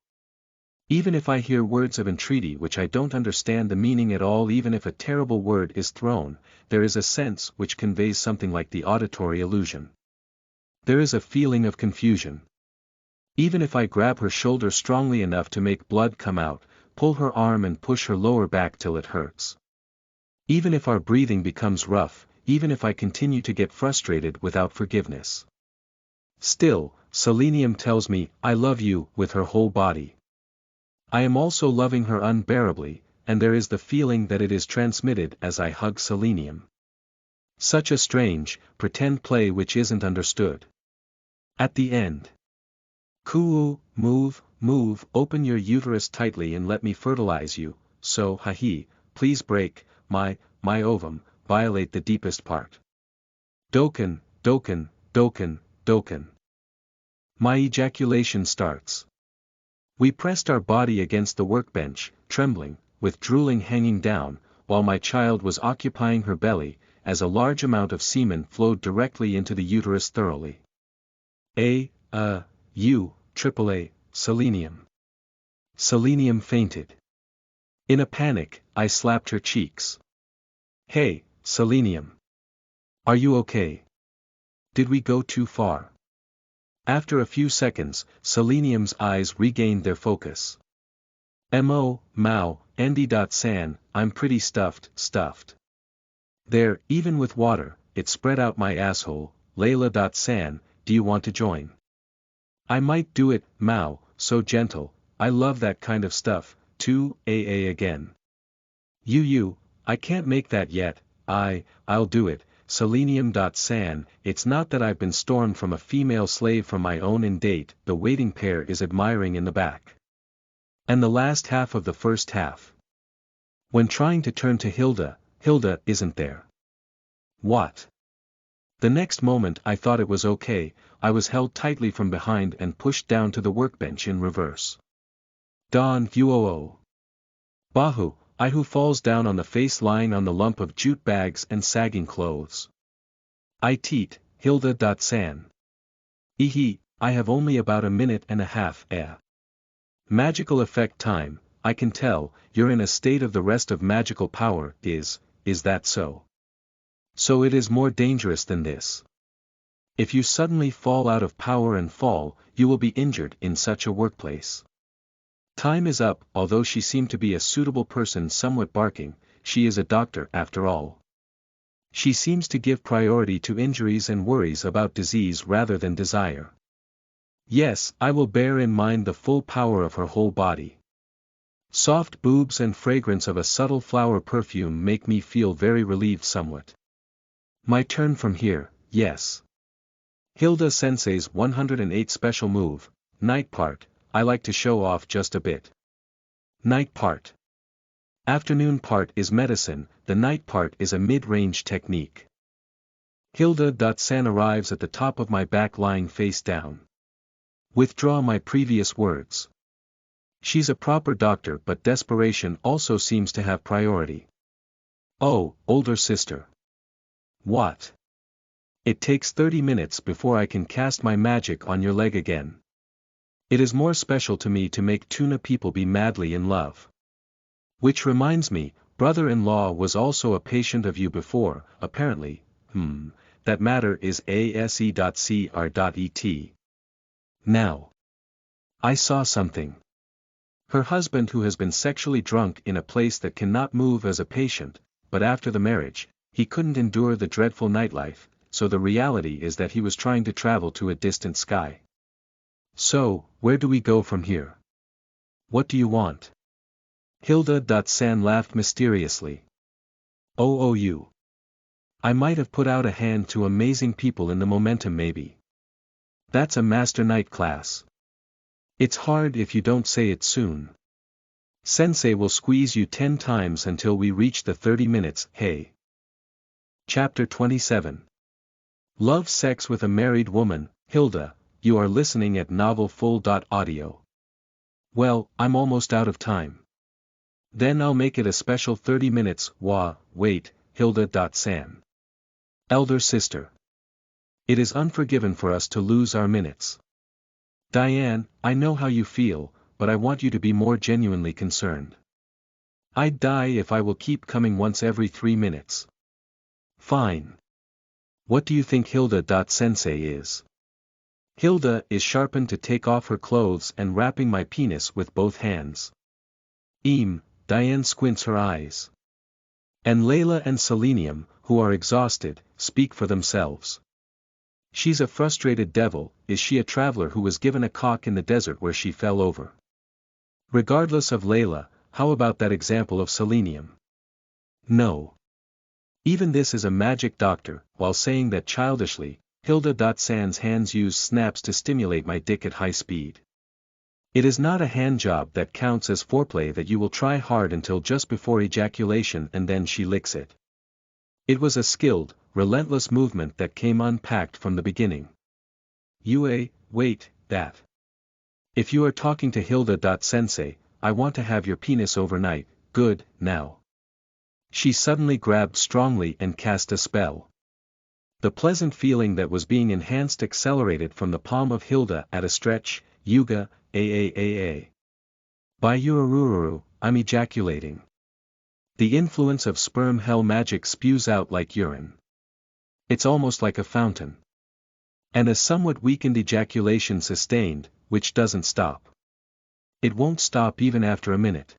Even if I hear words of entreaty which I don't understand the meaning at all, even if a terrible word is thrown, there is a sense which conveys something like the auditory illusion. There is a feeling of confusion. Even if I grab her shoulder strongly enough to make blood come out, pull her arm and push her lower back till it hurts. Even if our breathing becomes rough, even if I continue to get frustrated without forgiveness. Still, selenium tells me, I love you, with her whole body. I am also loving her unbearably, and there is the feeling that it is transmitted as I hug selenium. Such a strange, pretend play which isn't understood. At the end. Kuu, move, open your uterus tightly and let me fertilize you, so hahi, please break, my ovum, violate the deepest part. Doken. My ejaculation starts. We pressed our body against the workbench, trembling, with drooling hanging down, while my child was occupying her belly, as a large amount of semen flowed directly into the uterus thoroughly. AAA, selenium. Selenium fainted. In a panic, I slapped her cheeks. Hey, selenium. Are you okay? Did we go too far? After a few seconds, selenium's eyes regained their focus. Andy.san, I'm pretty stuffed. There, even with water, it spread out my asshole. Layla.san, do you want to join? I might do it, Mao, so gentle, I love that kind of stuff, too. AA again. I can't make that yet, I'll do it. Selenium.san, it's not that I've been stormed from a female slave from my own in date, the waiting pair is admiring in the back. And the last half of the first half. When trying to turn to Hilda isn't there. What? The next moment I thought it was okay, I was held tightly from behind and pushed down to the workbench in reverse. Don Huoo. Bahu, I who falls down on the face lying on the lump of jute bags and sagging clothes. I teat, Hilda.san. I have only about a minute and a half, Magical effect time, I can tell, you're in a state of the rest of magical power, is that so? So it is more dangerous than this. If you suddenly fall out of power and fall, you will be injured in such a workplace. Time is up. Although she seemed to be a suitable person, somewhat barking, she is a doctor after all. She seems to give priority to injuries and worries about disease rather than desire. Yes, I will bear in mind the full power of her whole body. Soft boobs and fragrance of a subtle flower perfume make me feel very relieved somewhat. My turn from here, yes. Hilda Sensei's 108 special move, night part, I like to show off just a bit. Night part. Afternoon part is medicine, the night part is a mid-range technique. Hilda.san arrives at the top of my back lying face down. Withdraw my previous words. She's a proper doctor, but desperation also seems to have priority. Oh, older sister. What? It takes 30 minutes before I can cast my magic on your leg again. It is more special to me to make tuna people be madly in love. Which reminds me, brother-in-law was also a patient of you before, apparently. That matter is ase.cr.et. Now. I saw something. Her husband, who has been sexually drunk in a place that cannot move as a patient, but after the marriage, he couldn't endure the dreadful nightlife, so the reality is that he was trying to travel to a distant sky. So, where do we go from here? What do you want? Hilda.san laughed mysteriously. You. I might have put out a hand to amazing people in the momentum maybe. That's a master night class. It's hard if you don't say it soon. Sensei will squeeze you 10 times until we reach the 30 minutes, hey. Chapter 27. Love Sex with a Married Woman, Hilda, you are listening at novelfull.audio. Well, I'm almost out of time. Then I'll make it a special 30 minutes, wait, Hilda.san. Elder sister. It is unforgiven for us to lose our minutes. Diane, I know how you feel, but I want you to be more genuinely concerned. I'd die if I will keep coming once every 3 minutes. Fine. What do you think Hilda.sensei is? Hilda is sharpened to take off her clothes and wrapping my penis with both hands. Diane squints her eyes. And Layla and Selenium, who are exhausted, speak for themselves. She's a frustrated devil. Is she a traveler who was given a cock in the desert where she fell over? Regardless of Layla, how about that example of Selenium? No. Even this is a magic doctor. While saying that childishly, Hilda.san's hands use snaps to stimulate my dick at high speed. It is not a hand job that counts as foreplay that you will try hard until just before ejaculation and then she licks it. It was a skilled, relentless movement that came unpacked from the beginning. Wait, that. If you are talking to Hilda.sensei, I want to have your penis overnight, good, now. She suddenly grabbed strongly and cast a spell. The pleasant feeling that was being enhanced accelerated from the palm of Hilda at a stretch, Yuga, By Urururu, I'm ejaculating. The influence of sperm hell magic spews out like urine. It's almost like a fountain. And a somewhat weakened ejaculation sustained, which doesn't stop. It won't stop even after a minute.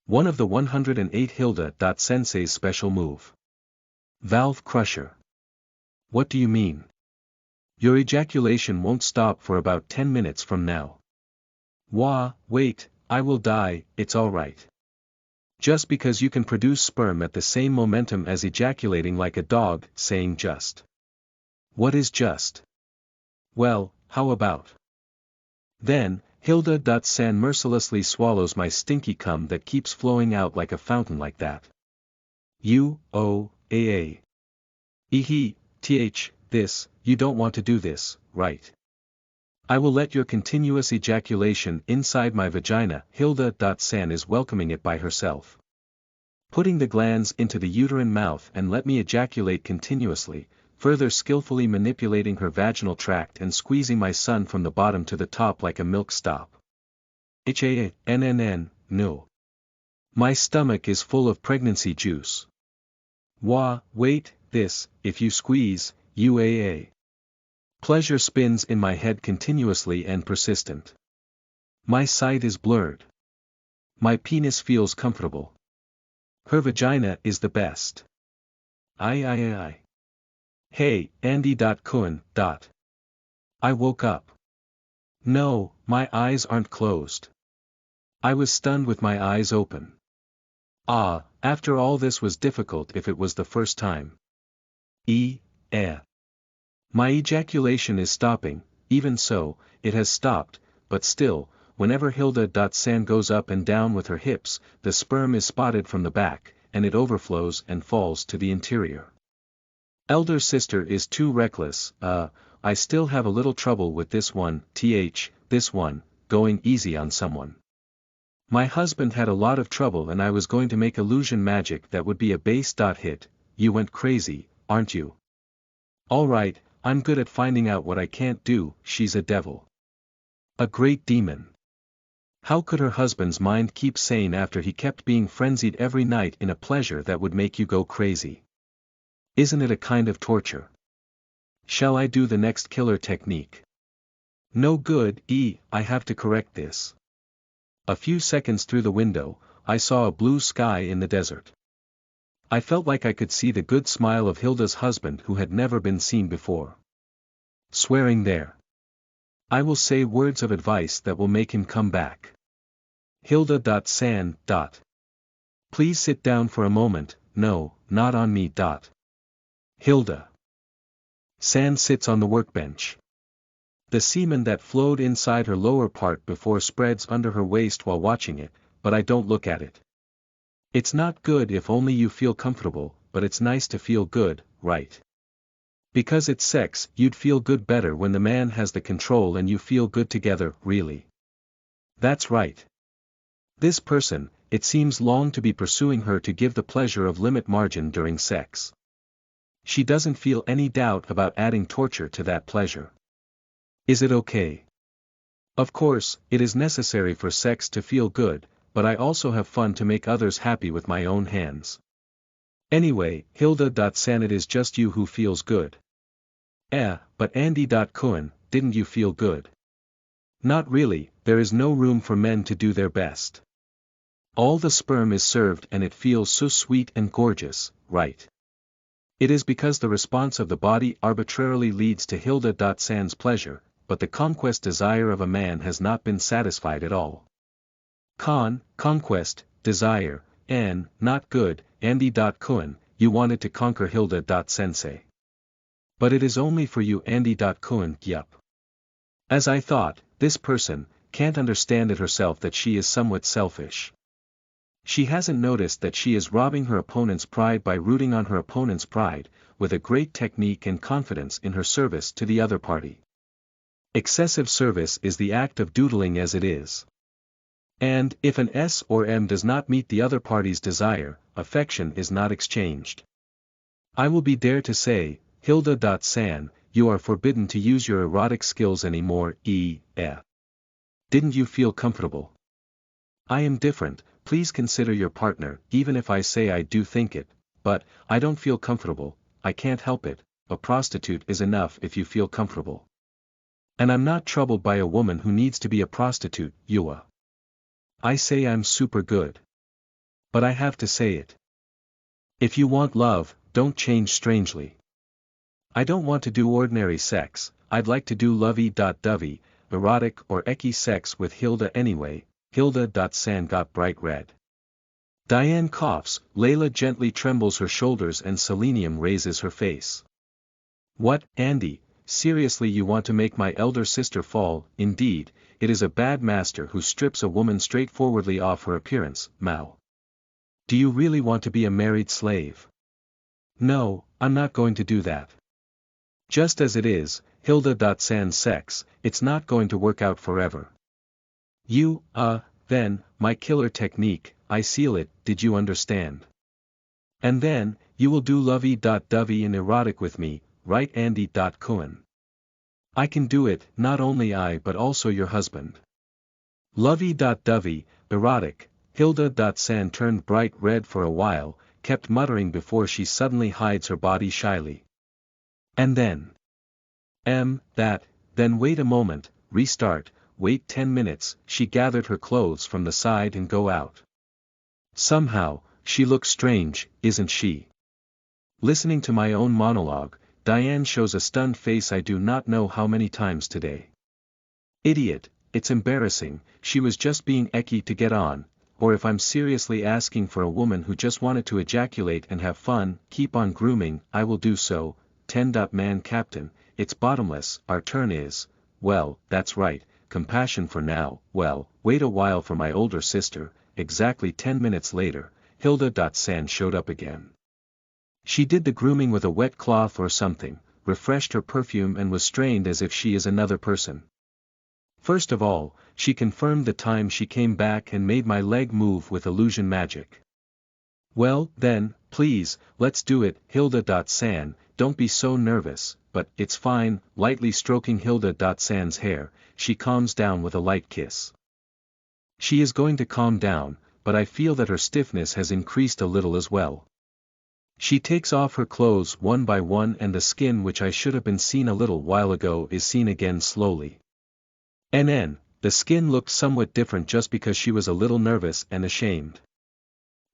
One of the 108 Hilda.sensei's special move. Valve Crusher. What do you mean? Your ejaculation won't stop for about 10 minutes from now. Wait, I will die, it's alright. Just because you can produce sperm at the same momentum as ejaculating like a dog, saying just. What is just? Well, how about? Then, Hilda.san mercilessly swallows my stinky cum that keeps flowing out like a fountain like that. This, you don't want to do this, right? I will let your continuous ejaculation inside my vagina. Hilda.san is welcoming it by herself. Putting the glands into the uterine mouth and let me ejaculate continuously, further skillfully manipulating her vaginal tract and squeezing my son from the bottom to the top like a milk stop. No. My stomach is full of pregnancy juice. Wait, this, if you squeeze, Pleasure spins in my head continuously and persistent. My sight is blurred. My penis feels comfortable. Her vagina is the best. Hey, Andy.Cohen. I woke up. No, my eyes aren't closed. I was stunned with my eyes open. After all this was difficult if it was the first time. My ejaculation is stopping, even so, it has stopped, but still, whenever Hilda.san goes up and down with her hips, the sperm is spotted from the back, and it overflows and falls to the interior. Elder sister is too reckless. I still have a little trouble with this one, going easy on someone. My husband had a lot of trouble and I was going to make illusion magic that would be a base. Hit, you went crazy, aren't you? Alright, I'm good at finding out what I can't do. She's a devil. A great demon. How could her husband's mind keep sane after he kept being frenzied every night in a pleasure that would make you go crazy? Isn't it a kind of torture? Shall I do the next killer technique? No good, I have to correct this. A few seconds through the window, I saw a blue sky in the desert. I felt like I could see the good smile of Hilda's husband who had never been seen before. Swearing there. I will say words of advice that will make him come back. Hilda.San. Please sit down for a moment, no, not on me. Hilda. San sits on the workbench. The semen that flowed inside her lower part before spreads under her waist while watching it, but I don't look at it. It's not good if only you feel comfortable, but it's nice to feel good, right? Because it's sex, you'd feel good better when the man has the control and you feel good together, really. That's right. This person, it seems, longed to be pursuing her to give the pleasure of limit margin during sex. She doesn't feel any doubt about adding torture to that pleasure. Is it okay? Of course, it is necessary for sex to feel good, but I also have fun to make others happy with my own hands. Anyway, Hilda.San, it is just you who feels good. But Andy.Cohen, didn't you feel good? Not really, there is no room for men to do their best. All the sperm is served and it feels so sweet and gorgeous, right? It is because the response of the body arbitrarily leads to Hilda.San's pleasure, but the conquest desire of a man has not been satisfied at all. Conquest, desire, not good, Andy.Cohen, you wanted to conquer Hilda.Sensei. But it is only for you, Andy.Cohen, yup. As I thought, this person can't understand it herself that she is somewhat selfish. She hasn't noticed that she is robbing her opponent's pride by rooting on her opponent's pride, with a great technique and confidence in her service to the other party. Excessive service is the act of doodling as it is. And, if an S or M does not meet the other party's desire, affection is not exchanged. I will be dare to say, Hilda.San, you are forbidden to use your erotic skills anymore. Didn't you feel comfortable? I am different, please consider your partner, even if I say I do think it, but, I don't feel comfortable, I can't help it, a prostitute is enough if you feel comfortable. And I'm not troubled by a woman who needs to be a prostitute, Yua. I say I'm super good. But I have to say it. If you want love, don't change strangely. I don't want to do ordinary sex, I'd like to do lovey-dovey, erotic or eki sex with Hilda anyway. Hilda.San got bright red. Diane coughs, Layla gently trembles her shoulders and Selenium raises her face. What, Andy, seriously you want to make my elder sister fall? Indeed, it is a bad master who strips a woman straightforwardly off her appearance, Mao. Do you really want to be a married slave? No, I'm not going to do that. Just as it is, Hilda.San's sex, it's not going to work out forever. Then, my killer technique, I seal it, did you understand? And then, you will do lovey-dovey and erotic with me, right Andy.Cohen? I can do it, not only I but also your husband. Lovey-dovey, erotic, Hilda.San turned bright red for a while, kept muttering before she suddenly hides her body shyly. And then. Then wait a moment, restart, wait 10 minutes, she gathered her clothes from the side and go out. Somehow, she looks strange, isn't she? Listening to my own monologue, Diane shows a stunned face I do not know how many times today. Idiot, it's embarrassing, she was just being eki to get on, or if I'm seriously asking for a woman who just wanted to ejaculate and have fun, keep on grooming, I will do so. 10. Man Captain, it's bottomless, our turn is, well, that's right, compassion for now, well, wait a while for my older sister. Exactly 10 minutes later, Hilda.San showed up again. She did the grooming with a wet cloth or something, refreshed her perfume and was strained as if she is another person. First of all, she confirmed the time she came back and made my leg move with illusion magic. Well, then, please, let's do it, Hilda.San, don't be so nervous, but it's fine, lightly stroking Hilda.San's hair, she calms down with a light kiss. She is going to calm down, but I feel that her stiffness has increased a little as well. She takes off her clothes one by one and the skin which I should have been seen a little while ago is seen again slowly. The skin looked somewhat different just because she was a little nervous and ashamed.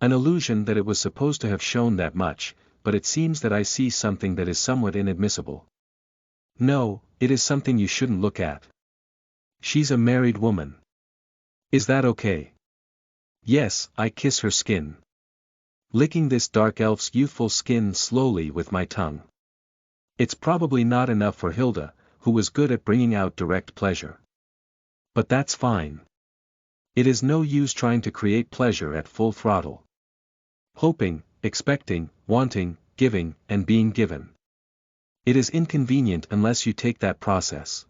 An illusion that it was supposed to have shown that much, but it seems that I see something that is somewhat inadmissible. No, it is something you shouldn't look at. She's a married woman. Is that okay? Yes, I kiss her skin. Licking this dark elf's youthful skin slowly with my tongue. It's probably not enough for Hilda, who was good at bringing out direct pleasure. But that's fine. It is no use trying to create pleasure at full throttle. Hoping, expecting, wanting, giving, and being given. It is inconvenient unless you take that process.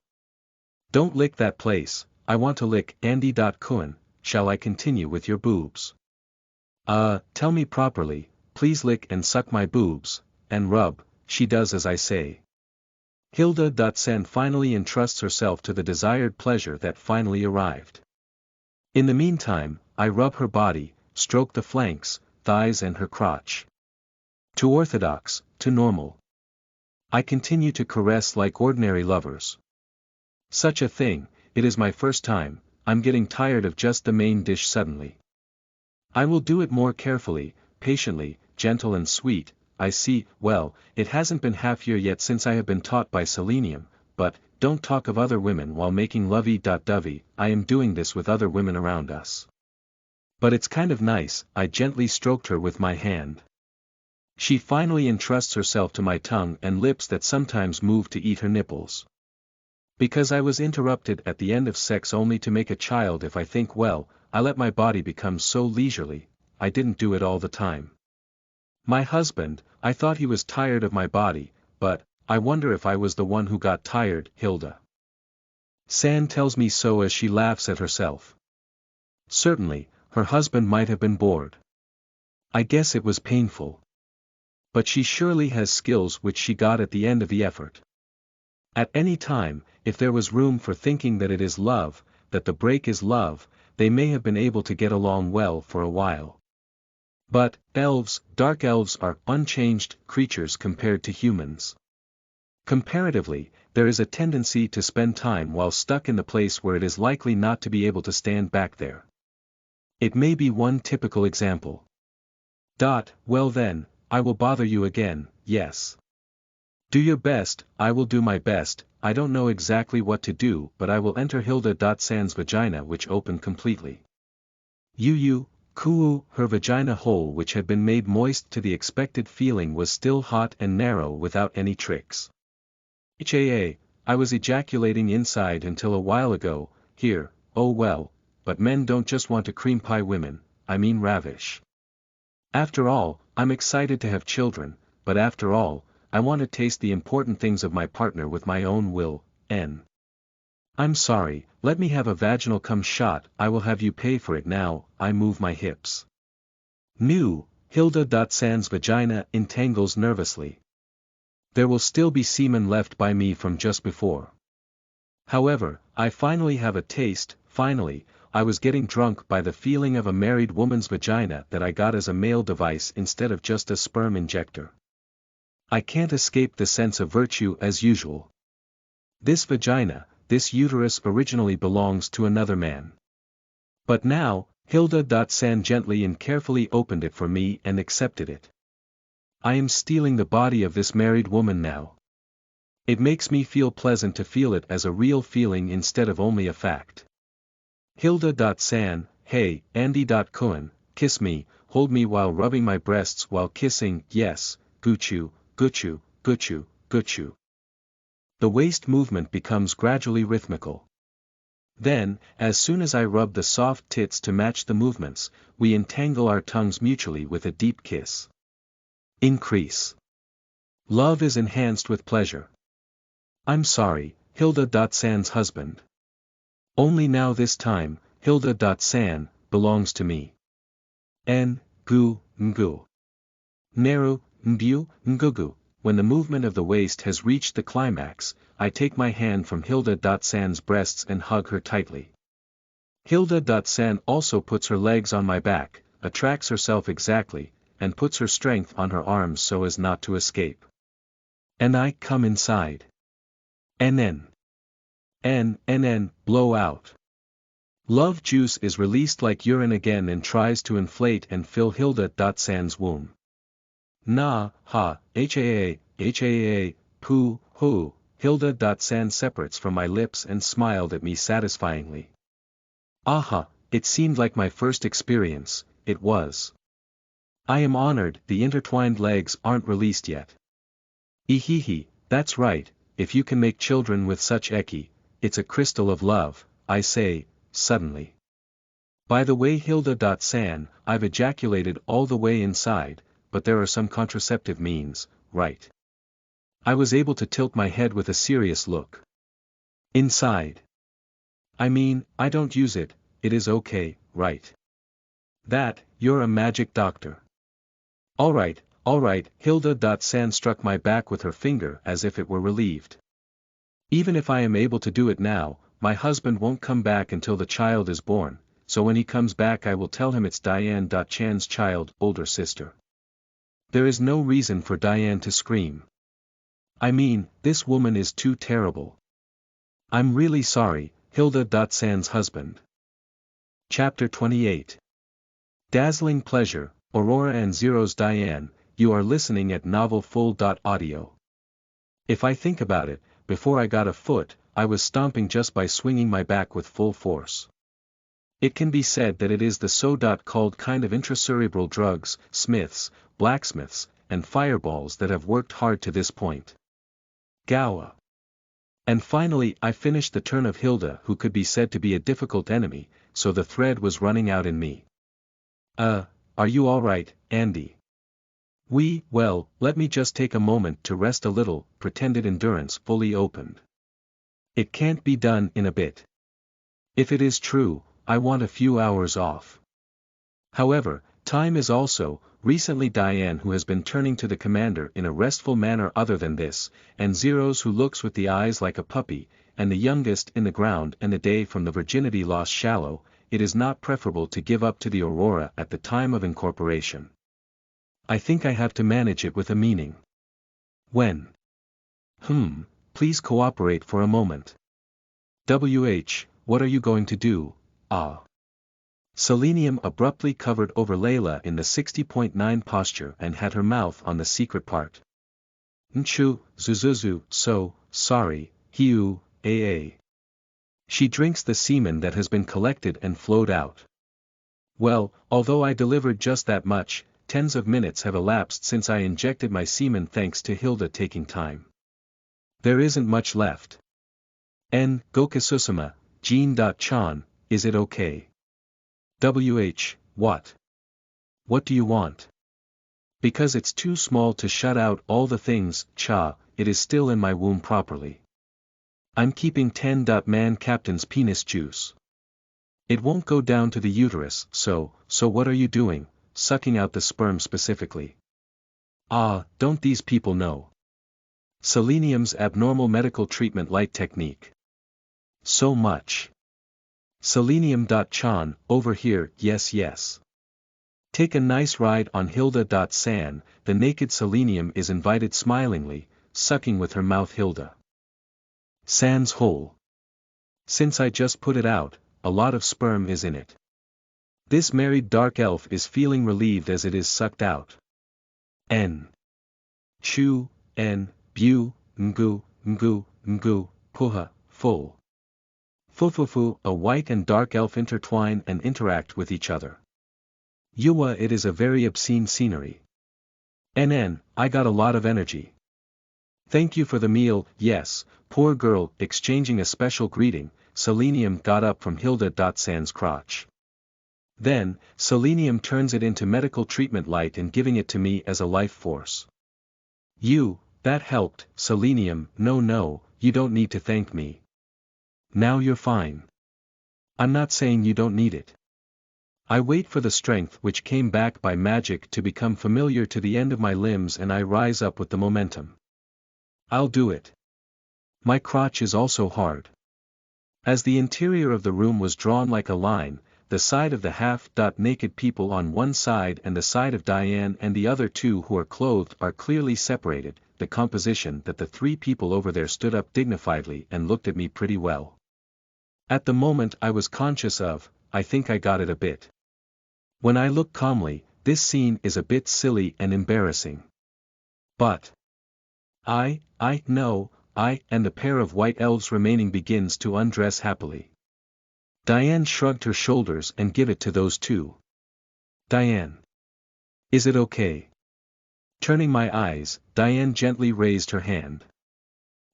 Don't lick that place, I want to lick Andy. Cohen, shall I continue with your boobs? Tell me properly, please lick and suck my boobs, and rub, she does as I say. Hilda. San finally entrusts herself to the desired pleasure that finally arrived. In the meantime, I rub her body, stroke the flanks, thighs and her crotch. To orthodox, to normal. I continue to caress like ordinary lovers. Such a thing, it is my first time, I'm getting tired of just the main dish suddenly. I will do it more carefully, patiently, gentle and sweet. I see. Well, it hasn't been half year yet since I have been taught by Selenium, but, don't talk of other women while making lovey-dovey, I am doing this with other women around us. But it's kind of nice, I gently stroked her with my hand. She finally entrusts herself to my tongue and lips that sometimes move to eat her nipples. Because I was interrupted at the end of sex only to make a child if I think well, I let my body become so leisurely, I didn't do it all the time. My husband, I thought he was tired of my body, but, I wonder if I was the one who got tired. Hilda San tells me so as she laughs at herself. Certainly, her husband might have been bored. I guess it was painful. But she surely has skills which she got at the end of the effort. At any time, if there was room for thinking that it is love, that the break is love, they may have been able to get along well for a while. But, elves, dark elves are unchanged creatures compared to humans. Comparatively, there is a tendency to spend time while stuck in the place where it is likely not to be able to stand back there. It may be one typical example. Well then, I will bother you again, yes. Do your best, I will do my best. I don't know exactly what to do, but I will enter Hilda. San's vagina, which opened completely. Her vagina hole, which had been made moist to the expected feeling, was still hot and narrow without any tricks. I was ejaculating inside until a while ago, here, oh well, but men don't just want to cream pie women, I mean ravish. After all, I'm excited to have children, but after all, I want to taste the important things of my partner with my own will. I'm sorry, let me have a vaginal cum shot. I will have you pay for it now. I move my hips. Hilda. San's vagina entangles nervously. There will still be semen left by me from just before. However, I finally have a taste. Finally, I was getting drunk by the feeling of a married woman's vagina that I got as a male device instead of just a sperm injector. I can't escape the sense of virtue as usual. This vagina, this uterus originally belongs to another man. But now, Hilda. San gently and carefully opened it for me and accepted it. I am stealing the body of this married woman now. It makes me feel pleasant to feel it as a real feeling instead of only a fact. Hilda. San, hey, Andy. Cohen, kiss me, hold me while rubbing my breasts while kissing, yes, guchu, guchu, guchu, guchu. The waist movement becomes gradually rhythmical. Then, as soon as I rub the soft tits to match the movements, we entangle our tongues mutually with a deep kiss. Increase. Love is enhanced with pleasure. I'm sorry, Hilda. San's husband. Only now this time, Hilda. San, belongs to me. Ngu. Neru, mbu, ngugu. When the movement of the waist has reached the climax, I take my hand from Hilda. San's breasts and hug her tightly. Hilda. San also puts her legs on my back, attracts herself exactly, and puts her strength on her arms so as not to escape. And I come inside. Blow out. Love juice is released like urine again and tries to inflate and fill Hilda. San's womb. Haa, poo, hoo, Hilda.San separates from my lips and smiled at me satisfyingly. Aha, it seemed like my first experience, it was. I am honored, the intertwined legs aren't released yet. Ehehe, that's right, if you can make children with such eki, it's a crystal of love, I say, suddenly. By the way Hilda.San, I've ejaculated all the way inside, but there are some contraceptive means, right? I was able to tilt my head with a serious look. Inside. I mean, I don't use it, it is okay, right? That, you're a magic doctor. Alright, Hilda.San struck my back with her finger as if it were relieved. Even if I am able to do it now, my husband won't come back until the child is born, so when he comes back I will tell him it's Diane.Chan's child, older sister. There is no reason for Diane to scream. I mean, this woman is too terrible. I'm really sorry, Hilda.San's husband. Chapter 28. Dazzling Pleasure, Aurora and Zero's Diane, you are listening at novelfull.audio. If I think about it, before I got a foot, I was stomping just by swinging my back with full force. It can be said that it is the so-called kind of intracerebral drugs, smiths, blacksmiths, and fireballs that have worked hard to this point. Gawa. And finally I finished the turn of Hilda, who could be said to be a difficult enemy, so the thread was running out in me. Are you alright, Andy? Well, let me just take a moment to rest a little, pretended endurance fully opened. It can't be done in a bit. If it is true, I want a few hours off. However, time is also, recently Diane who has been turning to the commander in a restful manner other than this, and Zero's who looks with the eyes like a puppy, and the youngest in the ground and the day from the virginity loss shallow, it is not preferable to give up to the Aurora at the time of incorporation. I think I have to manage it with a meaning. When? Please cooperate for a moment. What are you going to do? Selenium abruptly covered over Layla in the 60.9 posture and had her mouth on the secret part. Nchu, Zuzuzu, so, sorry, hiu, aa. She drinks the semen that has been collected and flowed out. Well, although I delivered just that much, tens of minutes have elapsed since I injected my semen thanks to Hilda taking time. There isn't much left. Gokisusama, Jean.Chan, is it okay? What? What do you want? Because it's too small to shut out all the things, cha, it is still in my womb properly. I'm keeping 10. Man Captain's penis juice. It won't go down to the uterus, so what are you doing, sucking out the sperm specifically? Don't these people know? Selenium's abnormal medical treatment light technique. So much. Selenium.Chan, over here, yes. Take a nice ride on Hilda.San, the naked Selenium is invited smilingly, sucking with her mouth Hilda. San's hole. Since I just put it out, a lot of sperm is in it. This married dark elf is feeling relieved as it is sucked out. Chu, bu, ngu, puha, full. Fufufu, a white and dark elf intertwine and interact with each other. Yuwa, it is a very obscene scenery. I got a lot of energy. Thank you for the meal, yes, poor girl, exchanging a special greeting, Selenium got up from Hilda.San's crotch. Then, Selenium turns it into medical treatment light and giving it to me as a life force. That helped, Selenium, no, you don't need to thank me. Now you're fine. I'm not saying you don't need it. I wait for the strength which came back by magic to become familiar to the end of my limbs and I rise up with the momentum. I'll do it. My crotch is also hard. As the interior of the room was drawn like a line, the side of the half-naked people on one side and the side of Diane and the other two who are clothed are clearly separated, the composition that the three people over there stood up dignifiedly and looked at me pretty well. At the moment I was conscious of, I think I got it a bit. When I look calmly, this scene is a bit silly and embarrassing. But I know, and the pair of white elves remaining begins to undress happily. Diane shrugged her shoulders and give it to those two. Diane. Is it okay? Turning my eyes, Diane gently raised her hand.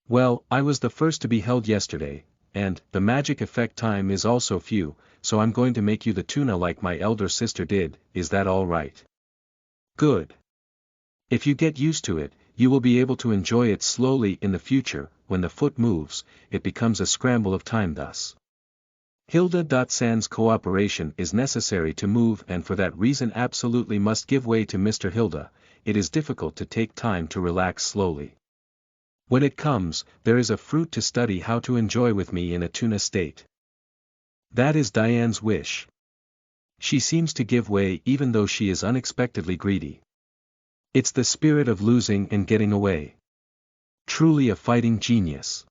Well, I was the first to be held yesterday, and the magic effect time is also few, so I'm going to make you the tuna like my elder sister did. Is that all right? Good. If you get used to it, you will be able to enjoy it slowly in the future. When the foot moves, it becomes a scramble of time thus. Hilda.San's cooperation is necessary to move, and for that reason absolutely must give way to Mr. Hilda. It is difficult to take time to relax slowly. When it comes, there is a fruit to study how to enjoy with me in a tuna state. That is Diane's wish. She seems to give way even though she is unexpectedly greedy. It's the spirit of losing and getting away. Truly a fighting genius.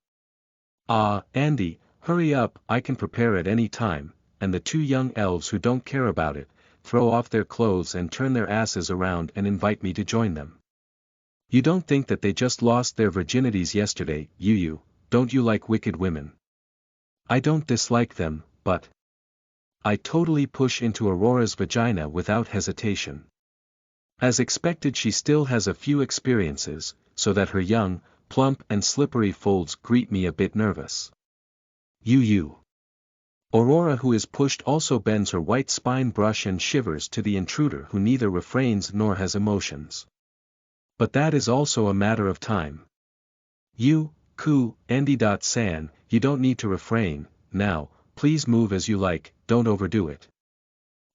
Ah, Andy, hurry up, I can prepare at any time, and the two young elves who don't care about it, throw off their clothes and turn their asses around and invite me to join them. You don't think that they just lost their virginities yesterday, you, don't you like wicked women? I don't dislike them, but I totally push into Aurora's vagina without hesitation. As expected, she still has a few experiences, so that her young, plump and slippery folds greet me a bit nervous. You. Aurora, who is pushed, also bends her white spine brush and shivers to the intruder who neither refrains nor has emotions. But that is also a matter of time. You, Andy.San, you don't need to refrain. Now, please move as you like, don't overdo it.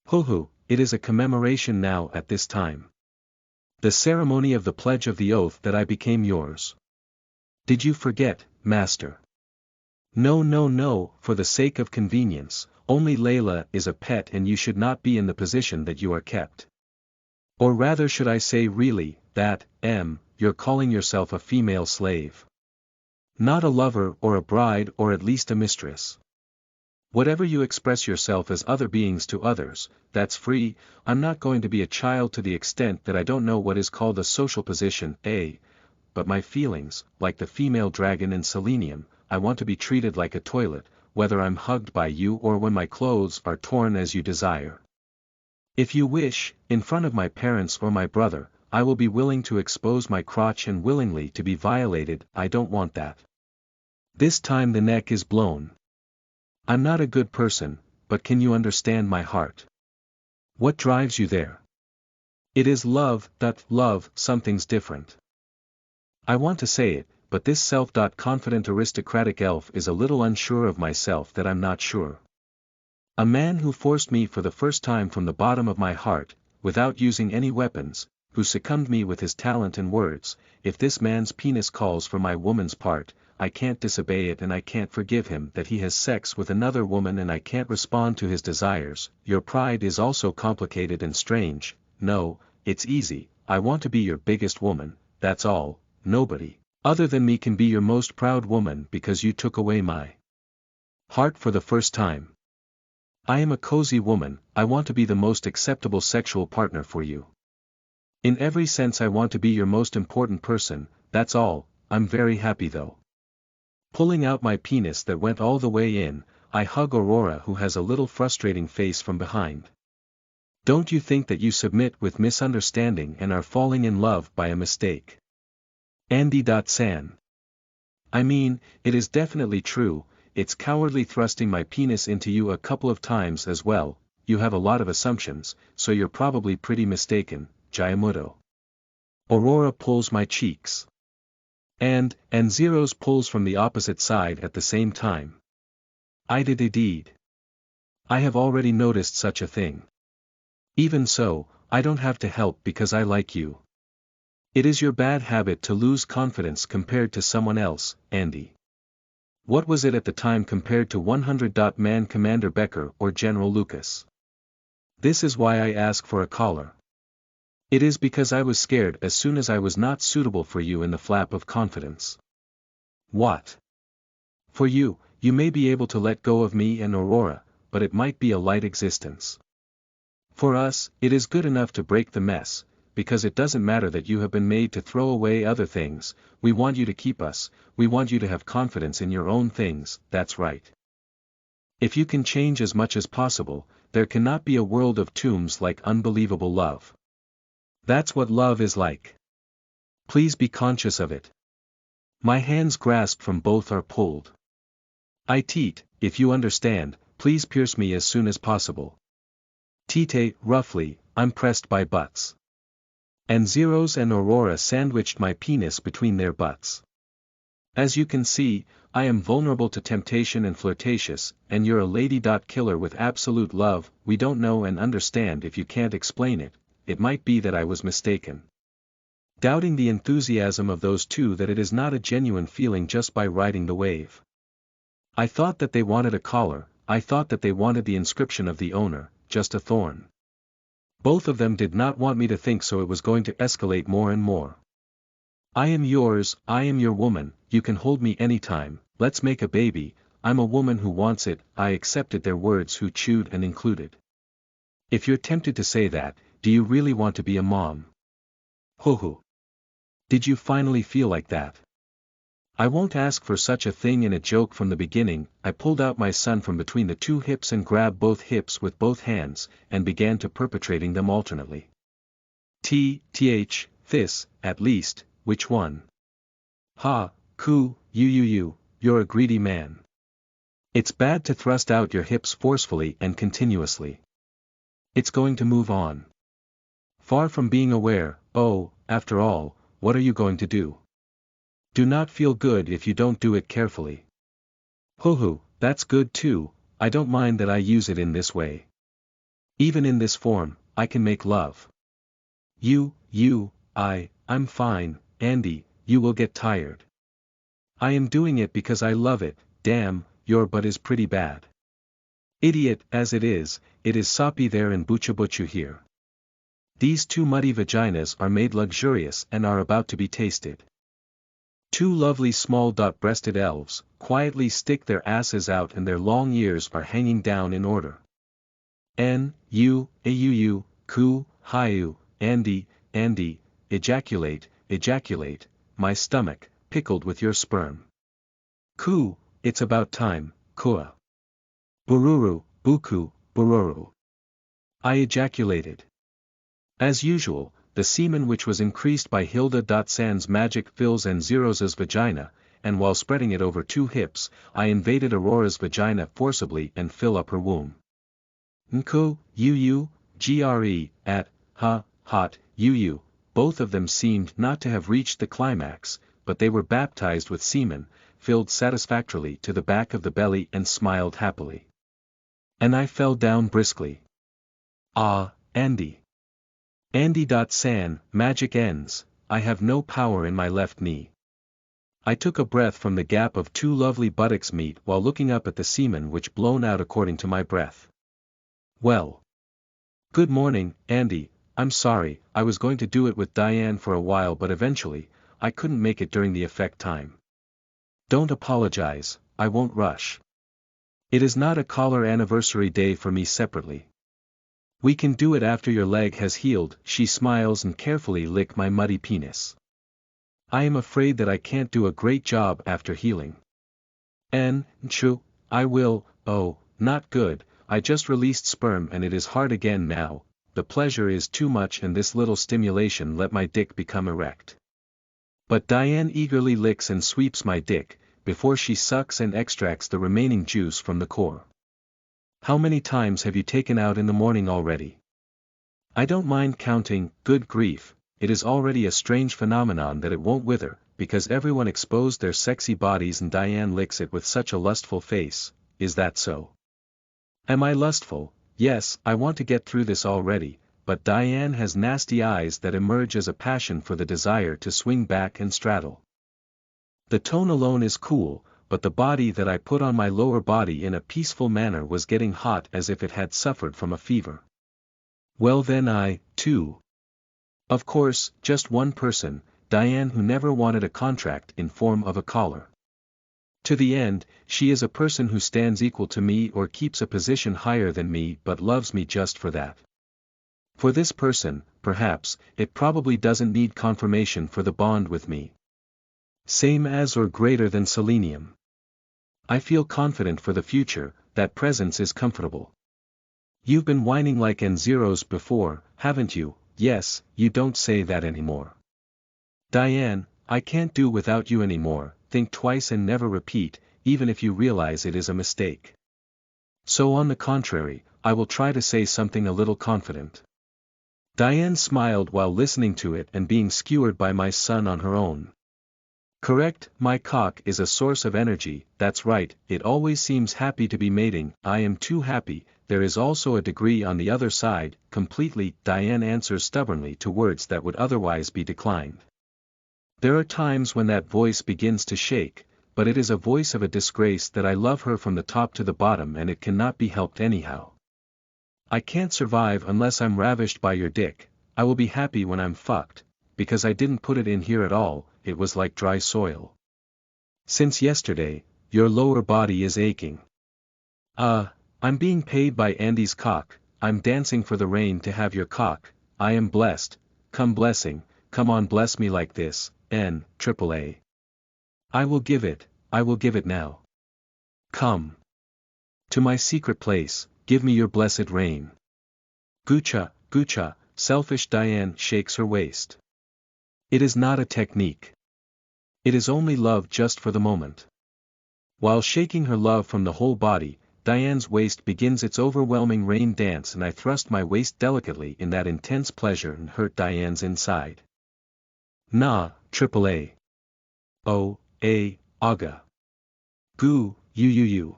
Hoo, it is a commemoration now at this time. The ceremony of the pledge of the oath that I became yours. Did you forget, master? No, for the sake of convenience, only Layla is a pet and you should not be in the position that you are kept. Or rather should I say really, that, you're calling yourself a female slave. Not a lover or a bride or at least a mistress. Whatever you express yourself as other beings to others, that's free. I'm not going to be a child to the extent that I don't know what is called a social position, but my feelings, like the female dragon in Selenium, I want to be treated like a toilet, whether I'm hugged by you or when my clothes are torn as you desire. If you wish, in front of my parents or my brother, I will be willing to expose my crotch and willingly to be violated. I don't want that. This time the neck is blown. I'm not a good person, but can you understand my heart? What drives you there? It is love, something's different. I want to say it, but this self-confident aristocratic elf is a little unsure of myself that I'm not sure. A man who forced me for the first time from the bottom of my heart, without using any weapons, who succumbed me with his talent and words. If this man's penis calls for my woman's part, I can't disobey it, and I can't forgive him that he has sex with another woman, and I can't respond to his desires. Your pride is also complicated and strange. No, it's easy. I want to be your biggest woman, that's all. Nobody other than me can be your most proud woman because you took away my heart for the first time. I am a cozy woman. I want to be the most acceptable sexual partner for you. In every sense I want to be your most important person, that's all. I'm very happy though. Pulling out my penis that went all the way in, I hug Aurora, who has a little frustrating face from behind. Don't you think that you submit with misunderstanding and are falling in love by a mistake? Andy.San. I mean, it is definitely true. It's cowardly thrusting my penis into you a couple of times as well. You have a lot of assumptions, so you're probably pretty mistaken, Jayamuto. Aurora pulls my cheeks. And Zeros pulls from the opposite side at the same time. I did indeed. I have already noticed such a thing. Even so, I don't have to help because I like you. It is your bad habit to lose confidence compared to someone else, Andy. What was it at the time compared to 100. Man Commander Becker or General Lucas? This is why I ask for a collar. It is because I was scared as soon as I was not suitable for you in the flap of confidence. What? For you, you may be able to let go of me and Aurora, but it might be a light existence. For us, it is good enough to break the mess, because it doesn't matter that you have been made to throw away other things, we want you to keep us, we want you to have confidence in your own things, that's right. If you can change as much as possible, there cannot be a world of tombs like unbelievable love. That's what love is like. Please be conscious of it. My hands grasped from both are pulled. I teat, if you understand, please pierce me as soon as possible. Tite, roughly, I'm pressed by butts. And Zeros and Aurora sandwiched my penis between their butts. As you can see, I am vulnerable to temptation and flirtatious, and you're a lady. Killer with absolute love. We don't know and understand. If you can't explain it, it might be that I was mistaken. Doubting the enthusiasm of those two, that it is not a genuine feeling just by riding the wave. I thought that they wanted a collar, I thought that they wanted the inscription of the owner, just a thorn. Both of them did not want me to think so. It was going to escalate more and more. I am yours, I am your woman, you can hold me anytime, let's make a baby, I'm a woman who wants it. I accepted their words, who chewed and included. If you're tempted to say that, do you really want to be a mom? Hoo. Did you finally feel like that? I won't ask for such a thing in a joke from the beginning. I pulled out my son from between the two hips and grabbed both hips with both hands, and began to perpetrating them alternately. This, at least, which one? Ha, coo, you're a greedy man. It's bad to thrust out your hips forcefully and continuously. It's going to move on. Far from being aware, oh, after all, what are you going to do? Do not feel good if you don't do it carefully. Hoo, that's good too, I don't mind that I use it in this way. Even in this form, I can make love. I'm fine, Andy, you will get tired. I am doing it because I love it. Damn, your butt is pretty bad. Idiot, as it is soppy there and buchu here. These two muddy vaginas are made luxurious and are about to be tasted. Two lovely small-breasted elves, quietly stick their asses out and their long ears are hanging down in order. Coo, hiu, Andy, ejaculate, my stomach, pickled with your sperm. Coo, it's about time, kua. Bururu, buku, bururu. I ejaculated. As usual, the semen which was increased by Hilda.San's magic fills and Zeros' vagina, and while spreading it over two hips, I invaded Aurora's vagina forcibly and fill up her womb. Nko, gre, at, ha, hot, both of them seemed not to have reached the climax, but they were baptized with semen, filled satisfactorily to the back of the belly and smiled happily. And I fell down briskly. Ah, Andy. Andy.San, magic ends, I have no power in my left knee. I took a breath from the gap of two lovely buttocks meet while looking up at the semen which blown out according to my breath. Well. Good morning, Andy, I'm sorry, I was going to do it with Diane for a while but eventually, I couldn't make it during the effect time. Don't apologize, I won't rush. It is not a collar anniversary day for me separately. We can do it after your leg has healed. She smiles and carefully lick my muddy penis. I am afraid that I can't do a great job after healing. Nchu, I will. Oh, not good, I just released sperm and it is hard again now, the pleasure is too much and this little stimulation let my dick become erect. But Diane eagerly licks and sweeps my dick, before she sucks and extracts the remaining juice from the core. How many times have you taken out in the morning already? I don't mind counting. Good grief, it is already a strange phenomenon that it won't wither, because everyone exposed their sexy bodies and Diane licks it with such a lustful face. Is that so? Am I lustful? Yes, I want to get through this already, but Diane has nasty eyes that emerge as a passion for the desire to swing back and straddle. The tone alone is cool, but the body that I put on my lower body in a peaceful manner was getting hot as if it had suffered from a fever. Well then I, too. Of course, just one person, Diane, who never wanted a contract in form of a collar. To the end, she is a person who stands equal to me or keeps a position higher than me but loves me just for that. For this person, perhaps, it probably doesn't need confirmation for the bond with me. Same as or greater than selenium. I feel confident for the future, that presence is comfortable. You've been whining like N-Zeros before, haven't you? Yes, you don't say that anymore. Diane, I can't do without you anymore, think twice and never repeat, even if you realize it is a mistake. So on the contrary, I will try to say something a little confident. Diane smiled while listening to it and being skewered by my son on her own. Correct, my cock is a source of energy, that's right, it always seems happy to be mating, I am too happy, there is also a degree on the other side, completely, Diane answers stubbornly to words that would otherwise be declined. There are times when that voice begins to shake, but it is a voice of a disgrace that I love her from the top to the bottom and it cannot be helped anyhow. I can't survive unless I'm ravished by your dick, I will be happy when I'm fucked, because I didn't put it in here at all, it was like dry soil. Since yesterday, your lower body is aching. I'm being paid by Andy's cock, I'm dancing for the rain to have your cock, I am blessed, come blessing, come on bless me like this, N-AAA. I will give it now. Come. To my secret place, give me your blessed rain. Goocha, goocha, selfish Diane shakes her waist. It is not a technique. It is only love just for the moment. While shaking her love from the whole body, Diane's waist begins its overwhelming rain dance and I thrust my waist delicately in that intense pleasure and hurt Diane's inside. Nah, AAA. Oh, aga. Goo, you.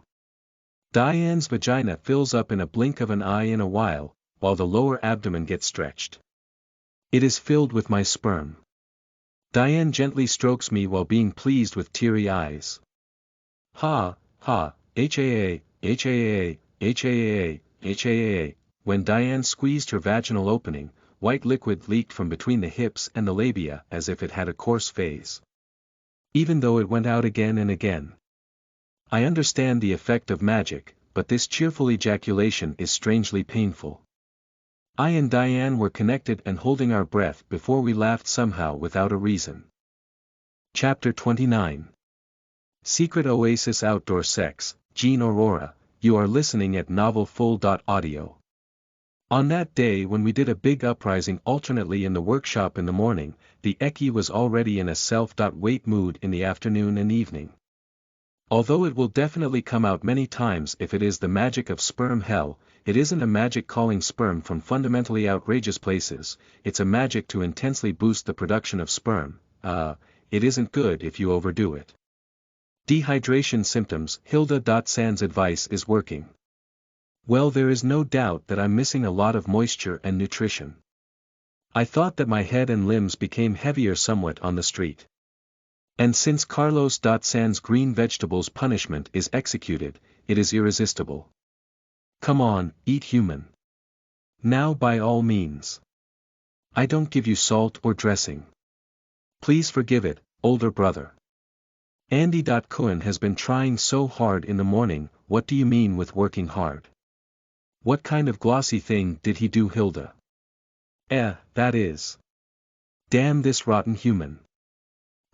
Diane's vagina fills up in a blink of an eye in a while the lower abdomen gets stretched. It is filled with my sperm. Diane gently strokes me while being pleased with teary eyes. Ha, HAA. When Diane squeezed her vaginal opening, white liquid leaked from between the hips and the labia as if it had a coarse phase. Even though it went out again and again. I understand the effect of magic, but this cheerful ejaculation is strangely painful. I and Diane were connected and holding our breath before we laughed somehow without a reason. Chapter 29. Secret Oasis Outdoor Sex, Jean Aurora, you are listening at novelfull.audio. On that day when we did a big uprising alternately in the workshop in the morning, the Eki was already in a self-wait mood in the afternoon and evening. Although it will definitely come out many times if it is the magic of sperm hell, it isn't a magic calling sperm from fundamentally outrageous places, it's a magic to intensely boost the production of sperm. It isn't good if you overdo it. Dehydration symptoms. Hilda.San's advice is working. Well, there is no doubt that I'm missing a lot of moisture and nutrition. I thought that my head and limbs became heavier somewhat on the street. And since Carlos.San's green vegetables punishment is executed, it is irresistible. Come on, eat human. Now by all means. I don't give you salt or dressing. Please forgive it, older brother. Andy.Cohen has been trying so hard in the morning, what do you mean with working hard? What kind of glossy thing did he do, Hilda? That is. Damn this rotten human.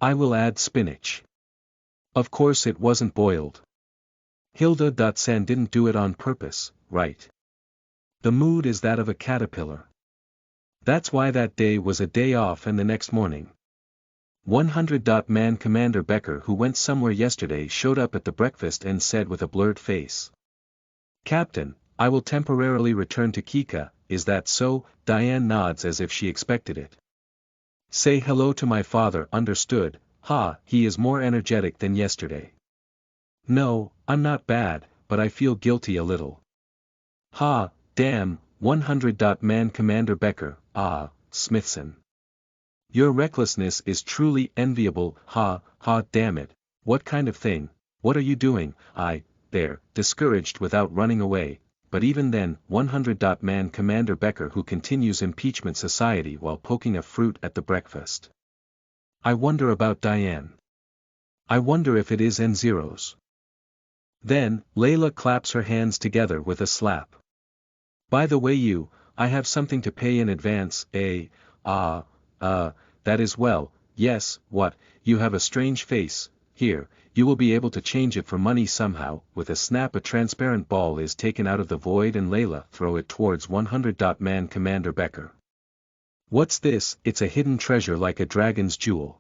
I will add spinach. Of course it wasn't boiled. Hilda.San didn't do it on purpose, right? The mood is that of a caterpillar. That's why that day was a day off and the next morning. 100. Man Commander Becker, who went somewhere yesterday, showed up at the breakfast and said with a blurred face. Captain, I will temporarily return to Kika, is that so? Diane nods as if she expected it. Say hello to my father, understood. He is more energetic than yesterday. No, I'm not bad, but I feel guilty a little. Damn, 100. Man Commander Becker, Smithson. Your recklessness is truly enviable, damn it, what kind of thing, what are you doing? Discouraged without running away, but even then, 100. Man Commander Becker, who continues impeachment society while poking a fruit at the breakfast. I wonder about Diane. I wonder if it is N-Zeros. Then, Layla claps her hands together with a slap. By the way, I have something to pay in advance, that is well, yes, what, you have a strange face, here, you will be able to change it for money somehow. With a snap a transparent ball is taken out of the void and Layla throw it towards 100. Man Commander Becker. What's this? It's a hidden treasure like a dragon's jewel.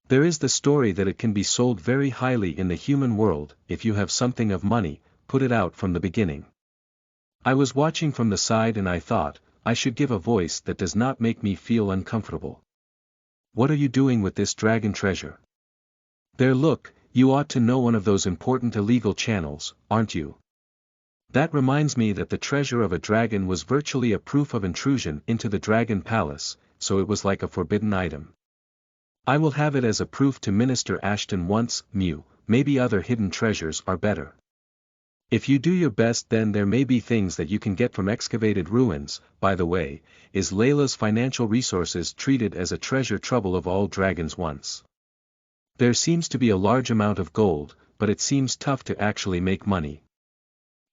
There is the story that it can be sold very highly in the human world. If you have something of money, put it out from the beginning. I was watching from the side and I thought, I should give a voice that does not make me feel uncomfortable. What are you doing with this dragon treasure? There, look, you ought to know one of those important illegal channels, aren't you? That reminds me that the treasure of a dragon was virtually a proof of intrusion into the dragon palace, so it was like a forbidden item. I will have it as a proof to Minister Ashton once, maybe other hidden treasures are better. If you do your best then there may be things that you can get from excavated ruins. By the way, is Layla's financial resources treated as a treasure trouble of all dragons once? There seems to be a large amount of gold, but it seems tough to actually make money.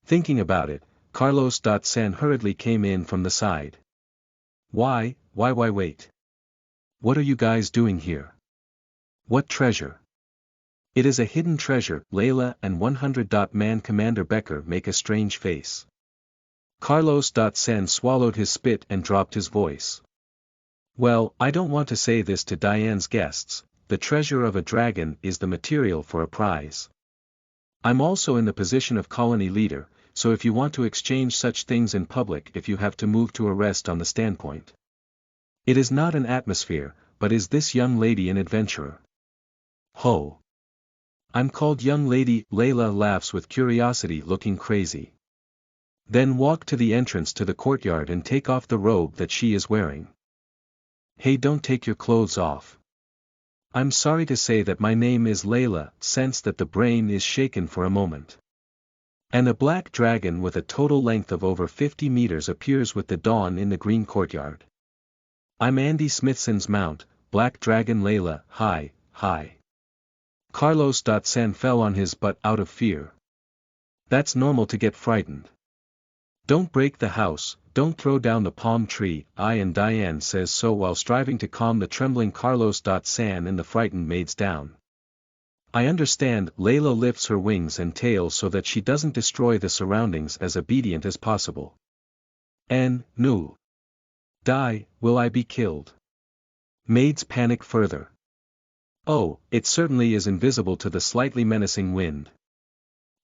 Thinking about it, Carlos San hurriedly came in from the side. Why wait? What are you guys doing here? What treasure? It is a hidden treasure. Layla and 100. Man Commander Becker make a strange face. Carlos San swallowed his spit and dropped his voice. Well, I don't want to say this to Diane's guests, the treasure of a dragon is the material for a prize. I'm also in the position of colony leader, so if you want to exchange such things in public, if you have to move to arrest on the standpoint. It is not an atmosphere, but is this young lady an adventurer? Ho! I'm called young lady. Layla laughs with curiosity, looking crazy. Then walk to the entrance to the courtyard and take off the robe that she is wearing. Hey, don't take your clothes off. I'm sorry to say that my name is Layla. Sense that the brain is shaken for a moment. And a black dragon with a total length of over 50 meters appears with the dawn in the green courtyard. I'm Andy Smithson's mount, Black Dragon Layla. Hi. Carlos San fell on his butt out of fear. That's normal to get frightened. Don't break the house, don't throw down the palm tree. And Diane says so while striving to calm the trembling Carlos San and the frightened maids down. I understand. Layla lifts her wings and tail so that she doesn't destroy the surroundings, as obedient as possible. No. Die, will I be killed? Maids panic further. Oh, it certainly is invisible to the slightly menacing wind.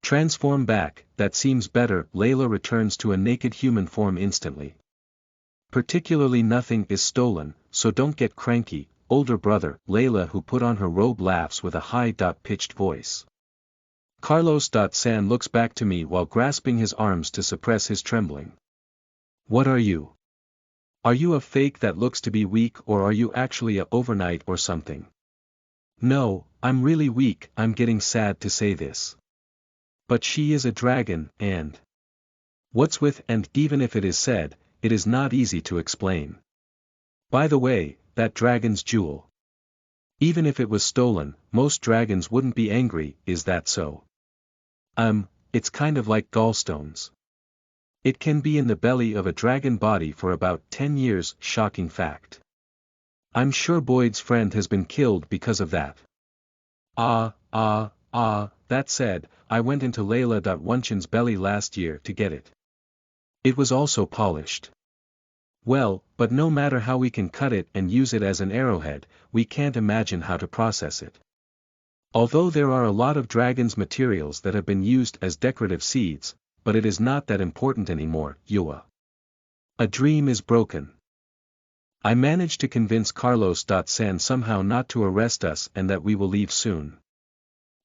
Transform back, that seems better. Layla returns to a naked human form instantly. Particularly nothing is stolen, so don't get cranky, older brother. Layla, who put on her robe, laughs with a high-pitched voice. Carlos San looks back to me while grasping his arms to suppress his trembling. What are you? Are you a fake that looks to be weak, or are you actually a overnight or something? No, I'm really weak. I'm getting sad to say this. But she is a dragon, and what's with and even if it is said, it is not easy to explain. By the way, that dragon's jewel. Even if it was stolen, most dragons wouldn't be angry, is that so? It's kind of like gallstones. It can be in the belly of a dragon body for about 10 years, shocking fact. I'm sure Boyd's friend has been killed because of that. That said, I went into Layla Wunchen's belly last year to get it. It was also polished. Well, but no matter how we can cut it and use it as an arrowhead, we can't imagine how to process it. Although there are a lot of dragon's materials that have been used as decorative seeds, but it is not that important anymore. Yua. A dream is broken. I managed to convince Carlos San somehow not to arrest us and that we will leave soon.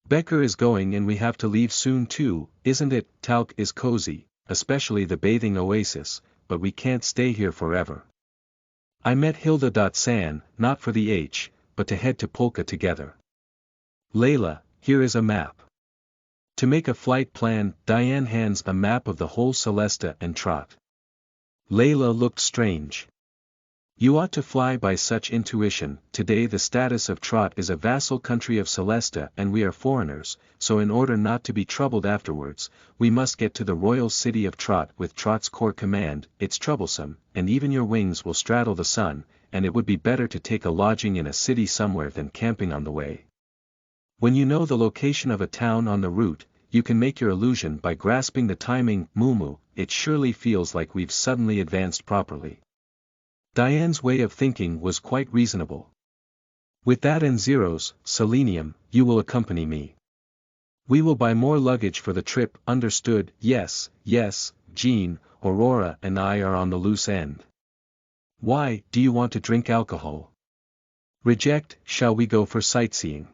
Becker is going and we have to leave soon too, isn't it? Talc is cozy, especially the bathing oasis, but we can't stay here forever. I met Hilda San, not for the H, but to head to Polka together. Layla, here is a map. To make a flight plan, Diane hands a map of the whole Celesta and Trot. Layla looked strange. You ought to fly by such intuition. Today the status of Trot is a vassal country of Celesta and we are foreigners, so in order not to be troubled afterwards, we must get to the royal city of Trot with Trot's corps command. It's troublesome, and even your wings will straddle the sun, and it would be better to take a lodging in a city somewhere than camping on the way. When you know the location of a town on the route, you can make your illusion by grasping the timing. Moo, it surely feels like we've suddenly advanced properly. Diane's way of thinking was quite reasonable. With that and zeros, selenium, you will accompany me. We will buy more luggage for the trip. Understood? Yes, Jean, Aurora and I are on the loose end. Why, do you want to drink alcohol? Reject. Shall we go for sightseeing?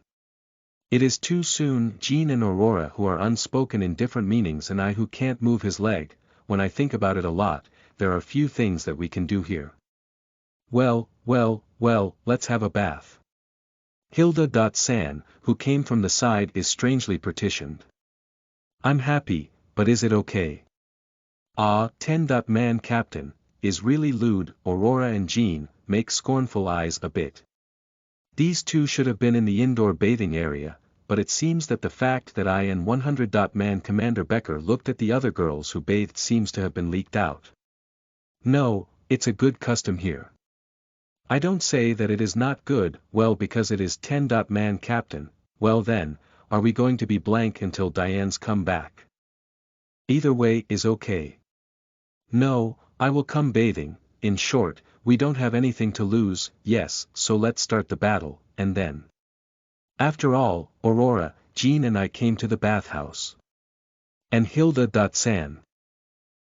It is too soon. Jean and Aurora who are unspoken in different meanings and I who can't move his leg. When I think about it a lot, there are few things that we can do here. Well, let's have a bath. Hilda. Who came from the side is strangely petitioned. I'm happy, but is it okay? 10. Man Captain, is really lewd. Aurora and Jean make scornful eyes a bit. These two should have been in the indoor bathing area, but it seems that the fact that I and 100. Man Commander Becker looked at the other girls who bathed seems to have been leaked out. No, it's a good custom here. I don't say that it is not good. Well, because it is 10. Man Captain, well then, are we going to be blank until Diane's come back? Either way is okay. No, I will come bathing. In short, we don't have anything to lose. Yes, so let's start the battle, and then. After all, Aurora, Jean and I came to the bathhouse. And Hilda.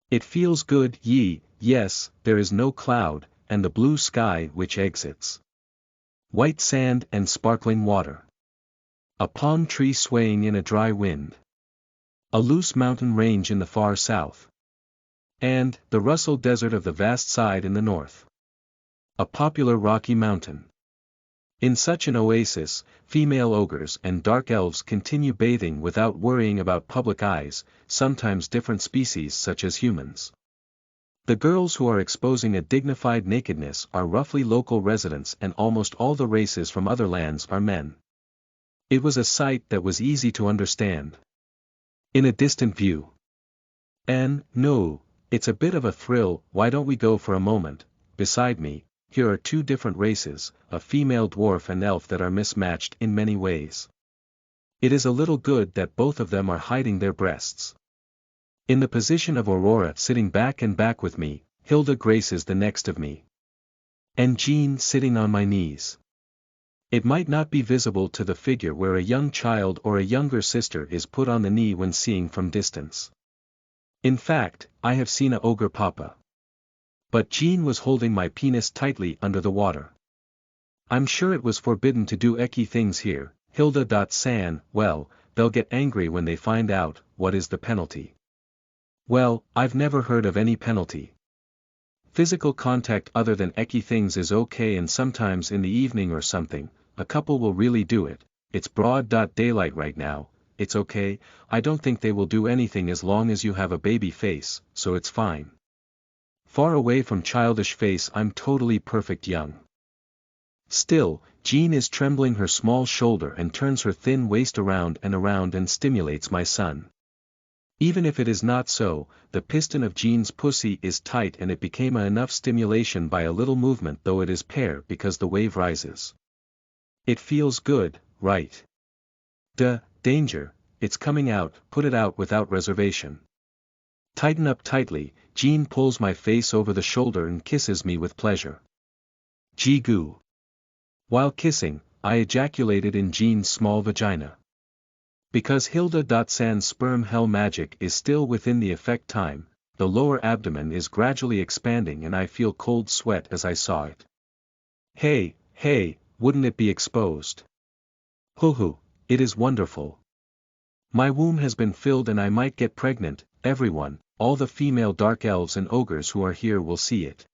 It feels good. Yes, there is no cloud, and the blue sky which exits. White sand and sparkling water. A palm tree swaying in a dry wind. A loose mountain range in the far south. And, the Russell Desert of the vast side in the north. A popular rocky mountain. In such an oasis, female ogres and dark elves continue bathing without worrying about public eyes, sometimes different species such as humans. The girls who are exposing a dignified nakedness are roughly local residents and almost all the races from other lands are men. It was a sight that was easy to understand. In a distant view. No, it's a bit of a thrill. Why don't we go for a moment? Beside me, here are two different races, a female dwarf and elf that are mismatched in many ways. It is a little good that both of them are hiding their breasts. In the position of Aurora sitting back and back with me, Hilda graces the next of me. And Jean sitting on my knees. It might not be visible to the figure where a young child or a younger sister is put on the knee when seeing from distance. In fact, I have seen a ogre papa. But Jean was holding my penis tightly under the water. I'm sure it was forbidden to do ecky things here. Hilda. Well, they'll get angry when they find out. What is the penalty? Well, I've never heard of any penalty. Physical contact other than ecky things is okay, and sometimes in the evening or something, a couple will really do it. It's broad daylight right now, it's okay. I don't think they will do anything as long as you have a baby face, so it's fine. Far away from childish face, I'm totally perfect young. Still, Jean is trembling her small shoulder and turns her thin waist around and stimulates my son. Even if it is not so, the piston of Jean's pussy is tight and it became enough stimulation by a little movement, though it is pair because the wave rises. It feels good, right? Danger, it's coming out. Put it out without reservation. Tighten up tightly. Jean pulls my face over the shoulder and kisses me with pleasure. Gee-goo. While kissing, I ejaculated in Jean's small vagina. Because Hilda.'s sperm hell magic is still within the effect time, the lower abdomen is gradually expanding and I feel cold sweat as I saw it. Hey, wouldn't it be exposed? Hoo, it is wonderful. My womb has been filled and I might get pregnant. Everyone, all the female dark elves and ogres who are here will see it.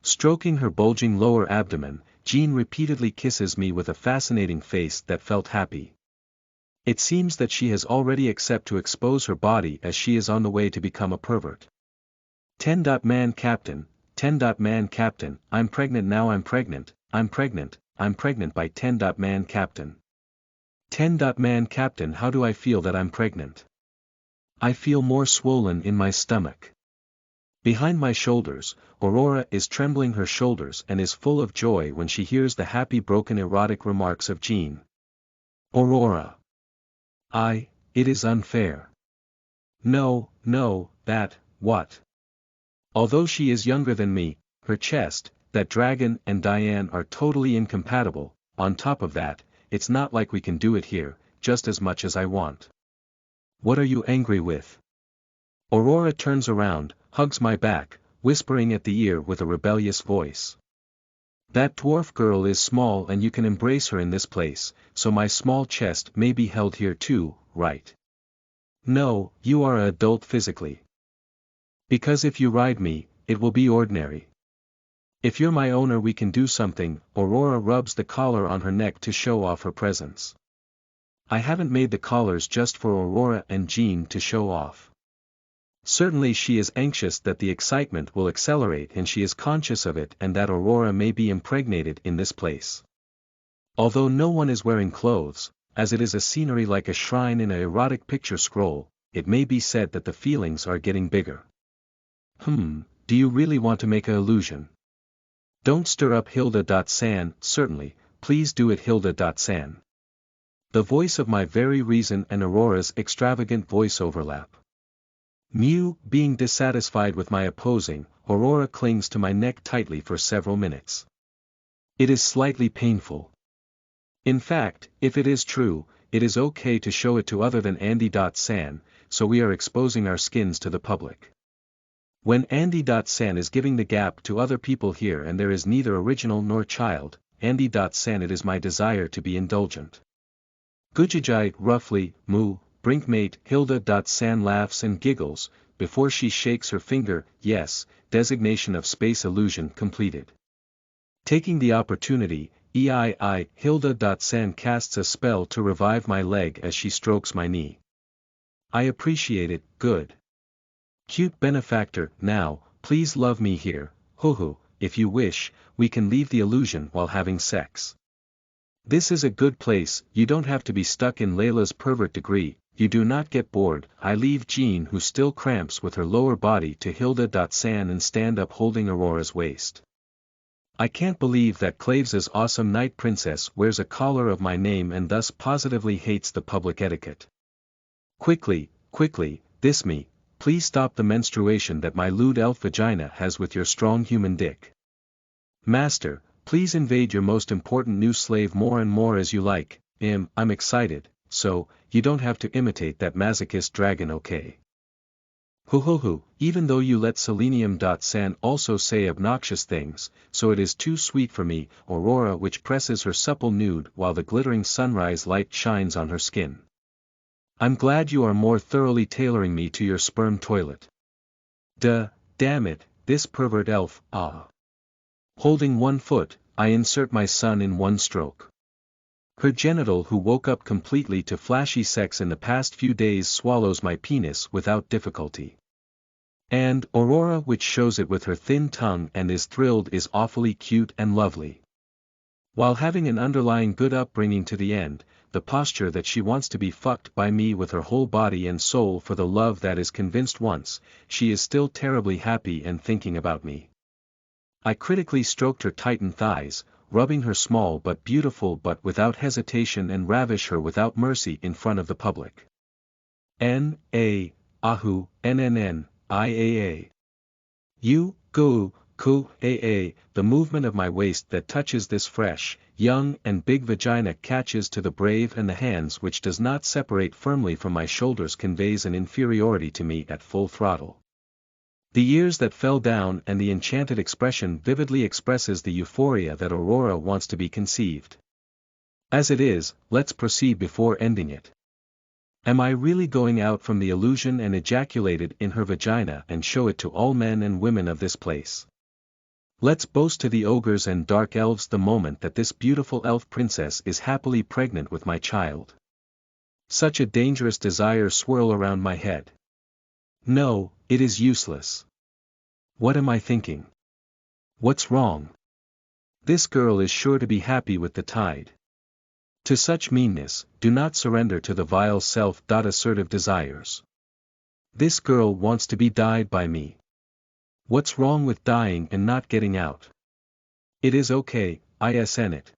Stroking her bulging lower abdomen, Jean repeatedly kisses me with a fascinating face that felt happy. It seems that she has already accepted to expose her body as she is on the way to become a pervert. 10. Man Captain, 10. Man Captain, I'm pregnant now I'm pregnant by 10. Man Captain. 10. Man Captain how do I feel that I'm pregnant? I feel more swollen in my stomach. Behind my shoulders, Aurora is trembling her shoulders and is full of joy when she hears the happy broken erotic remarks of Jean. Aurora. It is unfair. No, what? Although she is younger than me, her chest, that dragon and Diane are totally incompatible, on top of that, it's not like we can do it here, just as much as I want. What are you angry with? Aurora turns around, hugs my back, whispering at the ear with a rebellious voice. That dwarf girl is small and you can embrace her in this place, so my small chest may be held here too, right? No, you are an adult physically. Because if you ride me, it will be ordinary. If you're my owner we can do something. Aurora rubs the collar on her neck to show off her presence. I haven't made the collars just for Aurora and Jean to show off. Certainly she is anxious that the excitement will accelerate and she is conscious of it and that Aurora may be impregnated in this place. Although no one is wearing clothes, as it is a scenery like a shrine in an erotic picture scroll, it may be said that the feelings are getting bigger. Do you really want to make an illusion? Don't stir up Hilda.san, certainly, please do it Hilda.san. The voice of my very reason and Aurora's extravagant voice overlap. Being dissatisfied with my opposing, Aurora clings to my neck tightly for several minutes. It is slightly painful. In fact, if it is true, it is okay to show it to other than Andy.san, so we are exposing our skins to the public. When Andy.san is giving the gap to other people here and there is neither original nor child, Andy.san it is my desire to be indulgent. Gujajai roughly, Brinkmate Hilda.san laughs and giggles, before she shakes her finger, yes, designation of space illusion completed. Taking the opportunity, Hilda.san casts a spell to revive my leg as she strokes my knee. I appreciate it, good. Cute benefactor, now, please love me here, if you wish, we can leave the illusion while having sex. This is a good place, you don't have to be stuck in Layla's pervert degree, you do not get bored. I leave Jean who still cramps with her lower body to Hilda.san and stand up holding Aurora's waist. I can't believe that Claves's awesome night princess wears a collar of my name and thus positively hates the public etiquette. Quickly, this me, please stop the menstruation that my lewd elf vagina has with your strong human dick. Master, please invade your most important new slave more and more as you like. I'm excited, so, you don't have to imitate that masochist dragon, okay? Even though you let Selenium.san also say obnoxious things, so it is too sweet for me, Aurora which presses her supple nude while the glittering sunrise light shines on her skin. I'm glad you are more thoroughly tailoring me to your sperm toilet. Damn it, this pervert elf, Holding one foot, I insert my son in one stroke. Her genital who woke up completely to flashy sex in the past few days swallows my penis without difficulty. And Aurora which shows it with her thin tongue and is thrilled is awfully cute and lovely. While having an underlying good upbringing to the end, the posture that she wants to be fucked by me with her whole body and soul for the love that is convinced once, she is still terribly happy and thinking about me. I critically stroked her tightened thighs, rubbing her small but beautiful but without hesitation and ravish her without mercy in front of the public. N-A, Ahu, N-N-N, I-A-A. You, Goo, Ku, A-A, the movement of my waist that touches this fresh, young and big vagina catches to the brave and the hands which does not separate firmly from my shoulders conveys an inferiority to me at full throttle. The years that fell down and the enchanted expression vividly expresses the euphoria that Aurora wants to be conceived. As it is, let's proceed before ending it. Am I really going out from the illusion and ejaculated in her vagina and show it to all men and women of this place? Let's boast to the ogres and dark elves the moment that this beautiful elf princess is happily pregnant with my child. Such a dangerous desire swirl around my head. No, it is useless. What am I thinking? What's wrong? This girl is sure to be happy with the tide. To such meanness, do not surrender to the vile self-assertive desires. This girl wants to be dyed by me. What's wrong with dying and not getting out? It is okay, isn't it?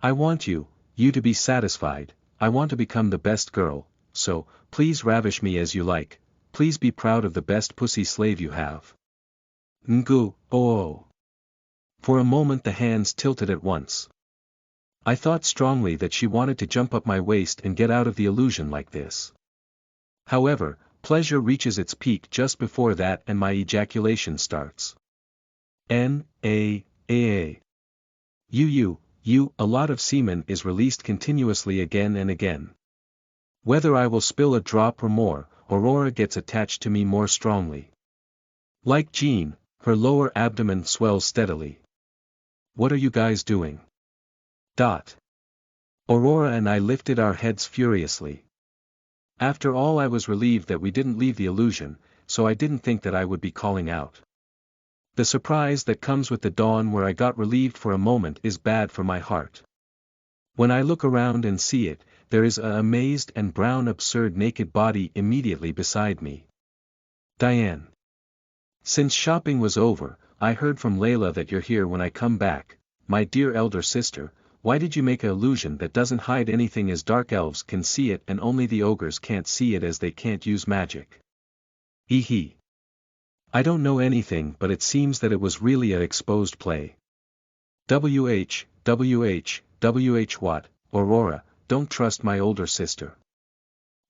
I want you to be satisfied. I want to become the best girl, so, please ravish me as you like, please be proud of the best pussy slave you have. Ngu, oh. For a moment the hands tilted at once. I thought strongly that she wanted to jump up my waist and get out of the illusion like this. However, pleasure reaches its peak just before that and my ejaculation starts. A lot of semen is released continuously again and again. Whether I will spill a drop or more, Aurora gets attached to me more strongly. Like Jean, her lower abdomen swells steadily. What are you guys doing? Aurora and I lifted our heads furiously. After all, I was relieved that we didn't leave the illusion, so I didn't think that I would be calling out. The surprise that comes with the dawn where I got relieved for a moment is bad for my heart. When I look around and see it, there is a amazed and brown absurd naked body immediately beside me. Diane. Since shopping was over, I heard from Layla that you're here when I come back. My dear elder sister, why did you make an illusion that doesn't hide anything, as dark elves can see it and only the ogres can't see it as they can't use magic? Hee. I don't know anything, but it seems that it was really a exposed play. WH what, Aurora, don't trust my older sister.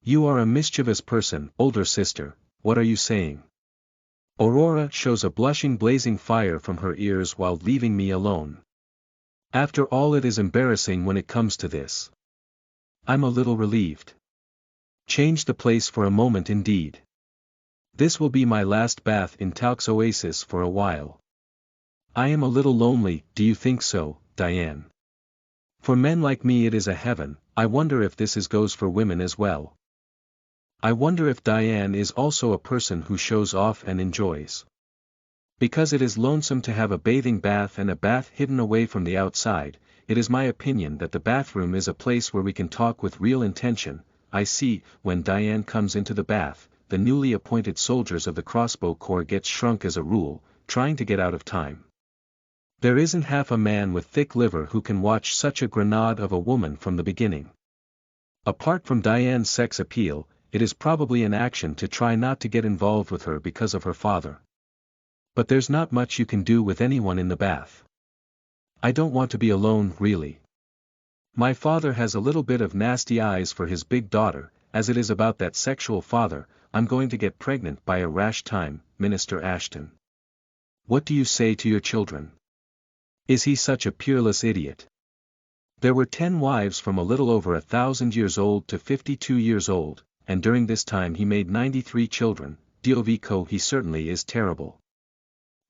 You are a mischievous person, older sister, what are you saying? Aurora shows a blushing blazing fire from her ears while leaving me alone. After all, it is embarrassing when it comes to this. I'm a little relieved. Change the place for a moment indeed. This will be my last bath in Talc's oasis for a while. I am a little lonely, do you think so, Diane? For men like me it is a heaven. I wonder if this goes for women as well. I wonder if Diane is also a person who shows off and enjoys. Because it is lonesome to have a bathing bath and a bath hidden away from the outside, it is my opinion that the bathroom is a place where we can talk with real intention. I see, when Diane comes into the bath, the newly appointed soldiers of the crossbow corps get shrunk as a rule, trying to get out of time. There isn't half a man with thick liver who can watch such a grenade of a woman from the beginning. Apart from Diane's sex appeal, it is probably an action to try not to get involved with her because of her father. But there's not much you can do with anyone in the bath. I don't want to be alone, really. My father has a little bit of nasty eyes for his big daughter. As it is about that sexual father, I'm going to get pregnant by a rash time, Minister Ashton. What do you say to your children? Is he such a peerless idiot? There were 10 wives from a little over 1,000 years old to 52 years old, and during this time he made 93 children. Diovico, he certainly is terrible.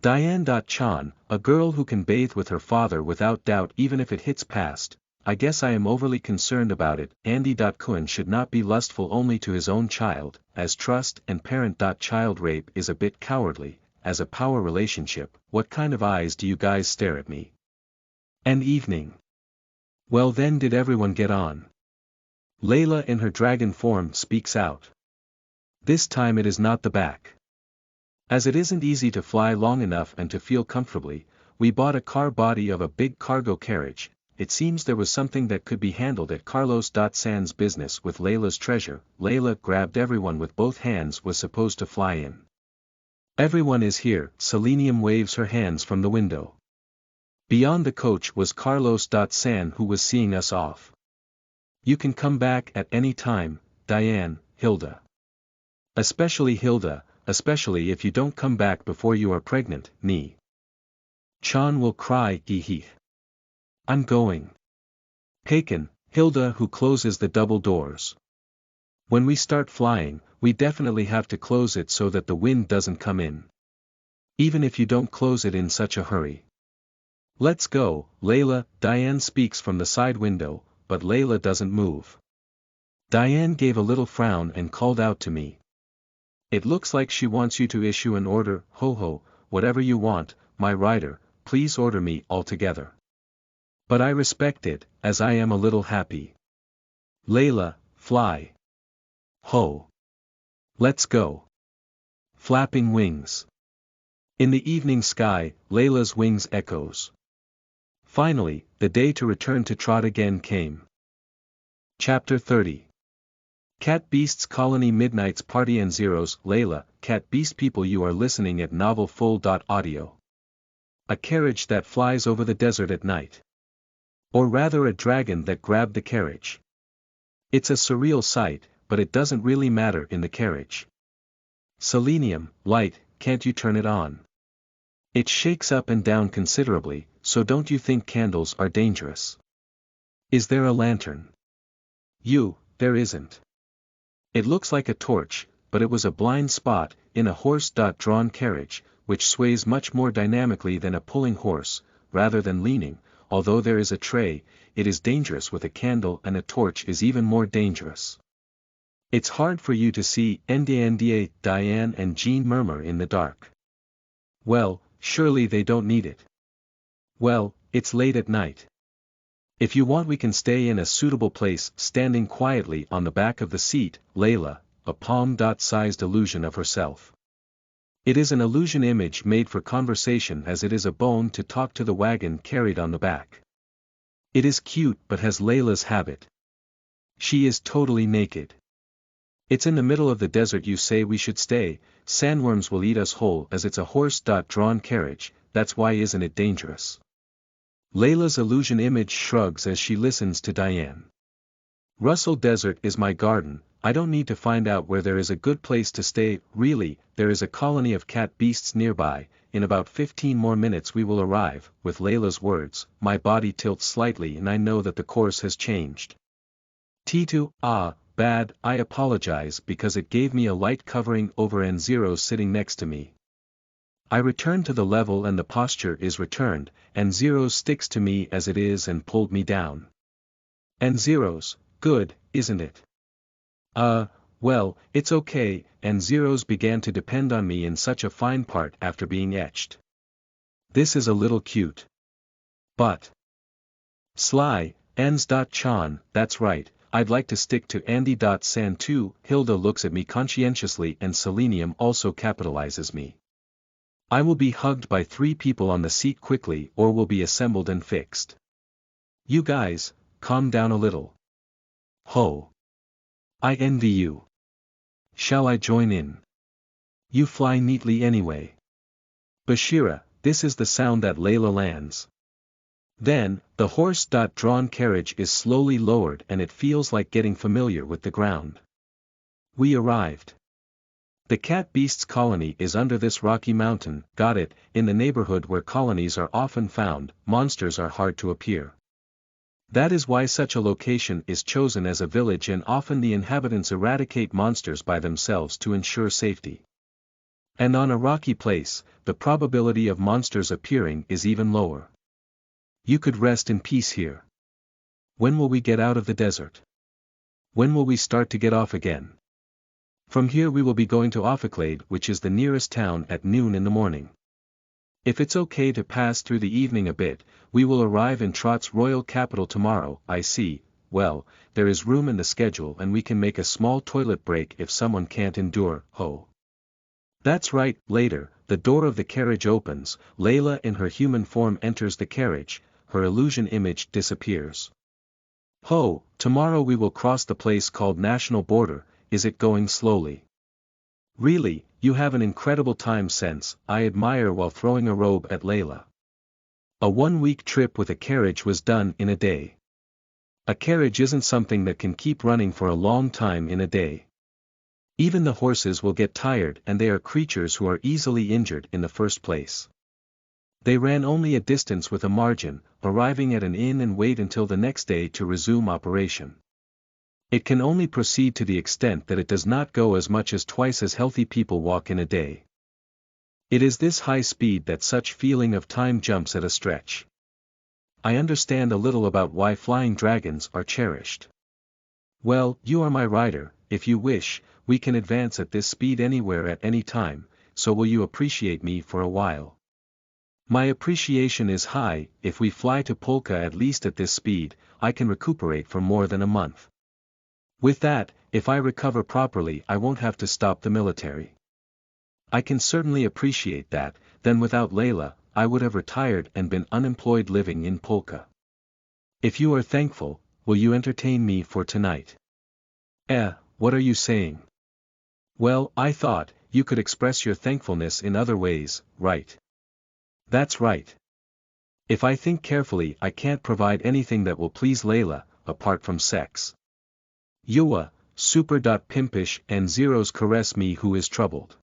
Diane. Chan, a girl who can bathe with her father without doubt even if it hits past. I guess I am overly concerned about it. Andy. Cohen should not be lustful only to his own child, as trust and parent. Child rape is a bit cowardly. As a power relationship, what kind of eyes do you guys stare at me? An evening. Well then, did everyone get on? Layla in her dragon form speaks out. This time it is not the back. As it isn't easy to fly long enough and to feel comfortably, we bought a car body of a big cargo carriage. It seems there was something that could be handled at Carlos. Sans business with Layla's treasure. Layla grabbed everyone with both hands, was supposed to fly in. Everyone is here. Selenium waves her hands from the window. Beyond the coach was Carlos. San, who was seeing us off. You can come back at any time, Diane, Hilda. Especially Hilda, especially if you don't come back before you are pregnant, Ni. Chan will cry, hee. I'm going. Haken, Hilda, who closes the double doors. When we start flying, we definitely have to close it so that the wind doesn't come in. Even if you don't close it in such a hurry. Let's go, Layla. Diane speaks from the side window, but Layla doesn't move. Diane gave a little frown and called out to me. It looks like she wants you to issue an order. Ho ho, whatever you want, my rider, please order me altogether. But I respect it, as I am a little happy. Layla, fly. Ho. Let's go. Flapping wings. In the evening sky, Layla's wings echoes. Finally, the day to return to trot again came. Chapter 30. Cat Beasts Colony Midnight's Party and Zeros. Layla, Cat Beast people, you are listening at novelfull.audio. A carriage that flies over the desert at night. Or rather a dragon that grabbed the carriage. It's a surreal sight, but it doesn't really matter in the carriage. Selenium, light, can't you turn it on? It shakes up and down considerably, so don't you think candles are dangerous? Is there a lantern? There isn't. It looks like a torch, but it was a blind spot, in a horse-drawn carriage, which sways much more dynamically than a pulling horse, rather than leaning. Although there is a tray, it is dangerous with a candle, and a torch is even more dangerous. It's hard for you to see. NDA, Diane and Jean murmur in the dark. Well, surely they don't need it. Well, it's late at night. If you want we can stay in a suitable place. Standing quietly on the back of the seat, Layla, a palm-sized illusion of herself. It is an illusion image made for conversation, as it is a bone to talk to the wagon carried on the back. It is cute but has Layla's habit. She is totally naked. It's in the middle of the desert. You say we should stay, sandworms will eat us whole, as it's a horse-drawn carriage, that's why isn't it dangerous? Layla's illusion image shrugs as she listens to Diane. Russell Desert is my garden, I don't need to find out where there is a good place to stay. Really, there is a colony of cat beasts nearby. In about 15 more minutes we will arrive. With Layla's words, my body tilts slightly and I know that the course has changed. T2, bad, I apologize because it gave me a light covering over and Zero sitting next to me. I return to the level and the posture is returned, and Zero's sticks to me as it is and pulled me down. And Zero's, good, isn't it? Well, it's okay, and Zero's began to depend on me in such a fine part after being etched. This is a little cute. But Sly, Ans.Chan, that's right, I'd like to stick to Andy.San too. Hilda looks at me conscientiously and Selenium also capitalizes me. I will be hugged by 3 people on the seat quickly or will be assembled and fixed. You guys, calm down a little. Ho. I envy you. Shall I join in? You fly neatly anyway. Bashira, this is the sound that Layla lands. Then, the horse-drawn carriage is slowly lowered and it feels like getting familiar with the ground. We arrived. The cat beasts colony is under this rocky mountain. Got it. In the neighborhood where colonies are often found, monsters are hard to appear. That is why such a location is chosen as a village, and often the inhabitants eradicate monsters by themselves to ensure safety. And on a rocky place, the probability of monsters appearing is even lower. You could rest in peace here. When will we get out of the desert? When will we start to get off again? From here we will be going to Ophiclade, which is the nearest town, at noon in the morning. If it's okay to pass through the evening a bit, we will arrive in Trot's royal capital tomorrow. I see. Well, there is room in the schedule and we can make a small toilet break if someone can't endure. Ho. That's right. Later, the door of the carriage opens, Layla in her human form enters the carriage, her illusion image disappears. Ho, tomorrow we will cross the place called National Border. Is it going slowly? Really, you have an incredible time sense, I admire while throwing a robe at Layla. A 1-week trip with a carriage was done in a day. A carriage isn't something that can keep running for a long time in a day. Even the horses will get tired, and they are creatures who are easily injured in the first place. They ran only a distance with a margin, arriving at an inn and wait until the next day to resume operation. It can only proceed to the extent that it does not go as much as twice as healthy people walk in a day. It is this high speed that such feeling of time jumps at a stretch. I understand a little about why flying dragons are cherished. Well, you are my rider, if you wish, we can advance at this speed anywhere at any time, so will you appreciate me for a while? My appreciation is high. If we fly to Polka at least at this speed, I can recuperate for more than a month. With that, if I recover properly I won't have to stop the military. I can certainly appreciate that. Then without Layla, I would have retired and been unemployed living in Polka. If you are thankful, will you entertain me for tonight? What are you saying? Well, I thought, you could express your thankfulness in other ways, right? That's right. If I think carefully I can't provide anything that will please Layla, apart from sex. Yua, super. Pimpish and zeros caress me who is troubled.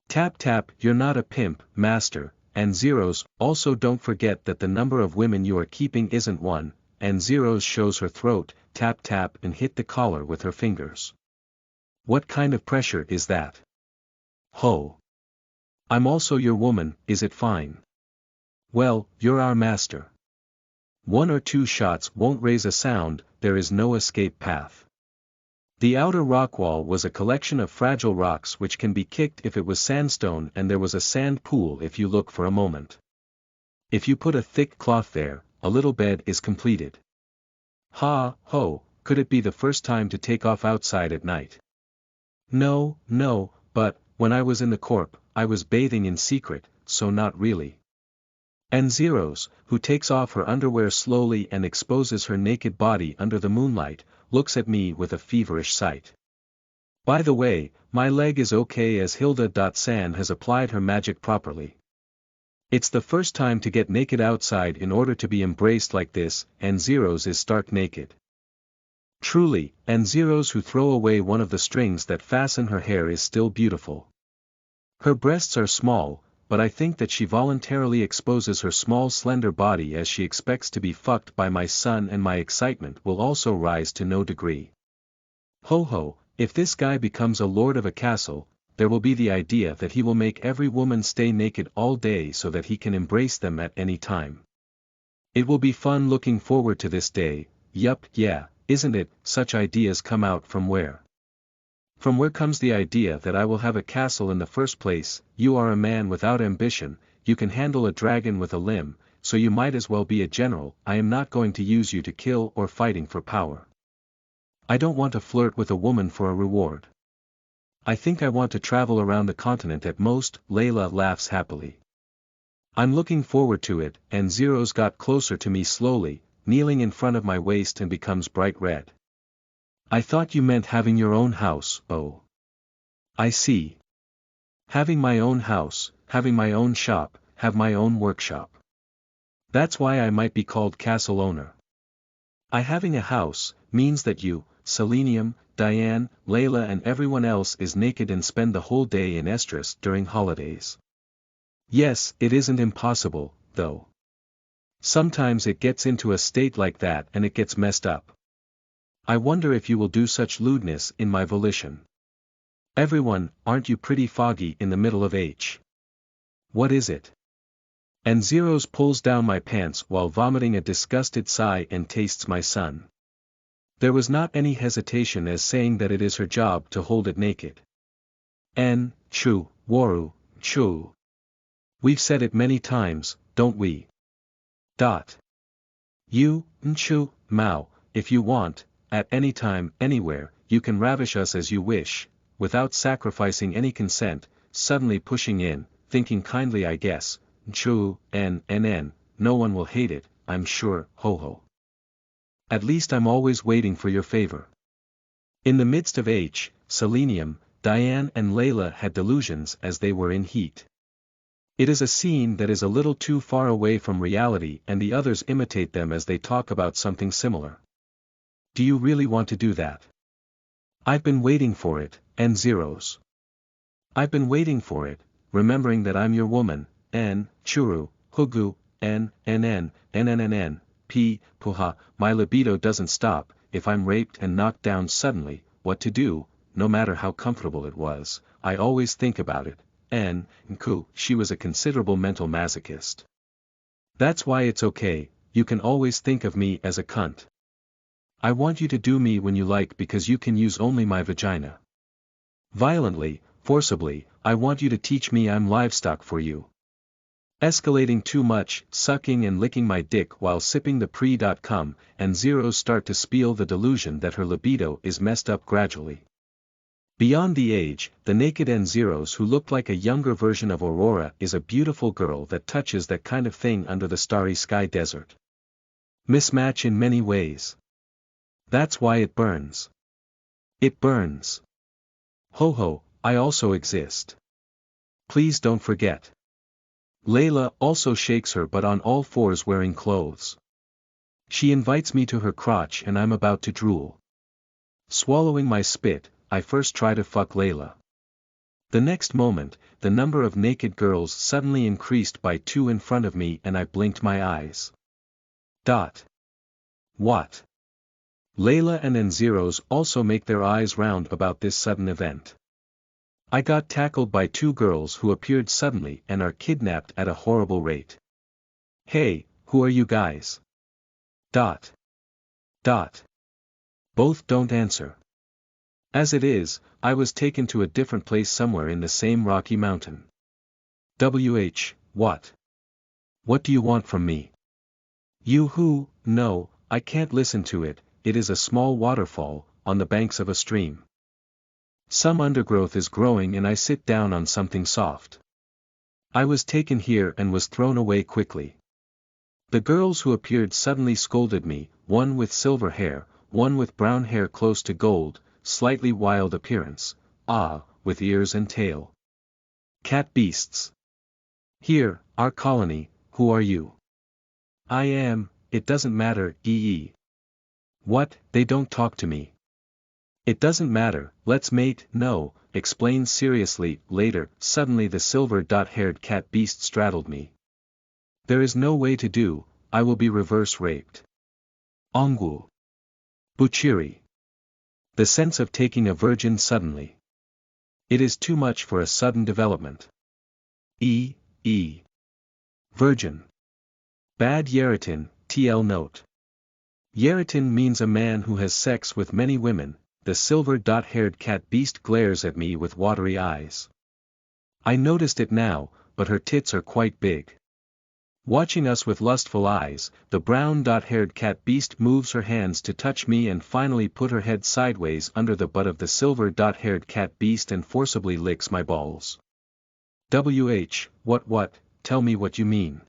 Tap tap, you're not a pimp, master, and zeros, also don't forget that the number of women you are keeping isn't one, and zeros shows her throat, tap tap and hit the collar with her fingers. What kind of pressure is that? Ho! I'm also your woman, is it fine? Well, you're our master. 1 or 2 shots won't raise a sound, there is no escape path. The outer rock wall was a collection of fragile rocks which can be kicked if it was sandstone, and there was a sand pool if you look for a moment. If you put a thick cloth there, a little bed is completed. Ha, ho, could it be the first time to take off outside at night? No, but, when I was in the corp, I was bathing in secret, so not really. And Zeros, who takes off her underwear slowly and exposes her naked body under the moonlight, looks at me with a feverish sight. By the way, my leg is okay as Hilda.San has applied her magic properly. It's the first time to get naked outside in order to be embraced like this, and Zeros is stark naked. Truly, and Zeros who throw away one of the strings that fasten her hair is still beautiful. Her breasts are small, but I think that she voluntarily exposes her small slender body as she expects to be fucked by my son, and my excitement will also rise to no degree. Ho ho, if this guy becomes a lord of a castle, there will be the idea that he will make every woman stay naked all day so that he can embrace them at any time. It will be fun looking forward to this day. Yup, yeah, isn't it? Such ideas come out from where? From where comes the idea that I will have a castle in the first place? You are a man without ambition, you can handle a dragon with a limb, so you might as well be a general. I am not going to use you to kill or fighting for power. I don't want to flirt with a woman for a reward. I think I want to travel around the continent at most. Layla laughs happily. I'm looking forward to it, and Zeros got closer to me slowly, kneeling in front of my waist, and becomes bright red. I thought you meant having your own house. Oh. I see. Having my own house, having my own shop, have my own workshop. That's why I might be called castle owner. I having a house, means that you, Selenium, Diane, Layla and everyone else is naked and spend the whole day in estrus during holidays. Yes, it isn't impossible, though. Sometimes it gets into a state like that and it gets messed up. I wonder if you will do such lewdness in my volition. Everyone, aren't you pretty foggy in the middle of H? What is it? And Zeros pulls down my pants while vomiting a disgusted sigh and tastes my son. There was not any hesitation as saying that it is her job to hold it naked. Chu, Waru, Chu. We've said it many times, don't we? You, Nchu, Mao, if you want, at any time, anywhere, you can ravish us as you wish, without sacrificing any consent, suddenly pushing in, thinking kindly I guess, Nchu, no one will hate it, I'm sure, ho ho. At least I'm always waiting for your favor. In the midst of H, Selenium, Diane and Layla had delusions as they were in heat. It is a scene that is a little too far away from reality, and the others imitate them as they talk about something similar. Do you really want to do that? I've been waiting for it, and Zeros. I've been waiting for it, remembering that I'm your woman, Churu, Hugu, Puha, my libido doesn't stop. If I'm raped and knocked down suddenly, what to do? No matter how comfortable it was, I always think about it, she was a considerable mental masochist. That's why it's okay, you can always think of me as a cunt. I want you to do me when you like because you can use only my vagina. Violently, forcibly, I want you to teach me I'm livestock for you. Escalating too much, sucking and licking my dick while sipping the pre.com, and zeros start to spiel the delusion that her libido is messed up gradually. Beyond the age, the naked N zeros who looked like a younger version of Aurora is a beautiful girl that touches that kind of thing under the starry sky desert. Mismatch in many ways. That's why it burns. It burns. Ho ho, I also exist. Please don't forget. Layla also shakes her butt on all fours wearing clothes. She invites me to her crotch and I'm about to drool. Swallowing my spit, I first try to fuck Layla. The next moment, the number of naked girls suddenly increased by 2 in front of me and I blinked my eyes. What? Layla and N-Zeros also make their eyes round about this sudden event. I got tackled by 2 girls who appeared suddenly and are kidnapped at a horrible rate. Hey, who are you guys? Both don't answer. As it is, I was taken to a different place somewhere in the same Rocky Mountain. What? What do you want from me? You who? No, I can't listen to it, it is a small waterfall, on the banks of a stream. Some undergrowth is growing and I sit down on something soft. I was taken here and was thrown away quickly. The girls who appeared suddenly scolded me, one with silver hair, one with brown hair close to gold, slightly wild appearance, with ears and tail. Cat beasts. Here, our colony, who are you? I am, it doesn't matter, What, they don't talk to me. It doesn't matter, let's mate, no, explain seriously, later, suddenly the silver-haired cat beast straddled me. There is no way to do, I will be reverse raped. Ongu. Buchiri. The sense of taking a virgin suddenly. It is too much for a sudden development. Virgin. Bad Yeritin, TL note. Yeritin means a man who has sex with many women. The silver-haired cat beast glares at me with watery eyes. I noticed it now, but her tits are quite big. Watching us with lustful eyes, the brown-haired cat beast moves her hands to touch me and finally put her head sideways under the butt of the silver-haired cat beast and forcibly licks my balls. What, tell me what you mean.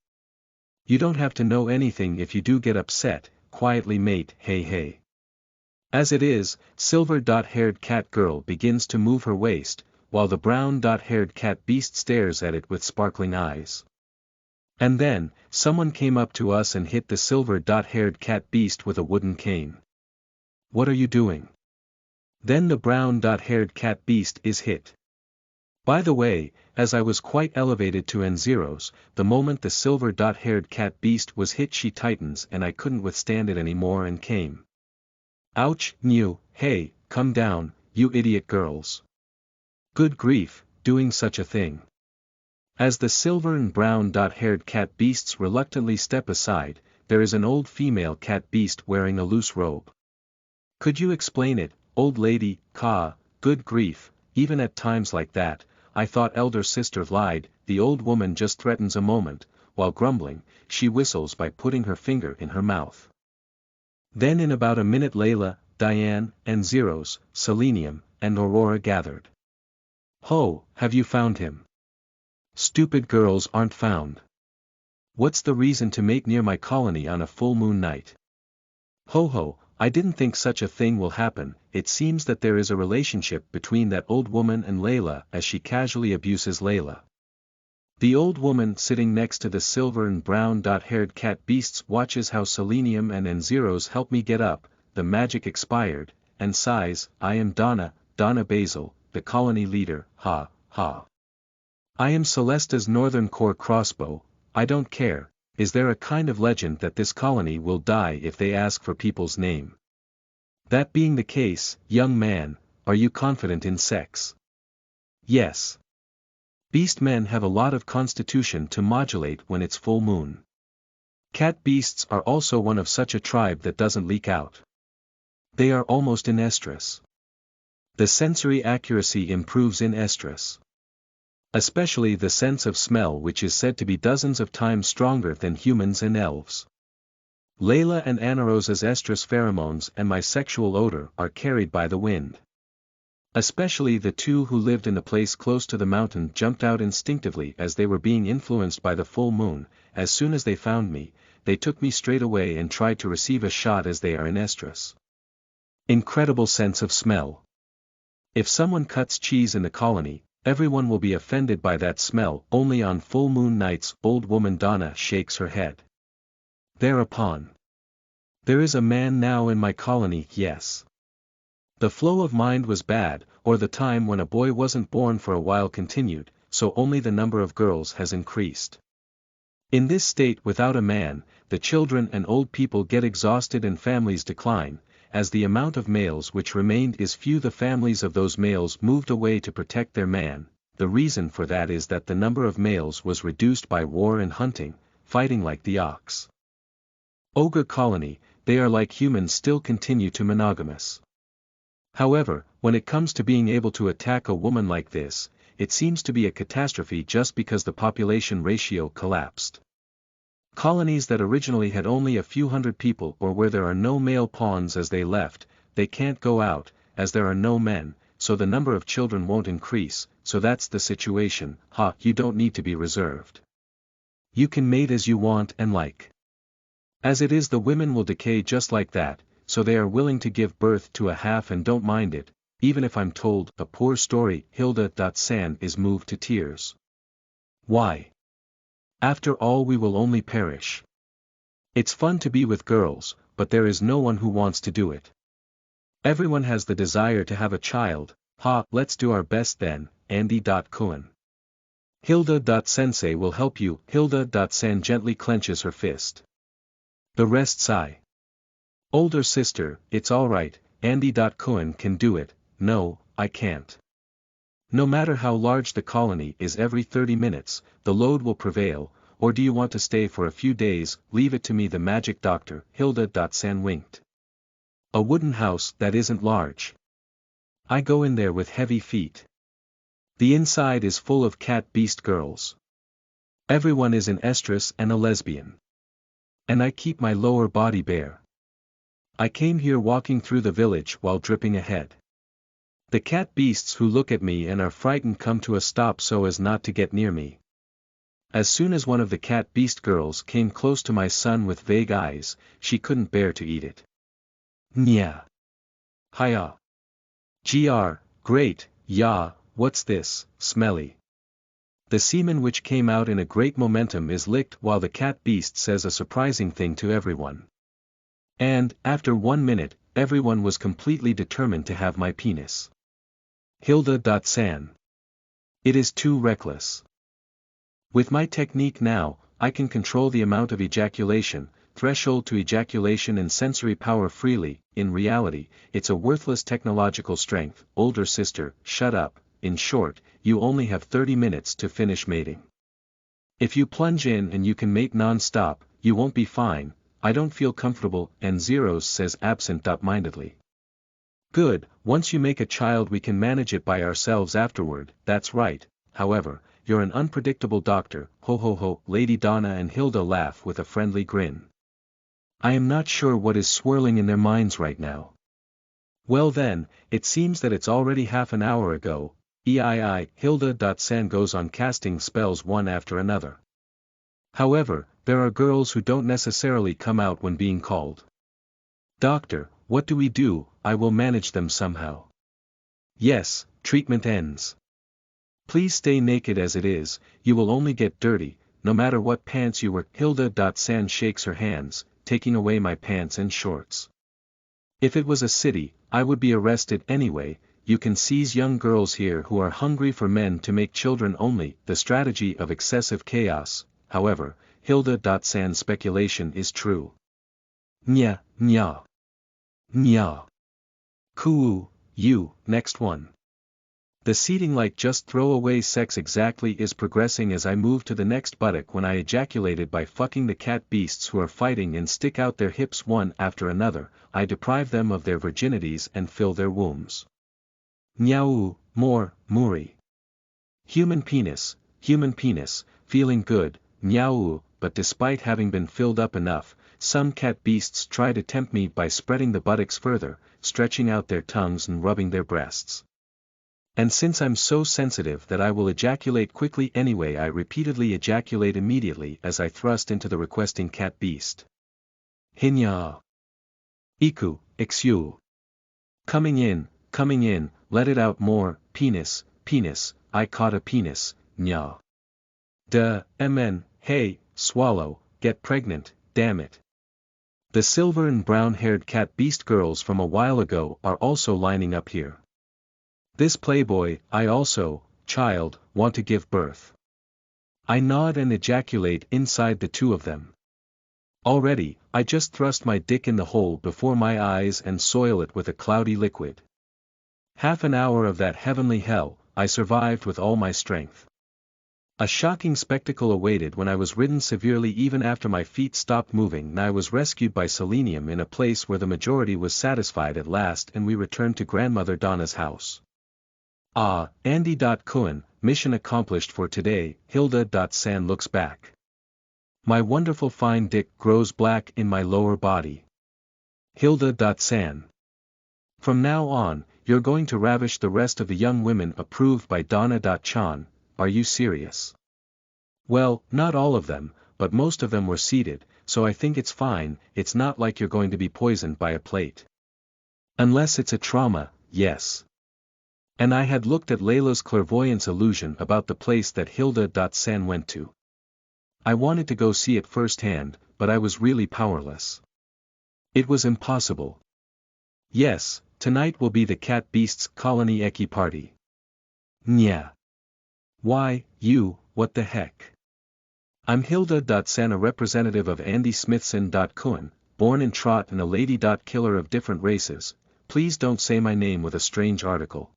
You don't have to know anything if you do get upset, quietly mate, hey. As it is, silver-haired cat girl begins to move her waist, while the brown-haired cat beast stares at it with sparkling eyes. And then, someone came up to us and hit the silver-haired cat beast with a wooden cane. What are you doing? Then the brown-haired cat beast is hit. By the way, as I was quite elevated to N-Zeros, the moment the silver-haired cat beast was hit she tightens and I couldn't withstand it anymore and came. Ouch, hey, come down, you idiot girls. Good grief, doing such a thing. As the silver and brown-haired cat beasts reluctantly step aside, there is an old female cat beast wearing a loose robe. Could you explain it, old lady, good grief, even at times like that, I thought elder sister lied, the old woman just threatens a moment, while grumbling, she whistles by putting her finger in her mouth. Then in about a minute Layla, Diane, and Zeros, Selenium, and Aurora gathered. Ho, have you found him? Stupid girls aren't found. What's the reason to mate near my colony on a full moon night? Ho, I didn't think such a thing will happen, it seems that there is a relationship between that old woman and Layla as she casually abuses Layla. The old woman sitting next to the silver and brown-haired cat beasts watches how Selenium and N-Zeros help me get up, the magic expired, and sighs, I am Donna Basil, the colony leader, ha. I am Celesta's Northern Corps crossbow, I don't care, is there a kind of legend that this colony will die if they ask for people's name? That being the case, young man, are you confident in sex? Yes. Beast men have a lot of constitution to modulate when it's full moon. Cat beasts are also one of such a tribe that doesn't leak out. They are almost in estrus. The sensory accuracy improves in estrus. Especially the sense of smell, which is said to be dozens of times stronger than humans and elves. Layla and Anarosa's estrus pheromones and my sexual odor are carried by the wind. Especially the two who lived in a place close to the mountain jumped out instinctively as they were being influenced by the full moon. As soon as they found me, they took me straight away and tried to receive a shot as they are in estrus. Incredible sense of smell. If someone cuts cheese in the colony, everyone will be offended by that smell. Only on full moon nights. Old woman Donna shakes her head. Thereupon. There is a man now in my colony, yes. The flow of mind was bad, or the time when a boy wasn't born for a while continued, so only the number of girls has increased. In this state without a man, the children and old people get exhausted and families decline. As the amount of males which remained is few, the families of those males moved away to protect their man. The reason for that is that the number of males was reduced by war and hunting, fighting like the ox. Ogre colony, they are like humans, still continue to monogamous. However, when it comes to being able to attack a woman like this, it seems to be a catastrophe just because the population ratio collapsed. Colonies that originally had only a few hundred people, or where there are no male pawns as they left, they can't go out, as there are no men, so the number of children won't increase. So that's the situation. You don't need to be reserved. You can mate as you want and like. As it is, the women will decay just like that, so they are willing to give birth to a half and don't mind it, even if I'm told a poor story. Hilda.San is moved to tears. Why? After all, we will only perish. It's fun to be with girls, but there is no one who wants to do it. Everyone has the desire to have a child. Let's do our best then. Andy.Cohen. Hilda.Sensei will help you. Hilda.San gently clenches her fist. The rest sigh. Older sister, it's alright. Andy.Cohen can do it. No, I can't. No matter how large the colony is, every 30 minutes, the load will prevail. Or do you want to stay for a few days? Leave it to me, the magic doctor. Hilda.San winked. A wooden house that isn't large. I go in there with heavy feet. The inside is full of cat beast girls. Everyone is an estrus and a lesbian. And I keep my lower body bare. I came here walking through the village while dripping ahead. The cat beasts who look at me and are frightened come to a stop so as not to get near me. As soon as one of the cat beast girls came close to my son with vague eyes, she couldn't bear to eat it. Nya. Hiya. Great, ya, what's this, smelly? The semen which came out in a great momentum is licked while the cat beast says a surprising thing to everyone. And, after 1 minute, everyone was completely determined to have my penis. Hilda.San. It is too reckless. With my technique now, I can control the amount of ejaculation, threshold to ejaculation and sensory power freely. In reality, it's a worthless technological strength. Older sister, shut up. In short, you only have 30 minutes to finish mating. If you plunge in and you can mate non-stop, you won't be fine. I don't feel comfortable. And Zeros says absent-mindedly. Good, once you make a child we can manage it by ourselves afterward. That's right. However, you're an unpredictable doctor. Ho ho ho. Lady Donna and Hilda laugh with a friendly grin. I am not sure what is swirling in their minds right now. Well then, it seems that it's already half an hour ago. Hilda.San goes on casting spells one after another. However, there are girls who don't necessarily come out when being called. Doctor, what do we do? I will manage them somehow. Yes, treatment ends. Please stay naked as it is, you will only get dirty, no matter what pants you wear. Hilda.San shakes her hands, taking away my pants and shorts. If it was a city, I would be arrested anyway. You can seize young girls here who are hungry for men to make children only. The strategy of excessive chaos. However, Hilda.San's speculation is true. Nya. Nya. Kuu, you, next one. The seating like just throw away sex exactly is progressing as I move to the next buttock when I ejaculated by fucking the cat beasts who are fighting and stick out their hips one after another. I deprive them of their virginities and fill their wombs. Nyau, more, muri. Human penis, feeling good, nyau, but despite having been filled up enough, some cat beasts try to tempt me by spreading the buttocks further, stretching out their tongues and rubbing their breasts. And since I'm so sensitive that I will ejaculate quickly anyway, I repeatedly ejaculate immediately as I thrust into the requesting cat beast. Hinya. Iku, exu. Coming in, let it out more, penis, I caught a penis, nya. Mn, hey, swallow, get pregnant, damn it. The silver and brown-haired cat beast girls from a while ago are also lining up here. This playboy, I also, child, want to give birth. I nod and ejaculate inside the two of them. Already, I just thrust my dick in the hole before my eyes and soil it with a cloudy liquid. Half an hour of that heavenly hell, I survived with all my strength. A shocking spectacle awaited when I was ridden severely even after my feet stopped moving and I was rescued by selenium in a place where the majority was satisfied at last and we returned to grandmother Donna's house. Ah, Andy. Cohen, mission accomplished for today. Hilda. San looks back. My wonderful fine dick grows black in my lower body. Hilda. San. From now on, you're going to ravish the rest of the young women approved by Donna. Chan, are you serious? Well, not all of them, but most of them were seated, so I think it's fine. It's not like you're going to be poisoned by a plate. Unless it's a trauma, yes. And I had looked at Layla's clairvoyance illusion about the place that Hilda. San went to. I wanted to go see it firsthand, but I was really powerless. It was impossible. Yes, tonight will be the cat beasts colony eki party. Nya. Why, you, what the heck? I'm Hilda. San, a representative of Andy Smithson. Cohen, born in Trot and a lady. Killer of different races. Please don't say my name with a strange article.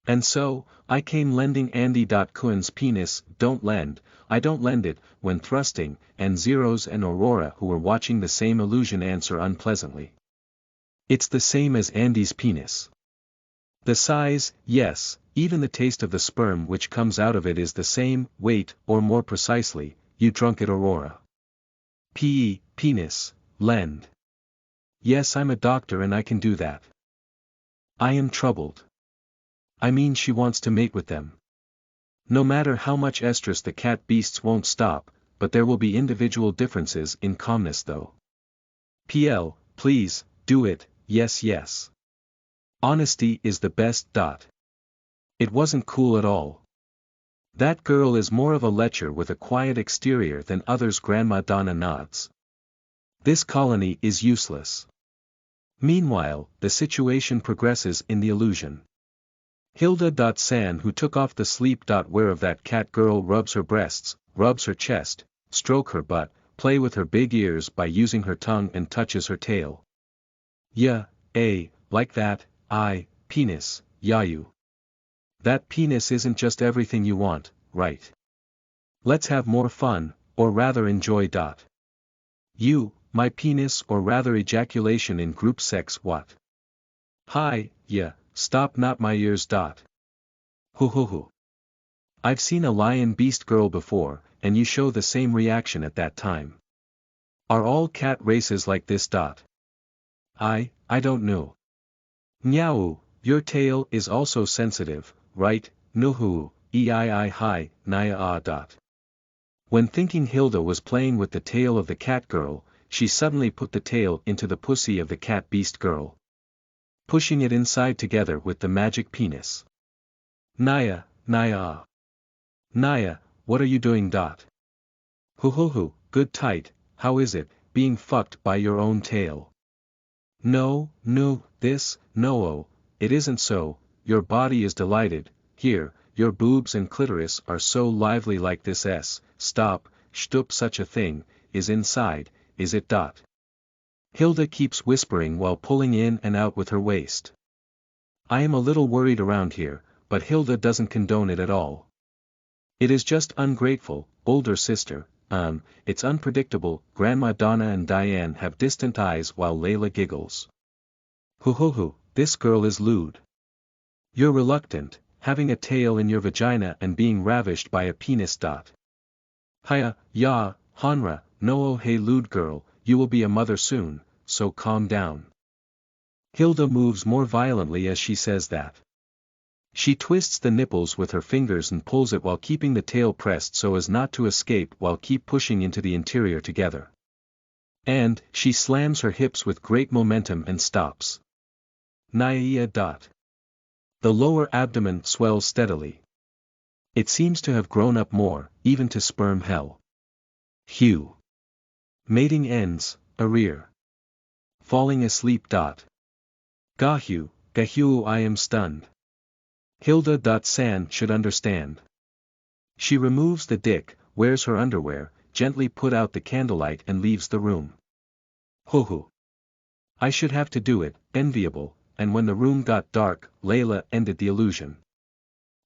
And so, I came lending Andy. Cohen's penis. I don't lend it, when thrusting, and Zeros and Aurora who were watching the same illusion answer unpleasantly. It's the same as Andy's penis. The size, yes, even the taste of the sperm which comes out of it is the same. Wait, or more precisely, you drunk it, Aurora. Penis, lend. Yes, I'm a doctor and I can do that. I am troubled. I mean, she wants to mate with them. No matter how much estrus the cat beasts won't stop, but there will be individual differences in calmness though. PL, please, do it, yes. Honesty is the best. It wasn't cool at all. That girl is more of a lecher with a quiet exterior than others. Grandma Donna nods. This colony is useless. Meanwhile, the situation progresses in the illusion. Hilda. San, who took off the sleep. Wear of that cat girl, rubs her breasts, rubs her chest, stroke her butt, play with her big ears by using her tongue and touches her tail. Yeah, like that, penis, yayu. That penis isn't just everything you want, right? Let's have more fun, or rather enjoy. You, my penis, or rather ejaculation in group sex. What? Hi, yeah. Stop, not my ears. Hoo. I've seen a lion beast girl before, and you show the same reaction at that time. Are all cat races like this? I don't know. Nyau, your tail is also sensitive, right? Nuhu, hi, naya. When thinking Hilda was playing with the tail of the cat girl, she suddenly put the tail into the pussy of the cat beast girl, pushing it inside together with the magic penis. Naya, what are you doing? Hoo, good tight, how is it, being fucked by your own tail? No, it isn't so, your body is delighted, here, your boobs and clitoris are so lively like this stop, shtup, such a thing, is inside, is it? Hilda keeps whispering while pulling in and out with her waist. I am a little worried around here, but Hilda doesn't condone it at all. It is just ungrateful, older sister, it's unpredictable. Grandma Donna and Diane have distant eyes while Layla giggles. Hoo, this girl is lewd. You're reluctant, having a tail in your vagina and being ravished by a penis. Hiya, ya, Hanra, no oh hey lewd girl, you will be a mother soon, so calm down. Hilda moves more violently as she says that. She twists the nipples with her fingers and pulls it while keeping the tail pressed so as not to escape while keep pushing into the interior together. And, she slams her hips with great momentum and stops. Naya. The lower abdomen swells steadily. It seems to have grown up more, even to sperm hell. Hugh. Mating ends, a rear. Falling asleep. Gahu, I am stunned. Hilda. San should understand. She removes the dick, wears her underwear, gently put out the candlelight and leaves the room. Hoo. I should have to do it, enviable, and when the room got dark, Layla ended the illusion.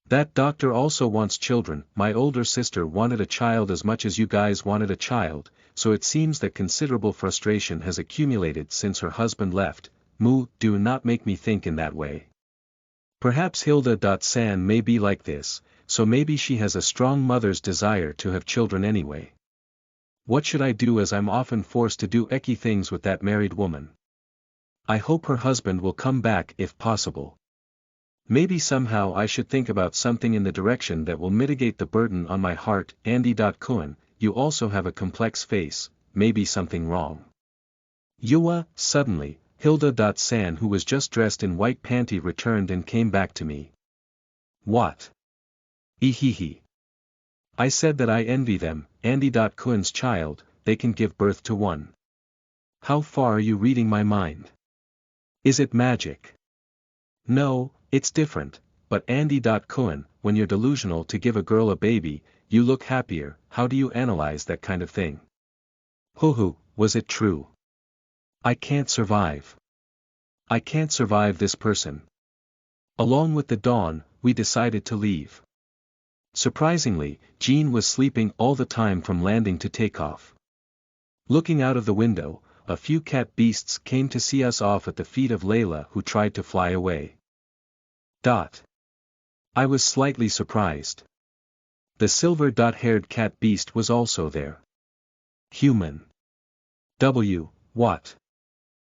That doctor also wants children. My older sister wanted a child as much as you guys wanted a child, so it seems that considerable frustration has accumulated since her husband left. Do not make me think in that way. Perhaps Hilda. San may be like this, so maybe she has a strong mother's desire to have children anyway. What should I do, as I'm often forced to do icky things with that married woman? I hope her husband will come back if possible. Maybe somehow I should think about something in the direction that will mitigate the burden on my heart. Andy. Cohen, you also have a complex face, maybe something wrong. Yua. Suddenly, Hilda. San, who was just dressed in white panty, returned and came back to me. What? Ehehe. I said that I envy them. Andy. Cohen's child, they can give birth to one. How far are you reading my mind? Is it magic? No, it's different, but Andy. Cohen, when you're delusional to give a girl a baby, you look happier. How do you analyze that kind of thing? Hoo, was it true? I can't survive. I can't survive this person. Along with the dawn, we decided to leave. Surprisingly, Jean was sleeping all the time from landing to takeoff. Looking out of the window, a few cat beasts came to see us off at the feet of Layla, who tried to fly away. I was slightly surprised. The silver-haired cat beast was also there. Human. What?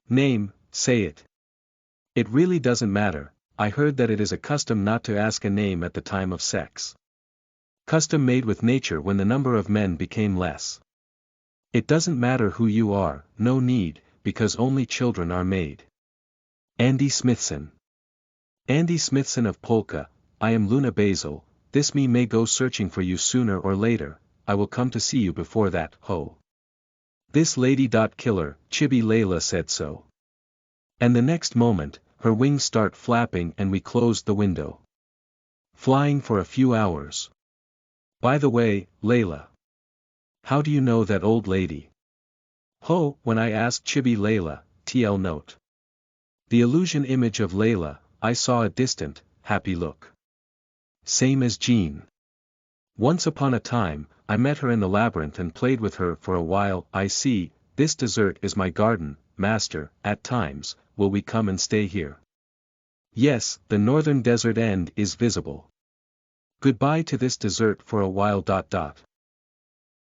Name, say it. It really doesn't matter. I heard that it is a custom not to ask a name at the time of sex. Custom made with nature when the number of men became less. It doesn't matter who you are, no need, because only children are made. Andy Smithson. Andy Smithson of Polka, I am Luna Basil. This me may go searching for you sooner or later. I will come to see you before that. Ho. This lady. Killer, Chibi. Layla said so. And the next moment, her wings start flapping and we closed the window. Flying for a few hours. By the way, Layla. How do you know that old lady? Ho, when I asked Chibi Layla, TL note. The illusion image of Layla, I saw a distant, happy look. Same as Jean. Once upon a time, I met her in the labyrinth and played with her for a while. I see, this desert is my garden, master. At times, will we come and stay here? Yes, the northern desert end is visible. Goodbye to this desert for a while.